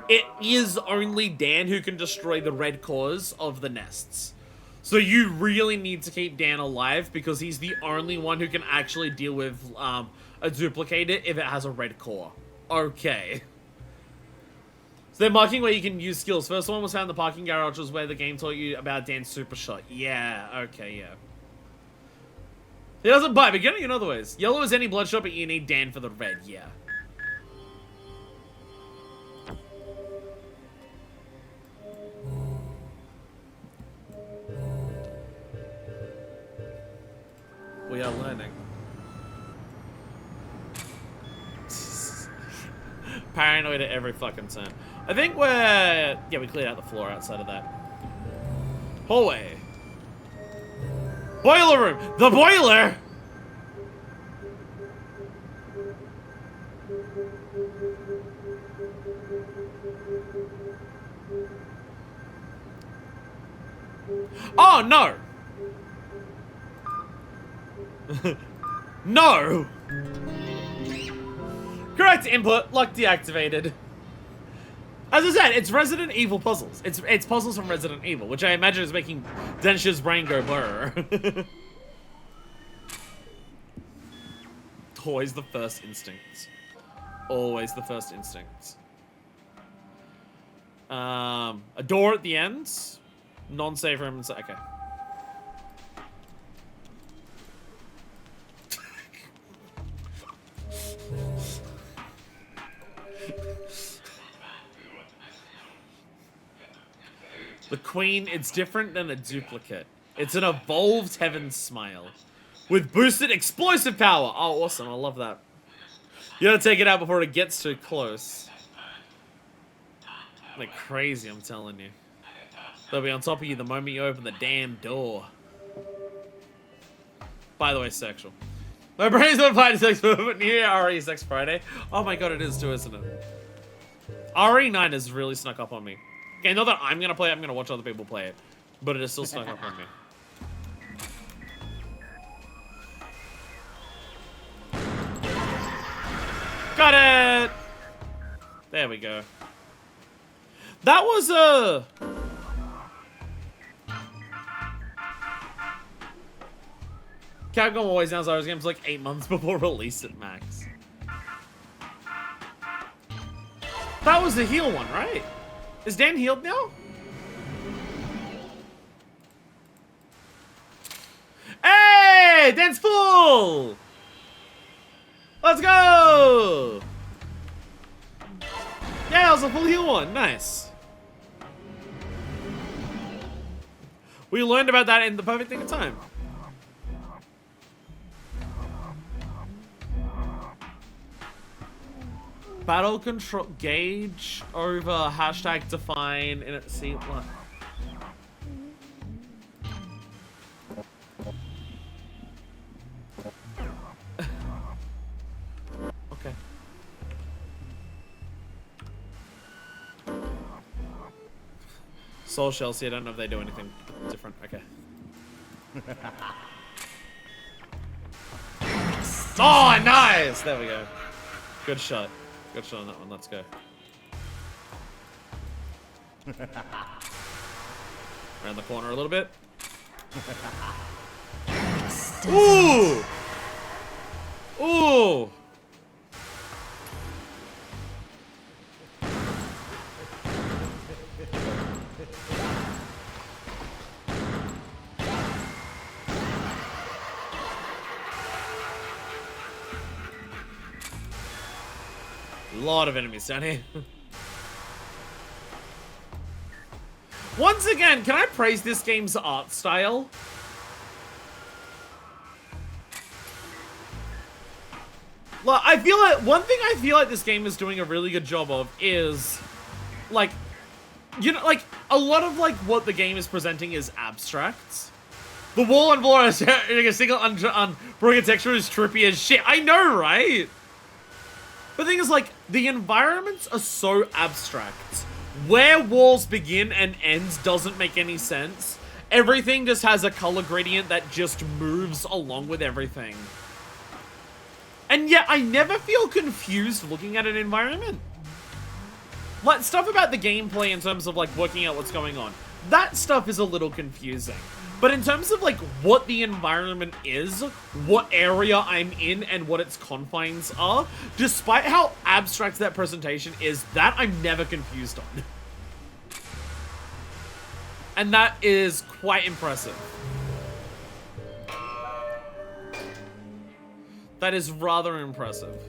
It is only Dan who can destroy the red cores of the nests. So you really need to keep Dan alive because he's the only one who can actually deal with a duplicator if it has a red core. Okay. So they're marking where you can use skills. First one was found in the parking garage, which was where the game taught you about Dan's super shot. Yeah, okay, yeah. He doesn't bite, but getting in other ways. Yellow is any bloodshot, but you need Dan for the red, yeah. We are learning. Paranoid at every fucking turn. I think we're... Yeah, we cleared out the floor outside of that. Hallway. Boiler room! The boiler! Oh, no! No! Correct input, lock deactivated. As I said, it's Resident Evil puzzles. It's puzzles from Resident Evil, which I imagine is making Densha's brain go blur. Always the first instinct. Always the first instinct. A door at the end. Non-save room. Okay. The Queen, it's different than a duplicate. It's an evolved Heaven Smile. With boosted explosive power. Oh, awesome. I love that. You gotta take it out before it gets too close. Like crazy, I'm telling you. They'll be on top of you the moment you open the damn door. By the way, sexual. My brain's not applied to sex, but New Year RE is next Friday. Oh my god, it is too, isn't it? RE9 has really snuck up on me. Okay, not that I'm gonna play it, I'm gonna watch other people play it. But it is still snuck up on me. Got it! There we go. That was a... Capcom always announced those games like 8 months before release at max. That was the heal one, right? Is Dan healed now? Hey! Dan's full! Let's go! Yeah, that was a full heal one. Nice. We learned about that in the perfect thing of time. Battle control gauge over hashtag define in it. See what? Okay. Soul Chelsea, I don't know if they do anything different. Okay. Oh, nice! There we go. Good shot. Good shot on that one. Let's go. Around the corner a little bit. Ooh! Ooh! A lot of enemies down here. Once again, can I praise this game's art style? Like, I feel like one thing I feel like this game is doing a really good job of is, like, you know, like a lot of like what the game is presenting is abstract. The wall and floor is like a single unbroken texture is trippy as shit. I know, right? The thing is, like, the environments are so abstract. Where walls begin and end doesn't make any sense. Everything just has a color gradient that just moves along with everything. And yet, I never feel confused looking at an environment. Like, stuff about the gameplay in terms of, like, working out what's going on. That stuff is a little confusing. But in terms of, like, what the environment is, what area I'm in, and what its confines are, despite how abstract that presentation is, that I'm never confused on. And that is quite impressive. That is rather impressive.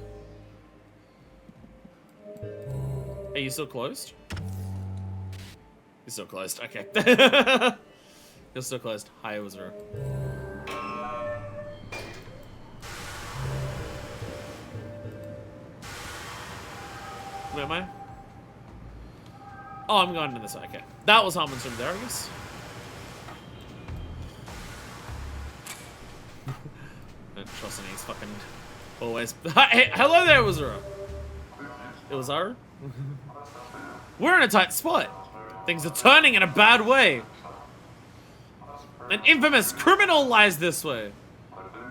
Are you still closed? You're still closed, okay. You're still closed. Hi, Ozuru. Where am I? Oh, I'm going in this way. Okay. That was Harmon's room there, I guess. Don't trust any. He's fucking always. Hey, hello there, Uzura. It was her. We're in a tight spot. Things are turning in a bad way. An infamous criminal lies this way.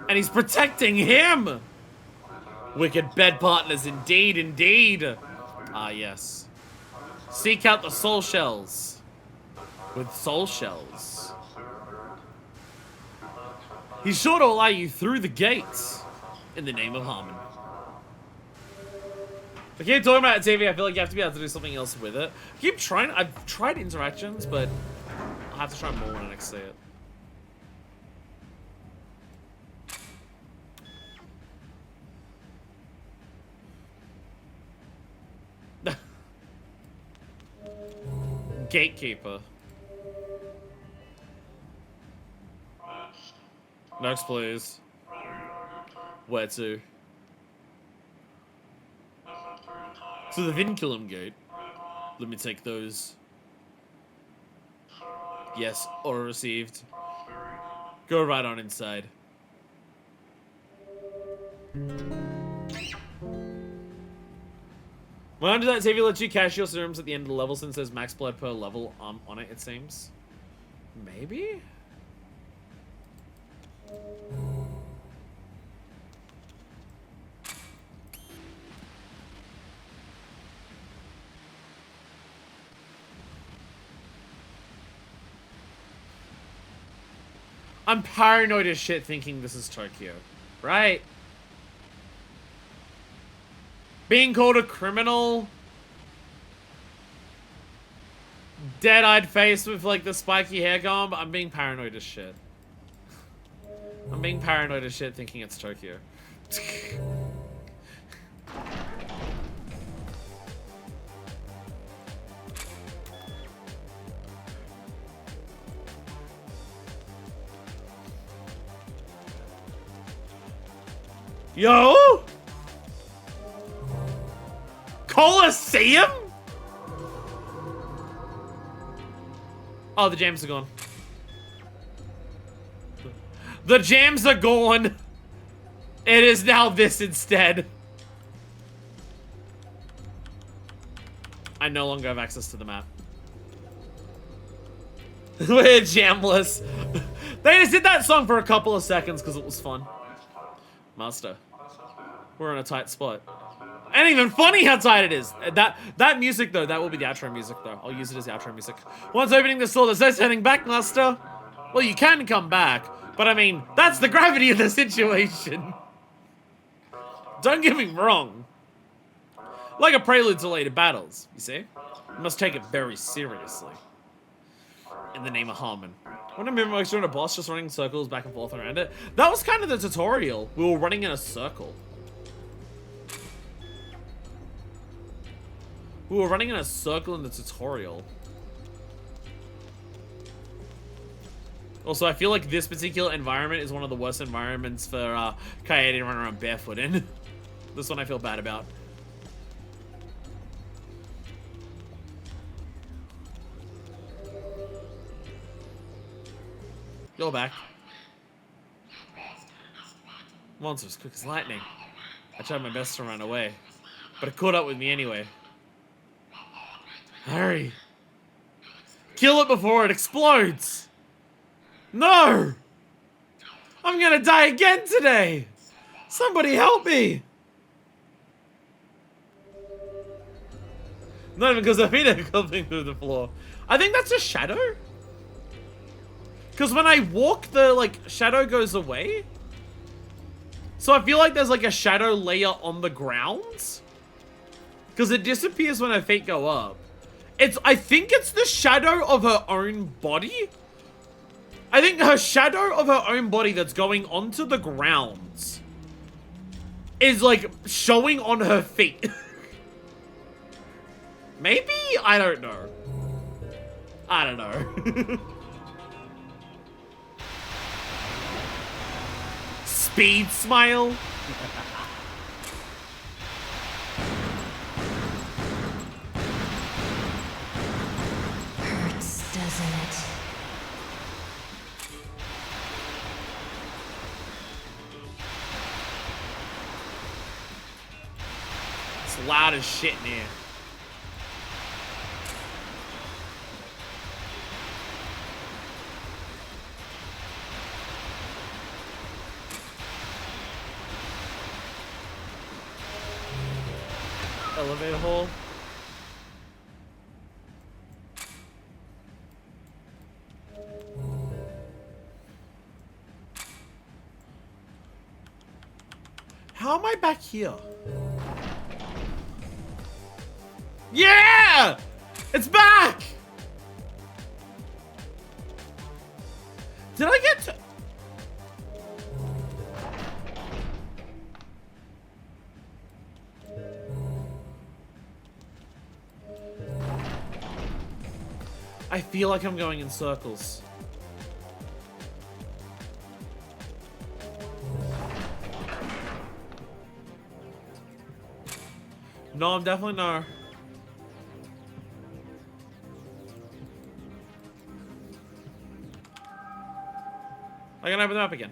And he's protecting him. Wicked bed partners indeed, indeed. Ah, yes. Seek out the soul shells. With soul shells. He's sure to allow you through the gates. In the name of Harmon. I keep talking about TV, I feel like you have to be able to do something else with it. I keep trying, I've tried interactions, but I'll have to try more when I next see it. Gatekeeper. Next, please. Where to? To the Vinculum gate. Let me take those. Yes, order received. Go right on inside. Why does that save you let you cash your serums at the end of the level since there's max blood per level on it seems? Maybe? I'm paranoid as shit thinking this is Tokyo, right? Being called a criminal. Dead-eyed face with like the spiky hair gone, but I'm being paranoid as shit. I'm being paranoid as shit thinking it's Tokyo. Yo! Coliseum? Oh, the jams are gone. The jams are gone. It is now this instead. I no longer have access to the map. We're jamless. They just did that song for a couple of seconds because it was fun. Master. We're in a tight spot. Ain't even funny how tight it is. That music though, that will be the outro music though. I'll use it as the outro music. Once opening the door, there's no turning back, Master. Well, you can come back, but I mean, that's the gravity of the situation. Don't get me wrong. Like a prelude to later battles, you see? You must take it very seriously. In the name of Harmon. When I remember like, a boss just running circles back and forth around it. That was kind of the tutorial. We were running in a circle. We were running in a circle in the tutorial. Also, I feel like this particular environment is one of the worst environments for Kaede to run around barefoot in. This one I feel bad about. Go back. Monster's quick as lightning. I tried my best to run away, but it caught up with me anyway. Hurry. Kill it before it explodes. No! I'm gonna die again today. Somebody help me. Not even because the feet are coming through the floor. I think that's a shadow. Because when I walk, the, like, shadow goes away. So I feel like there's, like, a shadow layer on the ground. Because it disappears when her feet go up. I think it's the shadow of her own body. I think her shadow of her own body that's going onto the ground is, like, showing on her feet. Maybe? I don't know. I don't know. Speed smile. It's loud as shit in here. Elevator hole. How am I back here? Yeah! It's back! Did I get to... I feel like I'm going in circles. No, I'm definitely not. I can open them up again.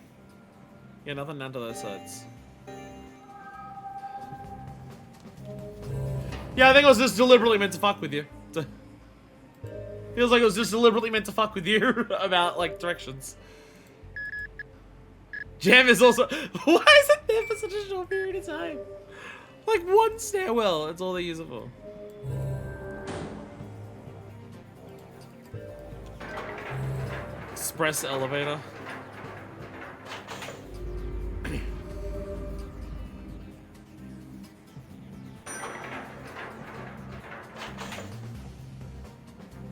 Yeah, nothing down to those sides. Yeah, I think I was just deliberately meant to fuck with you. Feels like it was just deliberately meant to fuck with you about, like, directions. Jam is also... Why is it there for such a short period of time? Like, one stairwell, that's all they use it for. Express elevator.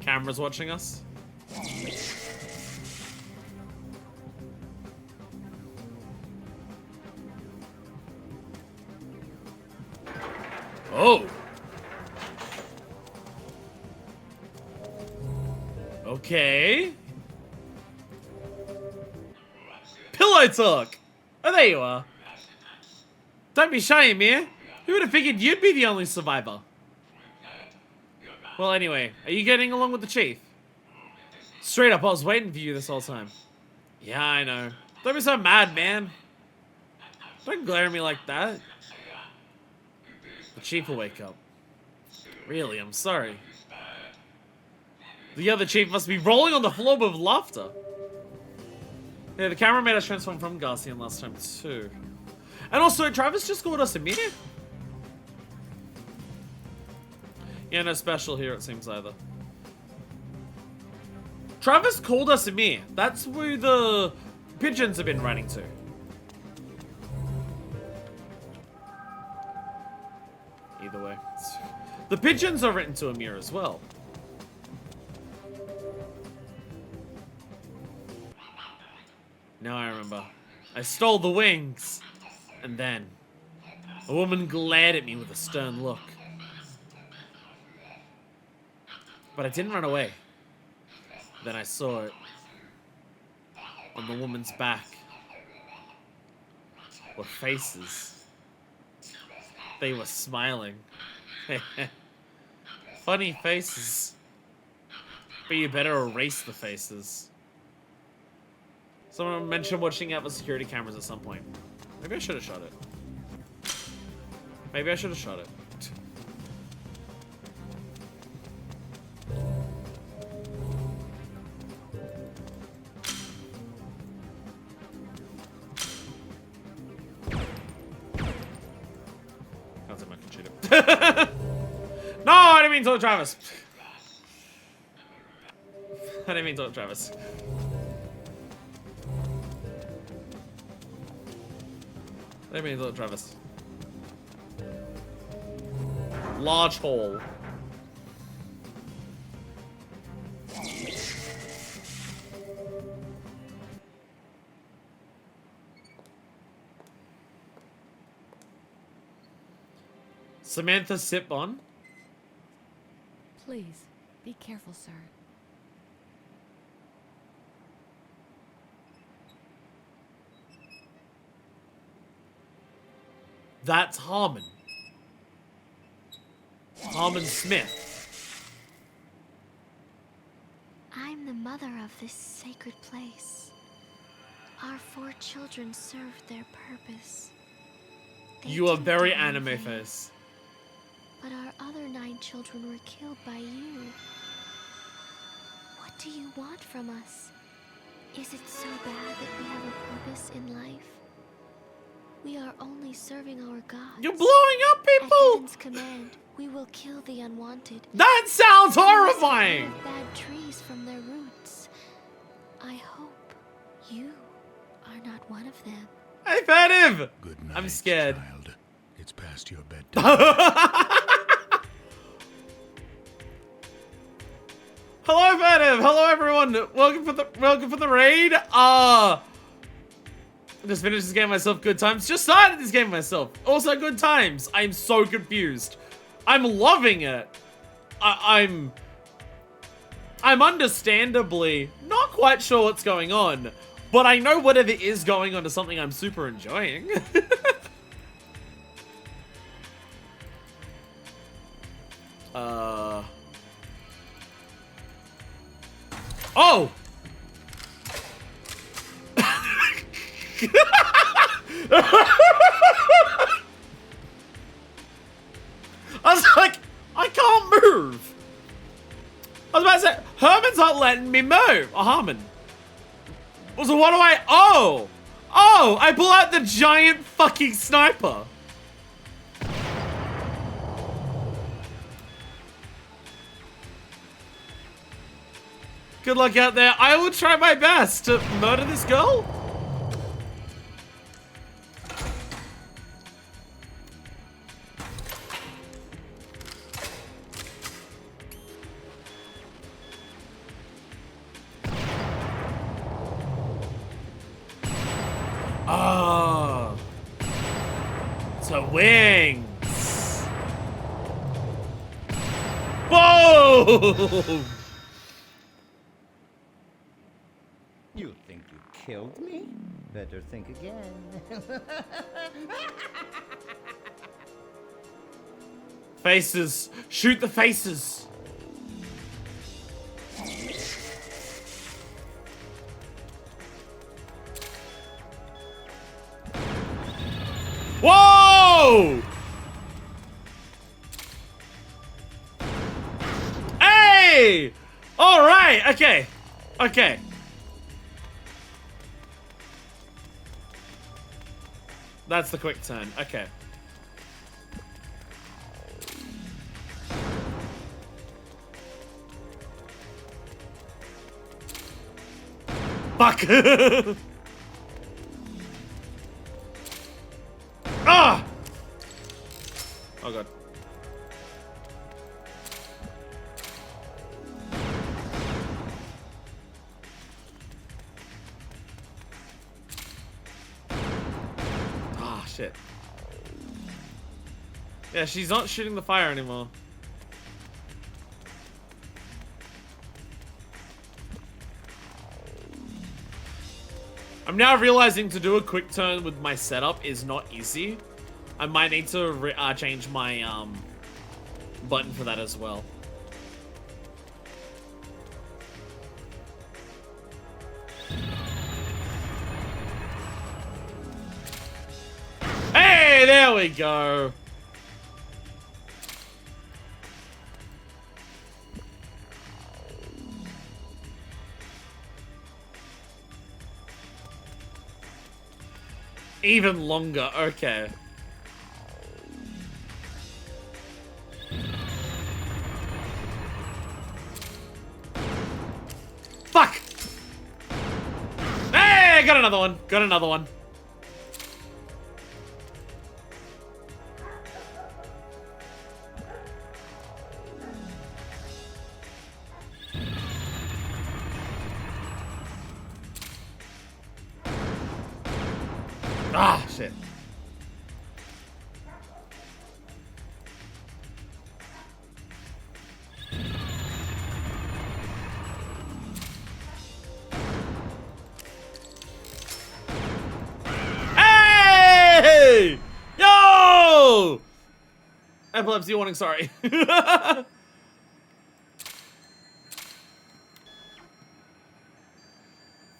Cameras watching us. Oh. Okay. Pillow talk. Oh, there you are. Don't be shy, man. Who would have figured you'd be the only survivor? Well, anyway, are you getting along with the chief? Straight up, I was waiting for you this whole time. Yeah, I know. Don't be so mad, man. Don't glare at me like that. The chief will wake up. Really, I'm sorry. The other chief must be rolling on the floor with laughter. Yeah, the camera made us transform from Garcian last time too. And also, Travis just called us a mirror. Yeah, no special here, it seems, either. Travis called us Amir. That's who the pigeons have been running to. Either way. The pigeons are written to Amir as well. Now I remember. I stole the wings. And then, a woman glared at me with a stern look. But I didn't run away. Then I saw it. On the woman's back were faces. They were smiling. Funny faces. But you better erase the faces. Someone mentioned watching out for security cameras at some point. Maybe I should have shot it. Maybe I should have shot it. No, I didn't mean to Travis. I didn't mean to Travis. I didn't mean to Travis. Large hole. Samantha sip on. Please, be careful, sir. That's Harmon. Harmon Smith. I'm the mother of this sacred place. Our 4 children served their purpose. They You are didn't very die in anime vain. face. but our other 9 children were killed by you. What do you want from us? Is it so bad that we have a purpose in life? We are only serving our gods. You're blowing up At people! heaven's command, we will kill the unwanted. That sounds We will horrifying! separate bad trees from their roots. I hope you are not one of them. Hey, Fanative! Good night, I'm scared. child. It's past your bedtime. Hello, Fanative! Hello, everyone! Welcome for the raid. Just finished this game myself. Good times. Just started this game myself. Also, good times. I'm so confused. I'm loving it. I'm understandably not quite sure what's going on, but I know whatever is going on is something I'm super enjoying. Oh! I was like, I can't move. I was about to say, Herman's not letting me move. Oh, Harmon. So what do I... Oh! Oh! I pull out the giant fucking sniper. Good luck out there. I will try my best to murder this girl. Oh. So wings. Boom! You think you killed me? Better think again. Faces. Shoot the faces. Whoa! Hey! All right. Okay. Okay. That's the quick turn. Okay. Fuck! Ah! Oh god. Ah, shit. Yeah, she's not shooting the fire anymore. I'm now realizing to do a quick turn with my setup is not easy. I might need to change my button for that as well. Hey, there we go. Even longer, okay. Fuck! Hey, got another one. Got another one. Ah, shit. Hey! Yo! Epilepsy warning, sorry.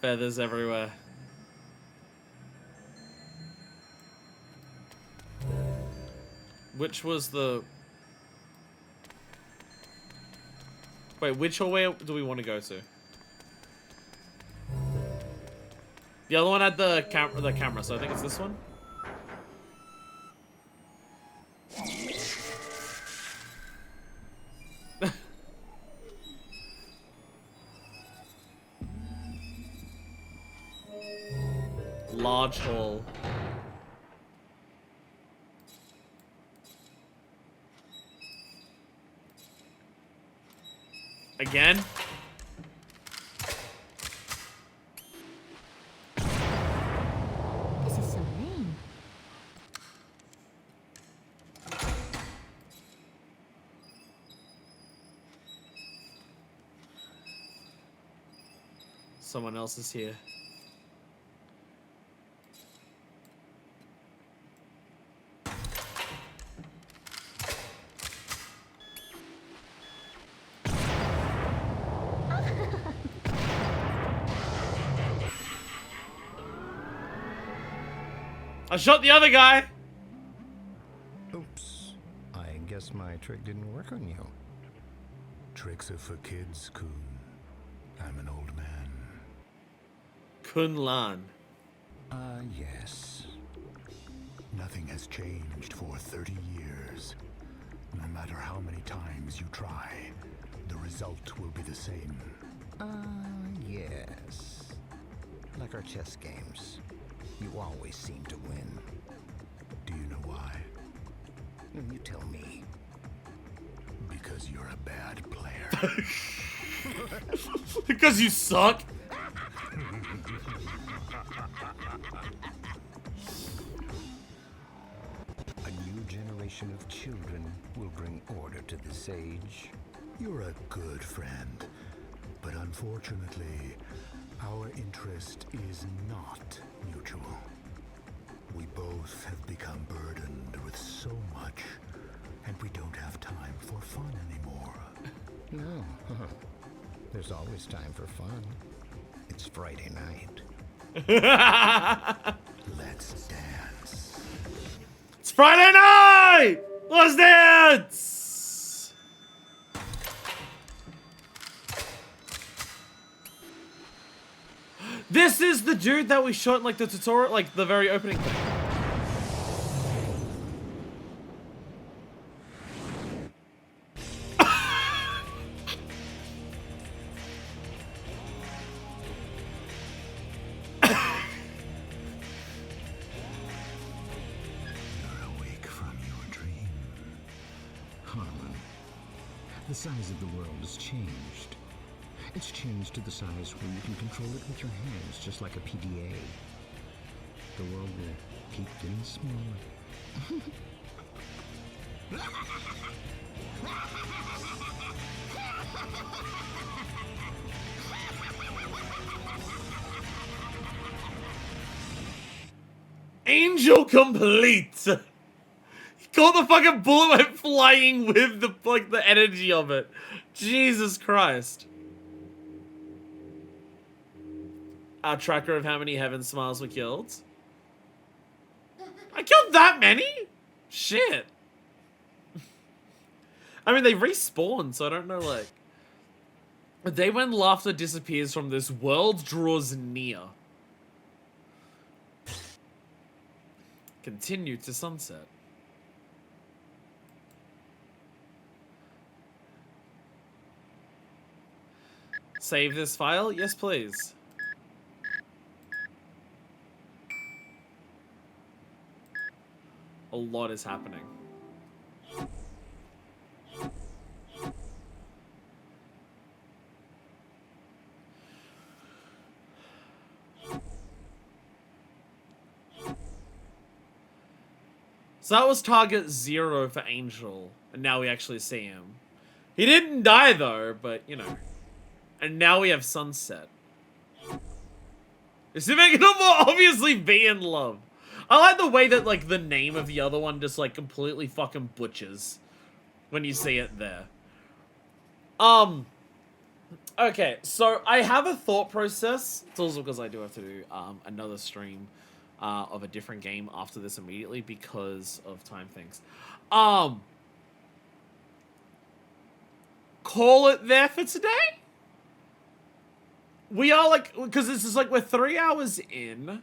Feathers everywhere. Which was the... Wait, which hallway do we want to go to? The other one had the camera, so I think it's this one. Large hall. Again? This is so lame. Someone else is here. I shot the other guy! Oops. I guess my trick didn't work on you. Tricks are for kids, Kun. I'm an old man. Kun Lan. Yes. Nothing has changed for 30 years. No matter how many times you try, the result will be the same. Yes. Like our chess games. You always seem to win. Do you know why? You tell me. Because you're a bad player. Because you suck? A new generation of children will bring order to this age. You're a good friend. But unfortunately, our interest is not mutual. We both have become burdened with so much, and we don't have time for fun anymore. No. There's always time for fun. It's Friday night. Let's dance. It's Friday night! Let's dance! This is the dude that we shot in like the tutorial, like the very opening thing. You're awake from your dream. Harlan, the size of the world has changed. It's changed to the size where you can control it with your hands, just like a PDA. The world will keep getting smaller. Angel complete! He caught the fucking bullet, went flying with the like the energy of it. Jesus Christ. Our tracker of how many heaven smiles were killed. I killed that many? Shit. I mean, they respawn, so I don't know, like... A day when laughter disappears from this world draws near. Continue to sunset. Save this file? Yes, please. A lot is happening. So that was target 0 for Angel, and now we actually see him. He didn't die though, but you know. And now we have Sunset. Is he making him more obviously be in love? I like the way that like the name of the other one just like completely fucking butchers when you see it there. Okay, so I have a thought process. It's also because I do have to do another stream of a different game after this immediately because of time things. call it there for today. We are like, because this is like, we're 3 hours in.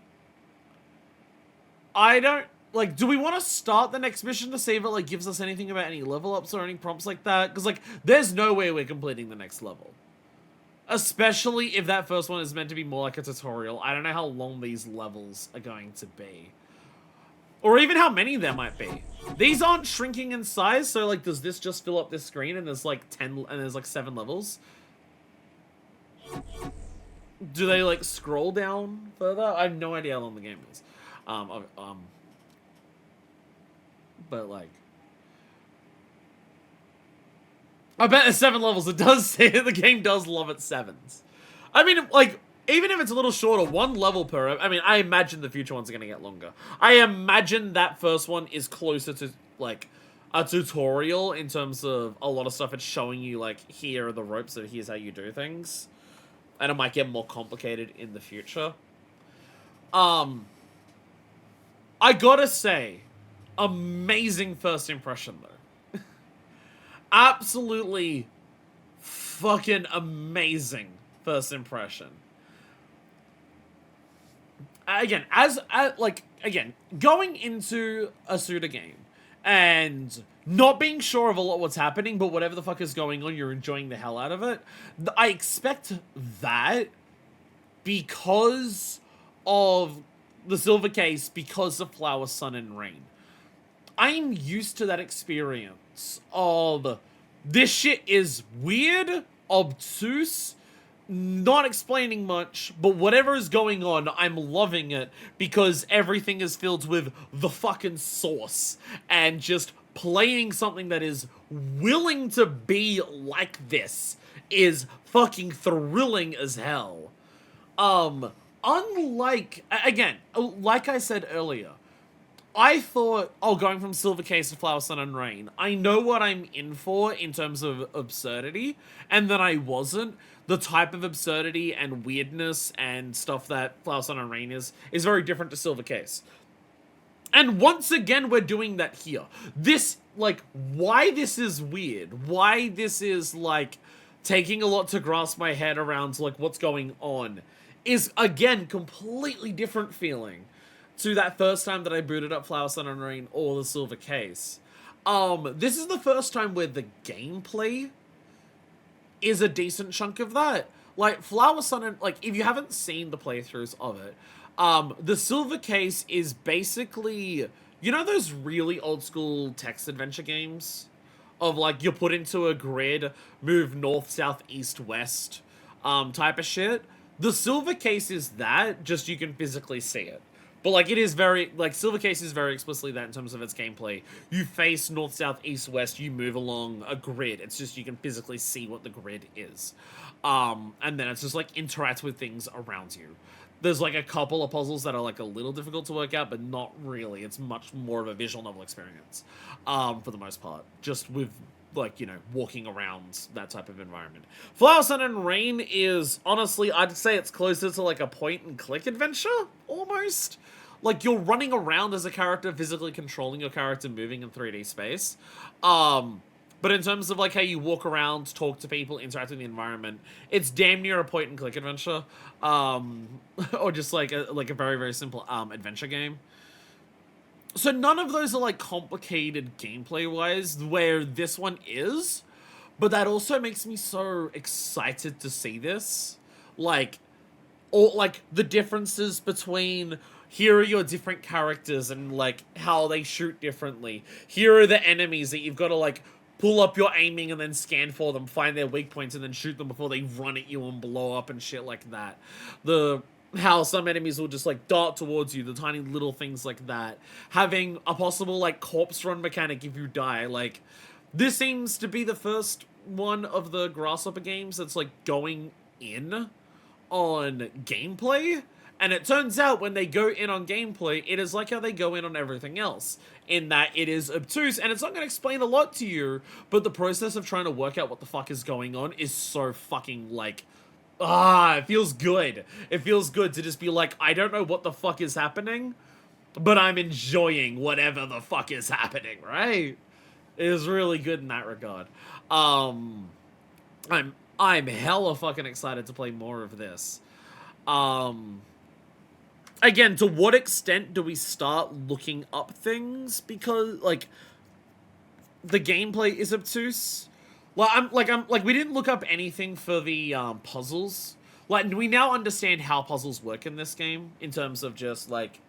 I don't, like, do we want to start the next mission to see if it, like, gives us anything about any level ups or any prompts like that? Because, like, there's no way we're completing the next level. Especially if that first one is meant to be more like a tutorial. I don't know how long these levels are going to be. Or even how many there might be. These aren't shrinking in size, so, like, does this just fill up this screen and there's, like, 10, and there's, like, 7 levels? Do they, like, scroll down further? I have no idea how long the game is. But, like, I bet there's 7 levels. It does say the game does love its 7s. I mean, like, even if it's a little shorter, 1 level per, I mean, I imagine the future ones are going to get longer. I imagine that first one is closer to, like, a tutorial in terms of a lot of stuff it's showing you, like, here are the ropes, so here's how you do things. And it might get more complicated in the future. I gotta say, amazing first impression, though. Absolutely fucking amazing first impression. Again, again, going into a Suda game and not being sure of a lot what's happening, but whatever the fuck is going on, you're enjoying the hell out of it. I expect that because of the silver case, because of Flower, Sun, and Rain. I'm used to that experience of this shit is weird, obtuse, not explaining much, but whatever is going on, I'm loving it because everything is filled with the fucking sauce and just playing something that is willing to be like this is fucking thrilling as hell. Unlike, again, like I said earlier, I thought, going from Silver Case to Flower, Sun, and Rain, I know what I'm in for in terms of absurdity, and then I wasn't. The type of absurdity and weirdness and stuff that Flower, Sun, and Rain is very different to Silver Case. And once again, we're doing that here. This, like, why this is weird, why this is, like, taking a lot to grasp my head around, like, what's going on, is, again, completely different feeling to that first time that I booted up Flower, Sun, and Rain or the Silver Case. This is the first time where the gameplay is a decent chunk of that. Like, Flower, Sun, and, like, if you haven't seen the playthroughs of it, the Silver Case is basically, you know those really old school text adventure games? Of, like, you're put into a grid, move north, south, east, west, type of shit? The Silver Case is that, just you can physically see it. But, like, it is very, like, Silver Case is very explicitly that in terms of its gameplay. You face north, south, east, west, you move along a grid. It's just you can physically see what the grid is. And then it's just, like, interact with things around you. There's, like, a couple of puzzles that are, like, a little difficult to work out, but not really. It's much more of a visual novel experience, for the most part. Just with, like, you know, walking around that type of environment. Flower, Sun, and Rain is, honestly, I'd say it's closer to, like, a point-and-click adventure, almost. Like, you're running around as a character, physically controlling your character, moving in 3D space. But in terms of, like, how you walk around, talk to people, interact with the environment, it's damn near a point-and-click adventure. Or just, like a very, very simple, adventure game. So none of those are, like, complicated gameplay-wise, where this one is. But that also makes me so excited to see this. Like, or, like, the differences between, here are your different characters and, like, how they shoot differently. Here are the enemies that you've got to, like, pull up your aiming and then scan for them, find their weak points, and then shoot them before they run at you and blow up and shit like that. How some enemies will just, like, dart towards you, the tiny little things like that. Having a possible, like, corpse run mechanic if you die. Like, this seems to be the first one of the Grasshopper games that's, like, going in on gameplay. And it turns out when they go in on gameplay, it is like how they go in on everything else. In that it is obtuse, and it's not going to explain a lot to you, but the process of trying to work out what the fuck is going on is so fucking, like, it feels good. It feels good to just be like, I don't know what the fuck is happening, but I'm enjoying whatever the fuck is happening, right? It is really good in that regard. I'm hella fucking excited to play more of this. Again, to what extent do we start looking up things because like the gameplay is obtuse? We didn't look up anything for the puzzles. Like, we now understand how puzzles work in this game in terms of just like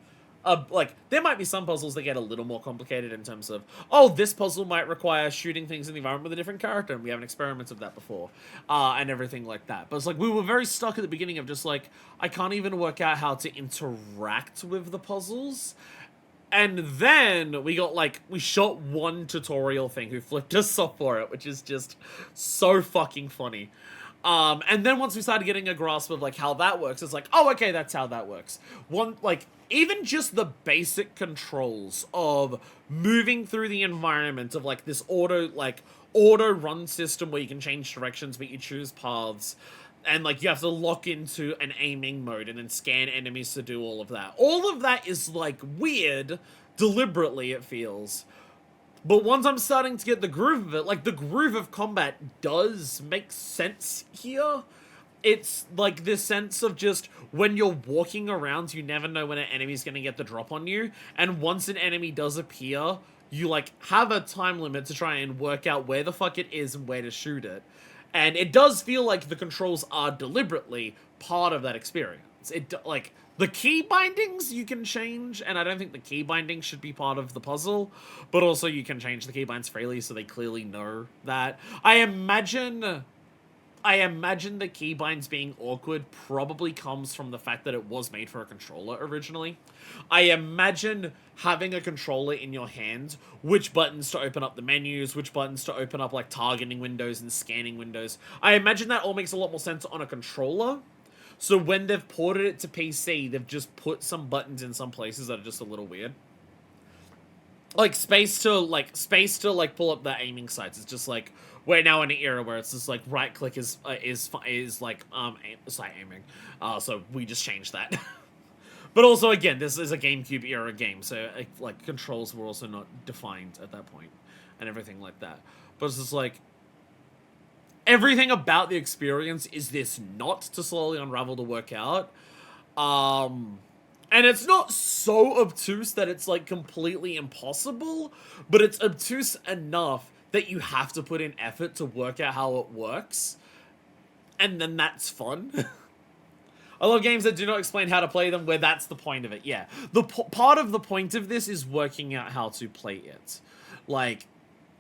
there might be some puzzles that get a little more complicated in terms of, oh, this puzzle might require shooting things in the environment with a different character, and we haven't experimented with that before, and everything like that. But it's like, we were very stuck at the beginning of just like, I can't even work out how to interact with the puzzles. And then we got like, we shot one tutorial thing who flipped us off for it, which is just so fucking funny. And then once we started getting a grasp of like how that works, it's like, oh, okay, that's how that works. Even just the basic controls of moving through the environment of like this auto run system where you can change directions, but you choose paths. And like you have to lock into an aiming mode and then scan enemies to do all of that. All of that is like weird, deliberately it feels. But once I'm starting to get the groove of it, like the groove of combat does make sense here. It's like this sense of just when you're walking around, you never know when an enemy's gonna get the drop on you. And once an enemy does appear, you like have a time limit to try and work out where the fuck it is and where to shoot it. And it does feel like the controls are deliberately part of that experience. Like, the key bindings you can change, and I don't think the key bindings should be part of the puzzle, but also you can change the key binds freely, so they clearly know that. I imagine the keybinds being awkward probably comes from the fact that it was made for a controller originally. I imagine having a controller in your hand, which buttons to open up the menus, which buttons to open up like targeting windows and scanning windows. I imagine that all makes a lot more sense on a controller. So when they've ported it to PC, they've just put some buttons in some places that are just a little weird. Like space to pull up the aiming sights. It's just like, we're now in an era where it's just like right click is like aiming. So we just changed that. But also again, this is a GameCube era game, so like controls were also not defined at that point and everything like that. But it's just like everything about the experience is this knot to slowly unravel to work out. And it's not so obtuse that it's like completely impossible, but it's obtuse enough that you have to put in effort to work out how it works. And then that's fun. I love games that do not explain how to play them, where that's the point of it. Yeah, part of the point of this is working out how to play it. Like,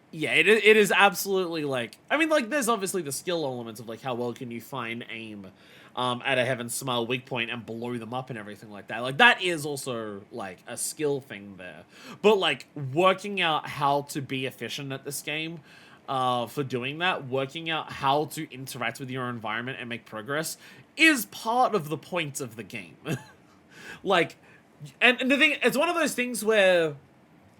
yeah, it is absolutely like, I mean, like, there's obviously the skill elements of like how well can you find aim at a Heaven Smile weak point and blow them up and everything like that. Like, that is also like a skill thing there. But like working out how to be efficient at this game, for doing that, working out how to interact with your environment and make progress is part of the point of the game. Like, and the thing, it's one of those things where,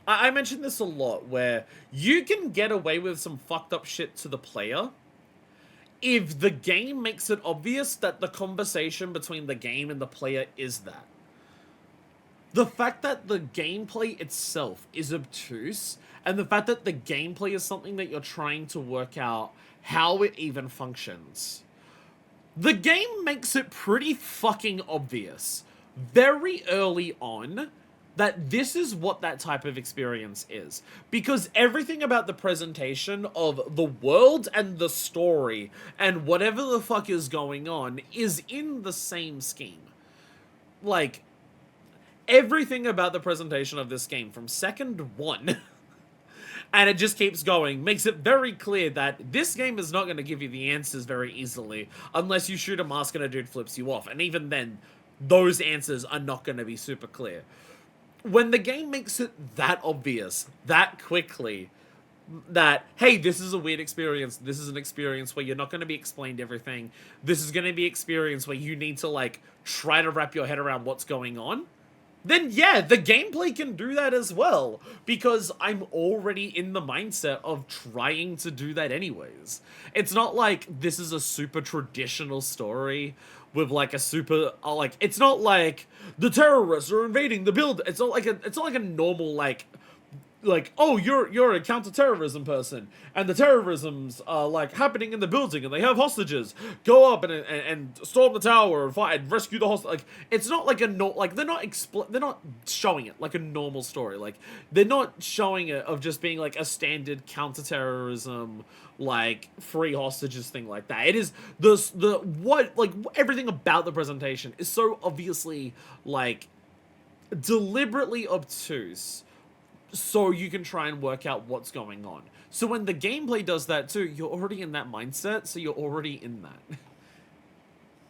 I mentioned this a lot, where you can get away with some fucked up shit to the player if the game makes it obvious that the conversation between the game and the player is that. The fact that the gameplay itself is obtuse, and the fact that the gameplay is something that you're trying to work out how it even functions. The game makes it pretty fucking obvious very early on that this is what that type of experience is. Because everything about the presentation of the world and the story and whatever the fuck is going on is in the same scheme. Like, everything about the presentation of this game from second one, and it just keeps going, makes it very clear that this game is not going to give you the answers very easily unless you shoot a mask and a dude flips you off. And even then, those answers are not going to be super clear. When the game makes it that obvious, that quickly, that, hey, this is a weird experience, this is an experience where you're not going to be explained everything, this is going to be an experience where you need to, like, try to wrap your head around what's going on, then yeah, the gameplay can do that as well, because I'm already in the mindset of trying to do that anyways. It's not like this is a super traditional story with like a super, like, it's not like the terrorists are invading the building. It's not like a normal, like, like, oh, you're a counterterrorism person, and the terrorisms are like happening in the building, and they have hostages. Go up and storm the tower and fight and rescue the hostage. Like, it's not like they're not showing it like a normal story. Like, they're not showing it of just being like a standard counterterrorism, like free hostages thing like that. It is everything about the presentation is so obviously like deliberately obtuse, so you can try and work out what's going on. So when the gameplay does that too, you're already in that mindset, so you're already in that.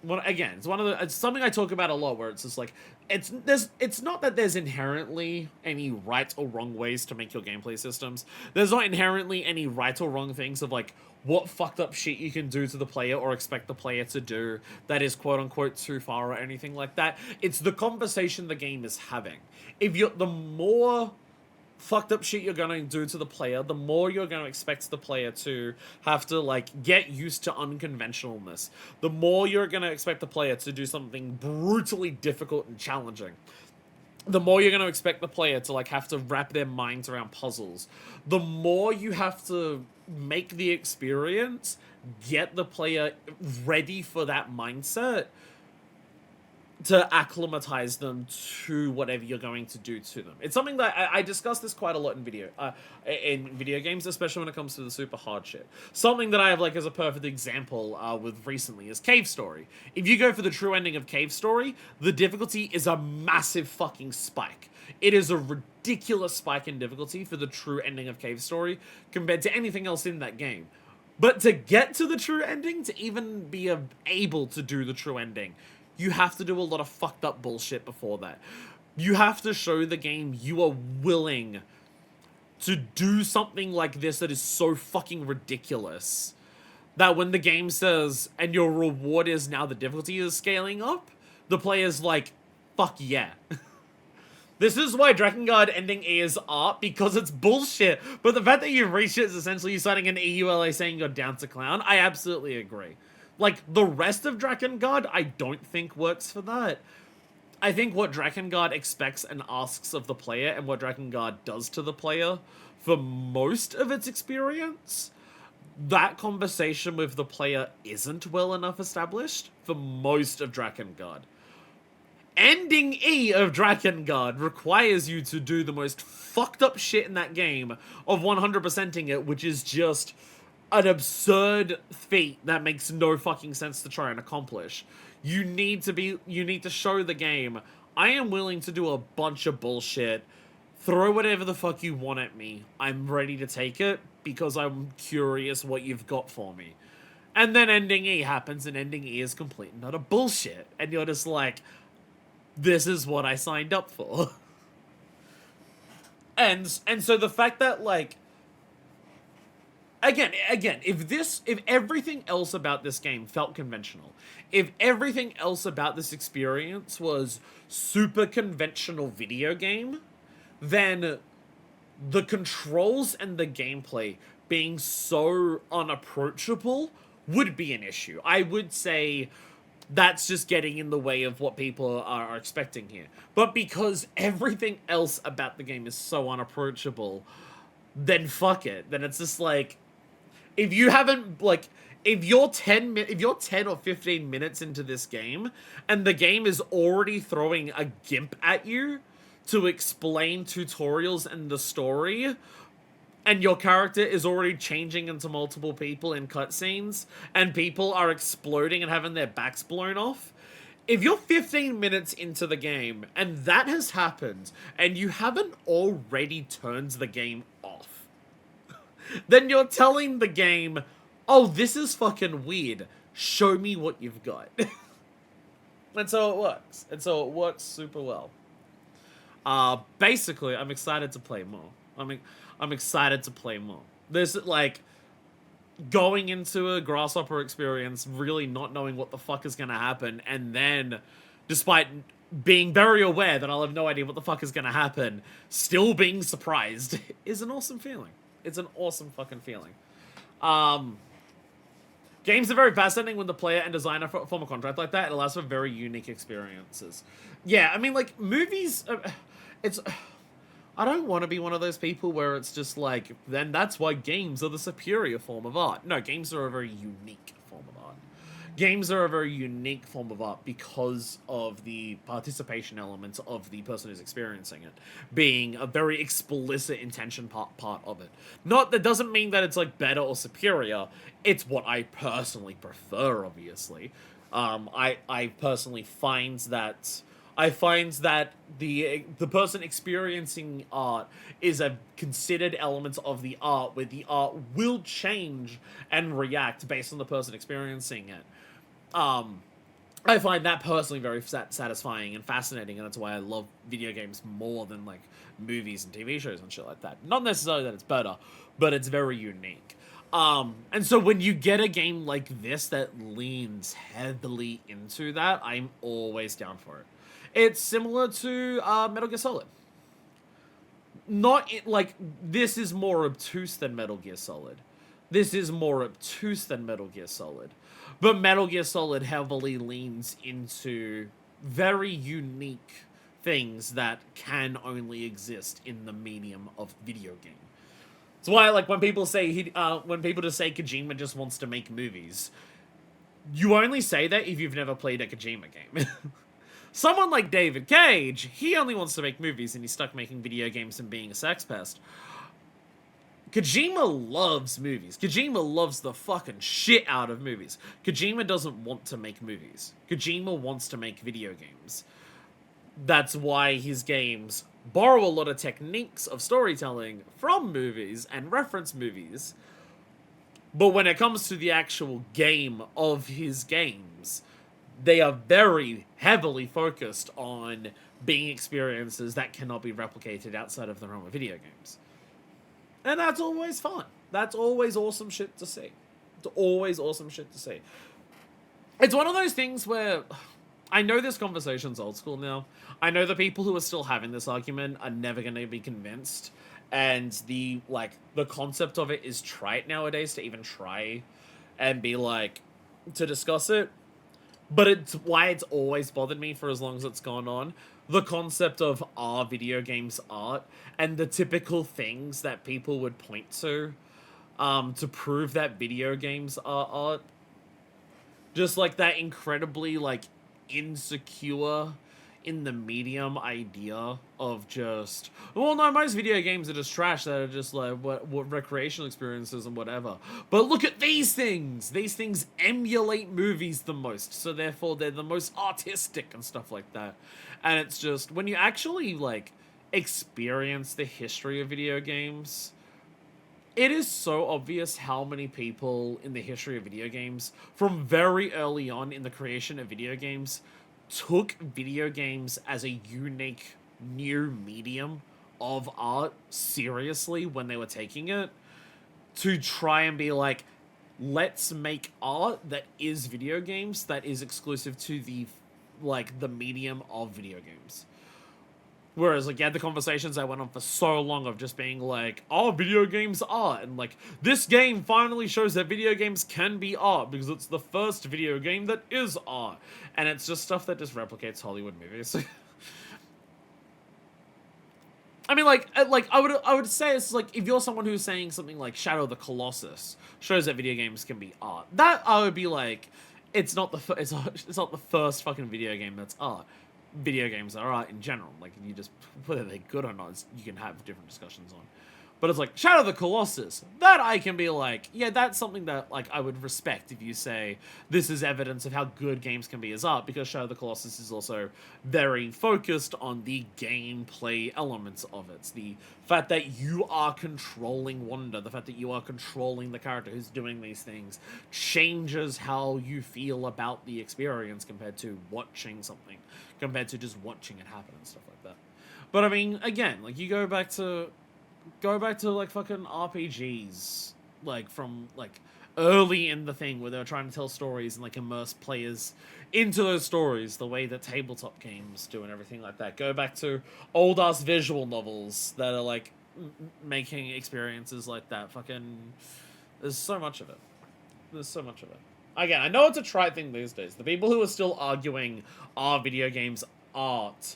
Well, again, it's something I talk about a lot, where it's just like, it's not that there's inherently any right or wrong ways to make your gameplay systems. There's not inherently any right or wrong things of like what fucked up shit you can do to the player or expect the player to do that is quote unquote too far or anything like that. It's the conversation the game is having. The more fucked up shit you're gonna do to the player, the more you're gonna expect the player to have to like get used to unconventionalness. The more you're gonna expect the player to do something brutally difficult and challenging. The more you're gonna expect the player to like have to wrap their minds around puzzles. The more you have to make the experience get the player ready for that mindset, to acclimatize them to whatever you're going to do to them. It's something that I discuss this quite a lot in video games, especially when it comes to the super hard shit. Something that I have like as a perfect example with recently is Cave Story. If you go for the true ending of Cave Story, the difficulty is a massive fucking spike. It is a ridiculous spike in difficulty for the true ending of Cave Story compared to anything else in that game. But to get to the true ending, to even be able to do the true ending, you have to do a lot of fucked up bullshit before that. You have to show the game you are willing to do something like this that is so fucking ridiculous that when the game says, and your reward is now the difficulty is scaling up, the player's like, fuck yeah. This is why Drakengard ending E is art, because it's bullshit. But the fact that you reach it is essentially you signing an EULA saying you're down to clown, I absolutely agree. Like, the rest of Drakengard, I don't think works for that. I think what Drakengard expects and asks of the player, and what Drakengard does to the player, for most of its experience, that conversation with the player isn't well enough established for most of Drakengard. Ending E of Drakengard requires you to do the most fucked up shit in that game of 100%ing it, which is just an absurd feat that makes no fucking sense to try and accomplish. You need to show the game, I am willing to do a bunch of bullshit, throw whatever the fuck you want at me, I'm ready to take it, because I'm curious what you've got for me. And then ending E happens, and ending E is complete and utter bullshit, and you're just like, this is what I signed up for. and so the fact that, like, Again, if everything else about this game felt conventional, if everything else about this experience was super conventional video game, then the controls and the gameplay being so unapproachable would be an issue. I would say that's just getting in the way of what people are expecting here. But because everything else about the game is so unapproachable, then fuck it. Then it's just like, if you haven't, like, if you're 10 or 15 minutes into this game, and the game is already throwing a GIMP at you to explain tutorials and the story, and your character is already changing into multiple people in cutscenes, and people are exploding and having their backs blown off, if you're 15 minutes into the game, and that has happened, and you haven't already turned the game off, then you're telling the game, oh, this is fucking weird. Show me what you've got. And so it works. And so it works super well. Basically, I'm excited to play more. I'm excited to play more. There's, like, going into a Grasshopper experience, really not knowing what the fuck is gonna happen, and then, despite being very aware that I'll have no idea what the fuck is gonna happen, still being surprised, is an awesome feeling. It's an awesome fucking feeling. Games are very fascinating when the player and designer form a contract like that. It allows for very unique experiences. Yeah, I mean, like, movies, I don't want to be one of those people where it's just like, then that's why games are the superior form of art. No, games are a very unique form of art. Games are a very unique form of art because of the participation elements of the person who's experiencing it being a very explicit intention part of it. That doesn't mean that it's like better or superior. It's what I personally prefer, obviously. I personally find that the person experiencing art is a considered element of the art where the art will change and react based on the person experiencing it. I find that personally very satisfying and fascinating, and that's why I love video games more than like movies and TV shows and shit like that. Not necessarily that it's better, but it's very unique. And so when you get a game like this that leans heavily into that, I'm always down for it. It's similar to Metal Gear Solid. This is more obtuse than Metal Gear Solid. This is more obtuse than Metal Gear Solid. But Metal Gear Solid heavily leans into very unique things that can only exist in the medium of video game. That's why, like, when people just say Kojima just wants to make movies, you only say that if you've never played a Kojima game. Someone like David Cage, he only wants to make movies and he's stuck making video games and being a sex pest. Kojima loves movies. Kojima loves the fucking shit out of movies. Kojima doesn't want to make movies. Kojima wants to make video games. That's why his games borrow a lot of techniques of storytelling from movies and reference movies. But when it comes to the actual game of his games, they are very heavily focused on being experiences that cannot be replicated outside of the realm of video games. And that's always fun. That's always awesome shit to see. It's always awesome shit to see. It's one of those things where I know this conversation's old school now. I know the people who are still having this argument are never going to be convinced. And the concept of it is trite nowadays to even try and be like, to discuss it. But it's why it's always bothered me for as long as it's gone on. The concept of are video games art and the typical things that people would point to prove that video games are art. Just like that incredibly like insecure in the medium idea of just, well, no, most video games are just trash that are just like what recreational experiences and whatever. But look at these things. These things emulate movies the most, so therefore they're the most artistic and stuff like that. And it's just, when you actually like experience the history of video games, it is so obvious how many people in the history of video games, from very early on in the creation of video games, took video games as a unique new medium of art seriously when they were taking it, to try and be like, let's make art that is video games, that is exclusive to the medium of video games. Whereas, like, you had the conversations that went on for so long of just being like, oh, video games art, and like, this game finally shows that video games can be art because it's the first video game that is art. And it's just stuff that just replicates Hollywood movies. I mean, I would say it's like, if you're someone who's saying something like Shadow of the Colossus shows that video games can be art, that I would be like, it's not the first fucking video game that's art. Video games are art in general. Like, you just, whether they're good or not, you can have different discussions on. But it's like, Shadow of the Colossus, that I can be like, yeah, that's something that, like, I would respect if you say, this is evidence of how good games can be as art, because Shadow of the Colossus is also very focused on the gameplay elements of it. The fact that you are controlling Wanda, the fact that you are controlling the character who's doing these things, changes how you feel about the experience compared to watching something, compared to just watching it happen and stuff like that. But I mean, again, like, you go back to like fucking RPGs, like from like early in the thing where they were trying to tell stories and like immerse players into those stories the way that tabletop games do and everything like that. Go back to old ass visual novels that are like making experiences like that. Fucking, there's so much of it. There's so much of it. Again, I know it's a trite thing these days. The people who are still arguing, are video games art,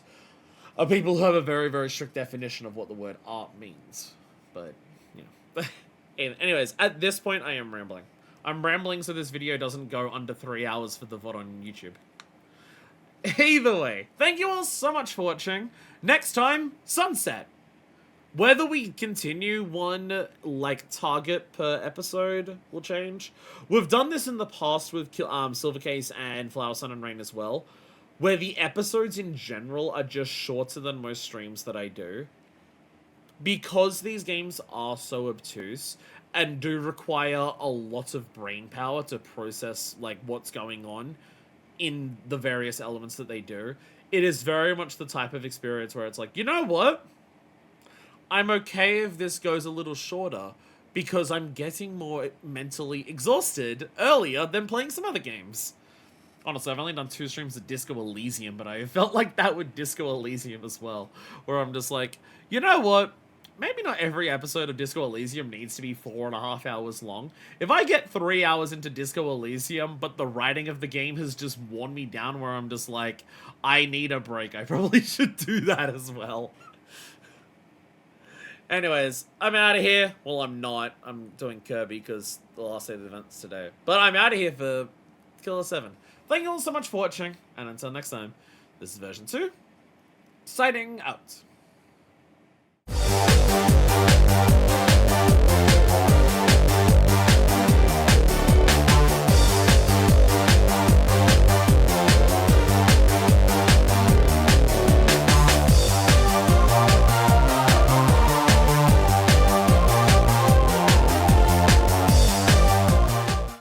are people who have a very, very strict definition of what the word art means. But, you know. Anyways, at this point, I am rambling. I'm rambling so this video doesn't go under 3 hours for the VOD on YouTube. Either way, thank you all so much for watching. Next time, Sunset. Whether we continue one, like, target per episode will change. We've done this in the past with Silvercase and Flower, Sun, and Rain as well, where the episodes in general are just shorter than most streams that I do. Because these games are so obtuse and do require a lot of brain power to process, like, what's going on in the various elements that they do, it is very much the type of experience where it's like, you know what? I'm okay if this goes a little shorter because I'm getting more mentally exhausted earlier than playing some other games. Honestly, I've only done 2 streams of Disco Elysium, but I felt like that with Disco Elysium as well, where I'm just like, you know what? Maybe not every episode of Disco Elysium needs to be 4.5 hours long. If I get 3 hours into Disco Elysium, but the writing of the game has just worn me down where I'm just like, I need a break, I probably should do that as well. Anyways, I'm out of here. Well, I'm not. I'm doing Kirby because the last day of the event's today. But I'm out of here for Killer7. Thank you all so much for watching, and until next time, this is version 2, signing out.